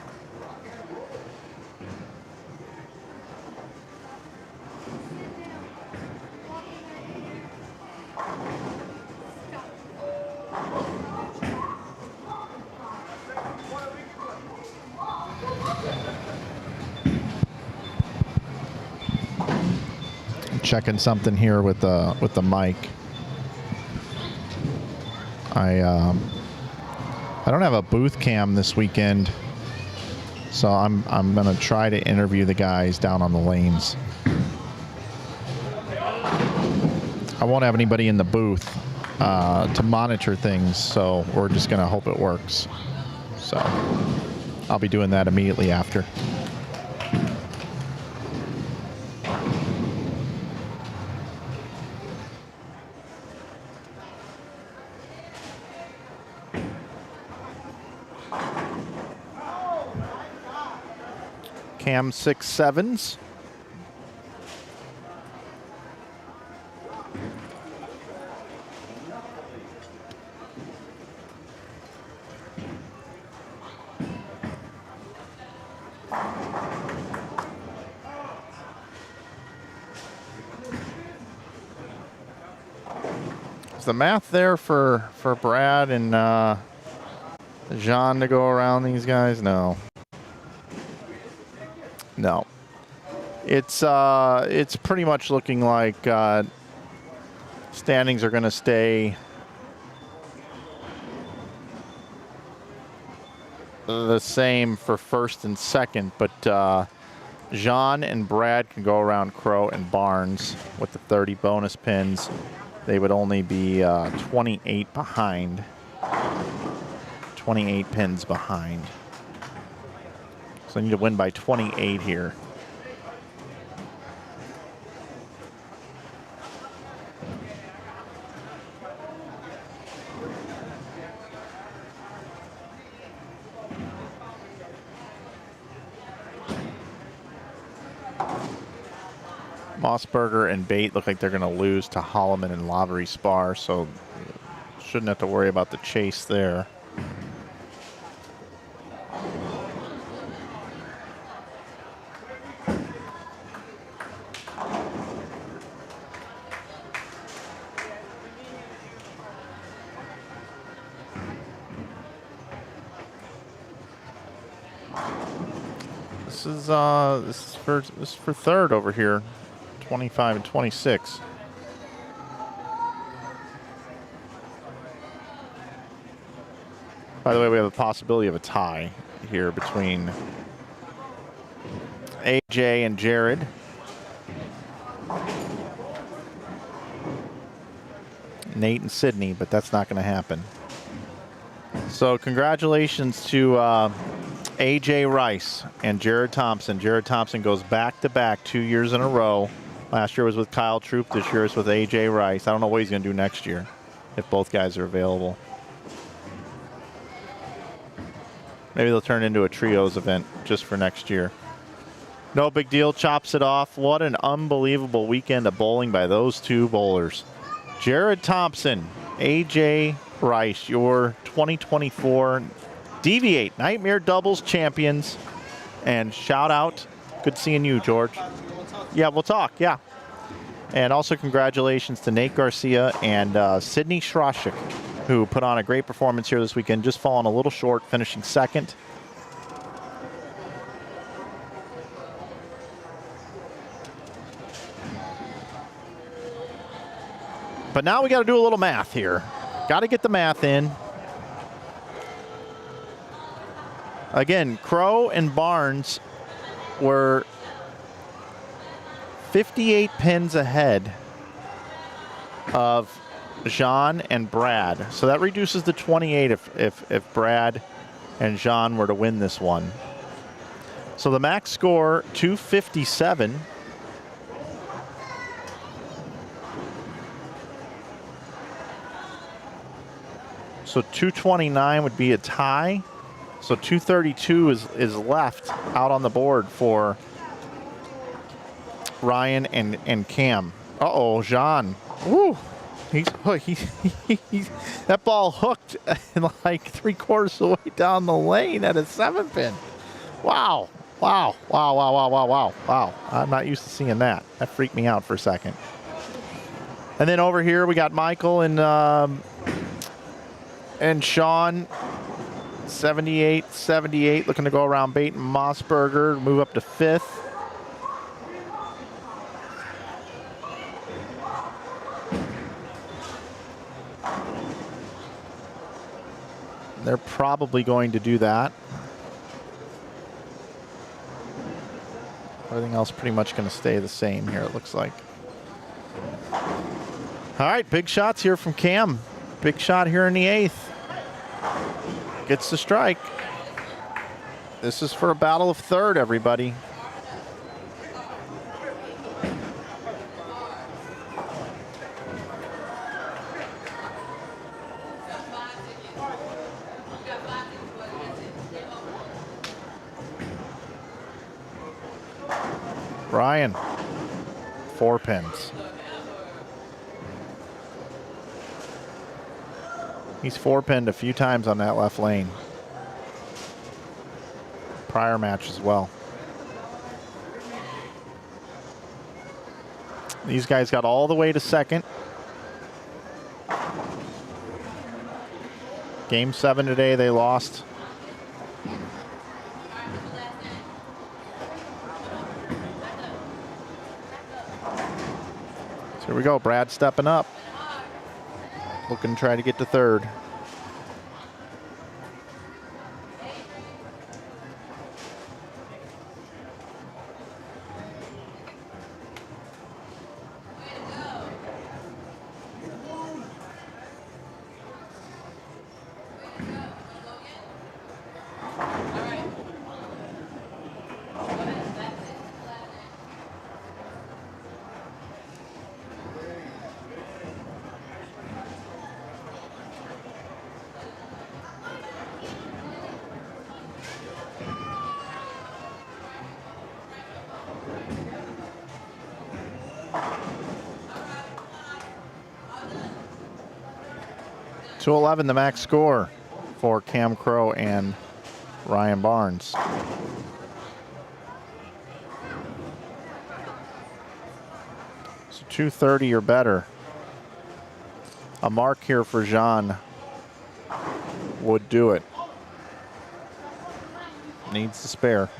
checking something here with the mic. I don't have a booth cam this weekend, so I'm gonna try to interview the guys down on the lanes. I won't have anybody in the booth to monitor things, so we're just gonna hope it works. So I'll be doing that immediately after. Cam 6.7s. Is the math there for Brad and Jean to go around these guys? No. No. It's pretty much looking like standings are going to stay the same for first and second, but Jean and Brad can go around Crow and Barnes with the 30 bonus pins. They would only be 28 behind. 28 pins behind. So I need to win by 28 here. Mossberger and Bate look like they're going to lose to Holloman and Lavery Spar, so shouldn't have to worry about the chase there. This is for third over here. 25 and 26. By the way, we have a possibility of a tie here between AJ and Jared. Nate and Sydney, but that's not going to happen. So congratulations to AJ Rice and Jared Thompson. Jared Thompson goes back-to-back 2 years in a row. Last year was with Kyle Troop. This year is with AJ Rice. I don't know what he's going to do next year if both guys are available. Maybe they'll turn it into a trios event just for next year. No big deal. Chops it off. What an unbelievable weekend of bowling by those two bowlers. Jared Thompson, AJ Rice, your 2024 DV8 Nightmare Doubles champions. And shout out. Good seeing you, George. Yeah, we'll talk, yeah. And also congratulations to Nate Garcia and Sydney Schroschik, who put on a great performance here this weekend, just falling a little short, finishing second. But now we got to do a little math here. Got to get the math in. Again, Crow and Barnes were 58 pins ahead of Jean and Brad. So that reduces to 28 if Brad and Jean were to win this one. So the max score, 257. So 229 would be a tie. So 232 is left out on the board for Ryan and Cam. Uh-oh, Jean. Woo! He's that ball hooked like 3/4 of the way down the lane at a 7-pin. Wow. Wow. Wow, wow, wow, wow, wow, wow. I'm not used to seeing that. That freaked me out for a second. And then over here we got Michael and Sean. 78, looking to go around Bate and Mossberger, move up to 5th. They're probably going to do that. Everything else pretty much going to stay the same here, it looks like. All right, big shots here from Cam. Big shot here in the 8th. Gets the strike. This is for a battle of third, everybody. Ryan, 4 pins. He's 4-pinned a few times on that left lane. Prior match as well. These guys got all the way to second. Game 7 today, they lost. So here we go, Brad stepping up. Looking to try to get to third. .211 the max score for Cam Crow and Ryan Barnes. So 230 or better. A mark here for Jean would do it. Needs to spare.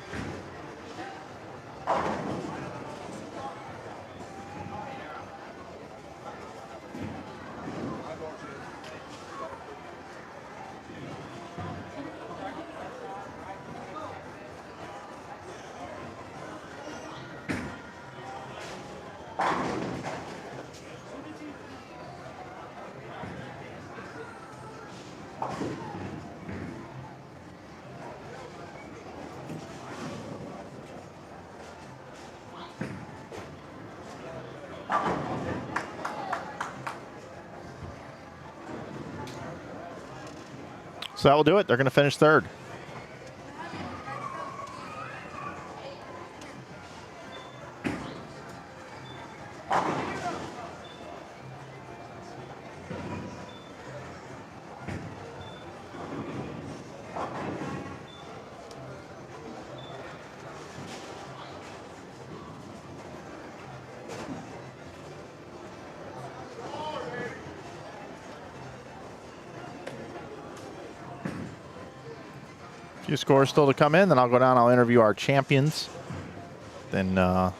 So that will do it. They're going to finish third. Few scores still to come in, then I'll go down, I'll interview our champions. Then I'll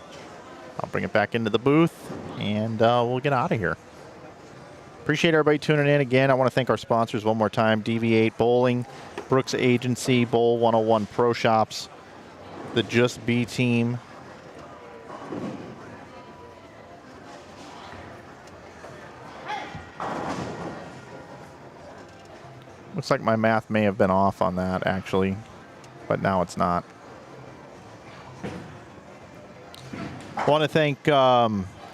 bring it back into the booth, and we'll get out of here. Appreciate everybody tuning in again. I want to thank our sponsors one more time. DV8 Bowling, Brooks Agency, Bowl 101 Pro Shops, the Just Be team. Looks like my math may have been off on that, actually, but now it's not. I want to thank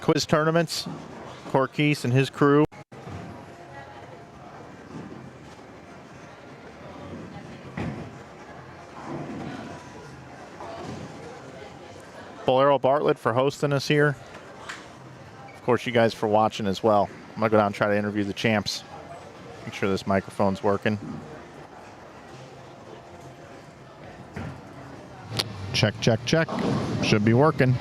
Quis Touraments, Quis and his crew. Bowlero Bartlett for hosting us here. Of course, you guys for watching as well. I'm going to go down and try to interview the champs. Make sure this microphone's working. Check, check, check. Should be working.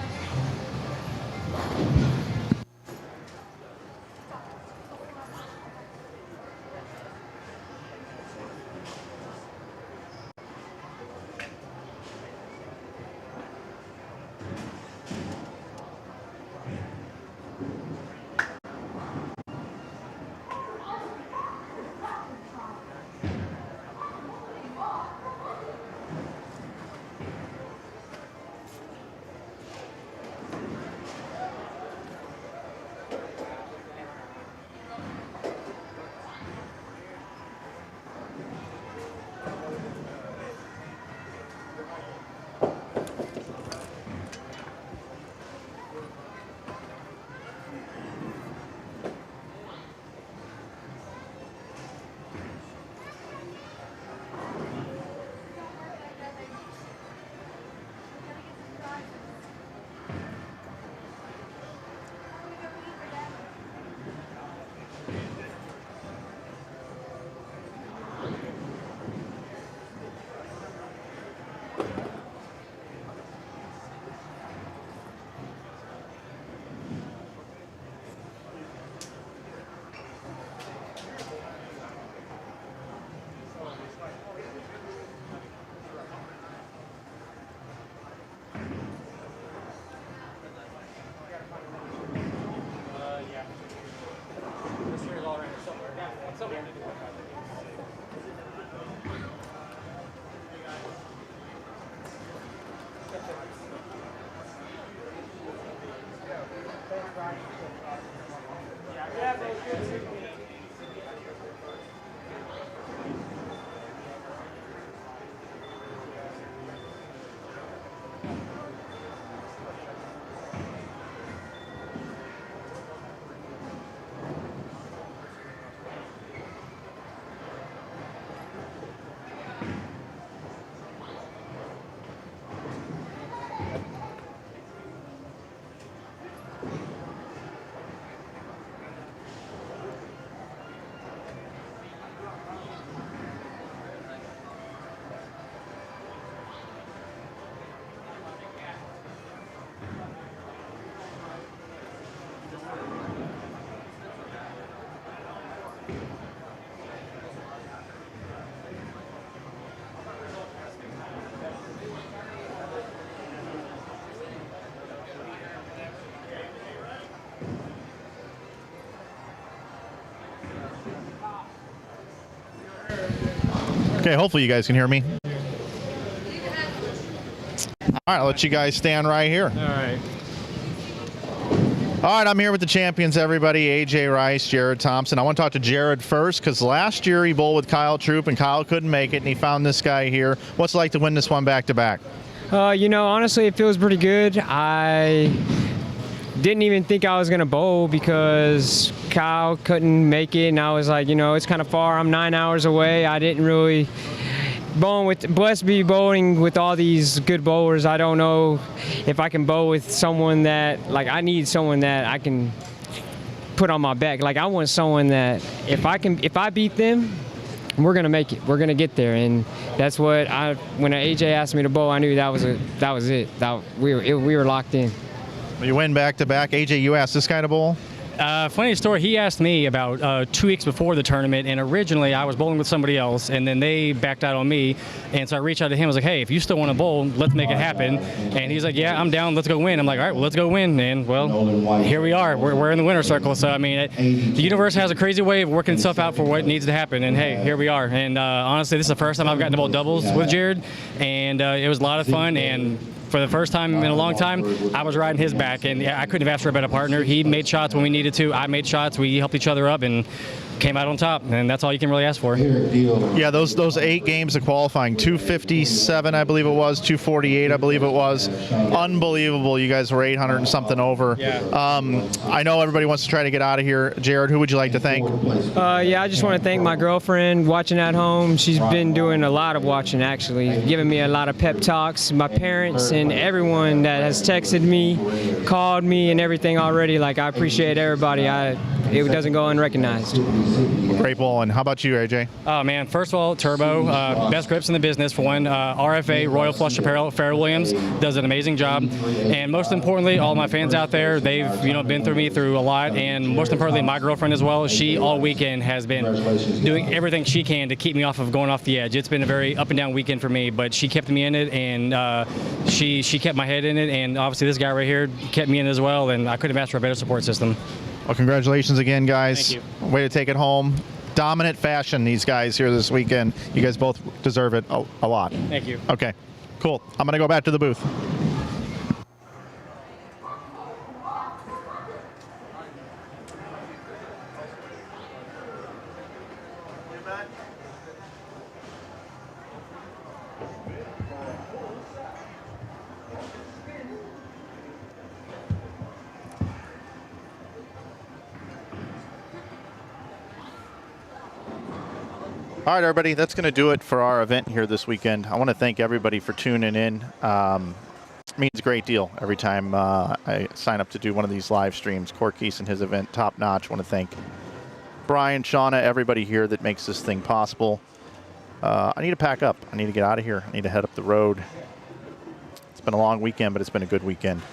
Okay, hopefully you guys can hear me. All right, I'll let you guys stand right here. All right. All right, I'm here with the champions, everybody. AJ Rice, Jared Thompson. I want to talk to Jared first because last year he bowled with Kyle Troop and Kyle couldn't make it, and he found this guy here. What's it like to win this one back-to-back? Honestly, it feels pretty good. I didn't even think I was going to bowl because Kyle couldn't make it, and I was like, it's kind of far. I'm 9 hours away. I didn't really blessed to be bowling with all these good bowlers. I don't know if I can bowl with someone that, I need someone that I can put on my back. I want someone that if I beat them, we're gonna make it. We're gonna get there, and that's what when AJ asked me to bowl, I knew that was it. We were locked in. You win back-to-back. AJ, you asked this guy to bowl? Funny story, he asked me about 2 weeks before the tournament, and originally I was bowling with somebody else, and then they backed out on me, and so I reached out to him. I was like, hey, if you still want to bowl, let's make it happen. And he's like, yeah, I'm down, let's go win. I'm like, all right, well, let's go win. And, well, here we are. We're in the winner's circle. So, I mean, the universe has a crazy way of working stuff out for what needs to happen, and, hey, here we are. And honestly, this is the first time I've gotten to bowl doubles with Jared, and it was a lot of fun. And for the first time in a long time, I was riding his back, and I couldn't have asked for a better partner. He made shots when we needed to. I made shots. We helped each other up and came out on top, and that's all you can really ask for. Yeah, those 8 games of qualifying, 257, I believe it was, 248, I believe it was. Unbelievable. You guys were 800 and something over. Yeah. I know everybody wants to try to get out of here. Jared, who would you like to thank? I just want to thank my girlfriend watching at home. She's been doing a lot of watching, actually, giving me a lot of pep talks. My parents and everyone that has texted me, called me, and everything already. I appreciate everybody. It doesn't go unrecognized. Great bowling. How about you, AJ? Oh, man. First of all, Turbo, best grips in the business for one. RFA, Royal Flush Apparel, Farrell Williams, does an amazing job. And most importantly, all my fans out there, they've been through me through a lot. And most importantly, my girlfriend as well. She all weekend has been doing everything she can to keep me off of going off the edge. It's been a very up and down weekend for me, but she kept me in it, and she kept my head in it. And obviously, this guy right here kept me in as well. And I couldn't have asked for a better support system. Well, congratulations again, guys. Thank you. Way to take it home. Dominant fashion, these guys here this weekend. You guys both deserve it a lot. Thank you. Okay, cool. I'm going to go back to the booth. All right, everybody, that's going to do it for our event here this weekend. I want to thank everybody for tuning in. It means a great deal every time I sign up to do one of these live streams. Quis and his event, top notch. I want to thank Brian, Shauna, everybody here that makes this thing possible. I need to pack up. I need to get out of here. I need to head up the road. It's been a long weekend, but it's been a good weekend.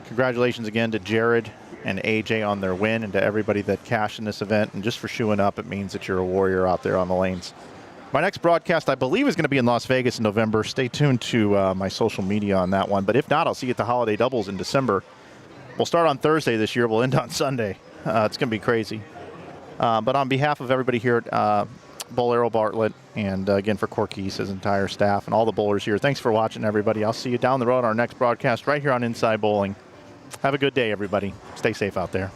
Congratulations again to Jared and AJ on their win, and to everybody that cashed in this event. And just for showing up, it means that you're a warrior out there on the lanes. My next broadcast, I believe, is going to be in Las Vegas in November. Stay tuned to my social media on that one. But if not, I'll see you at the Holiday Doubles in December. We'll start on Thursday this year. We'll end on Sunday. It's going to be crazy. But on behalf of everybody here at Bowlero Bartlett, and again for Quis, his entire staff, and all the bowlers here, thanks for watching, everybody. I'll see you down the road on our next broadcast right here on Inside Bowling. Have a good day, everybody. Stay safe out there.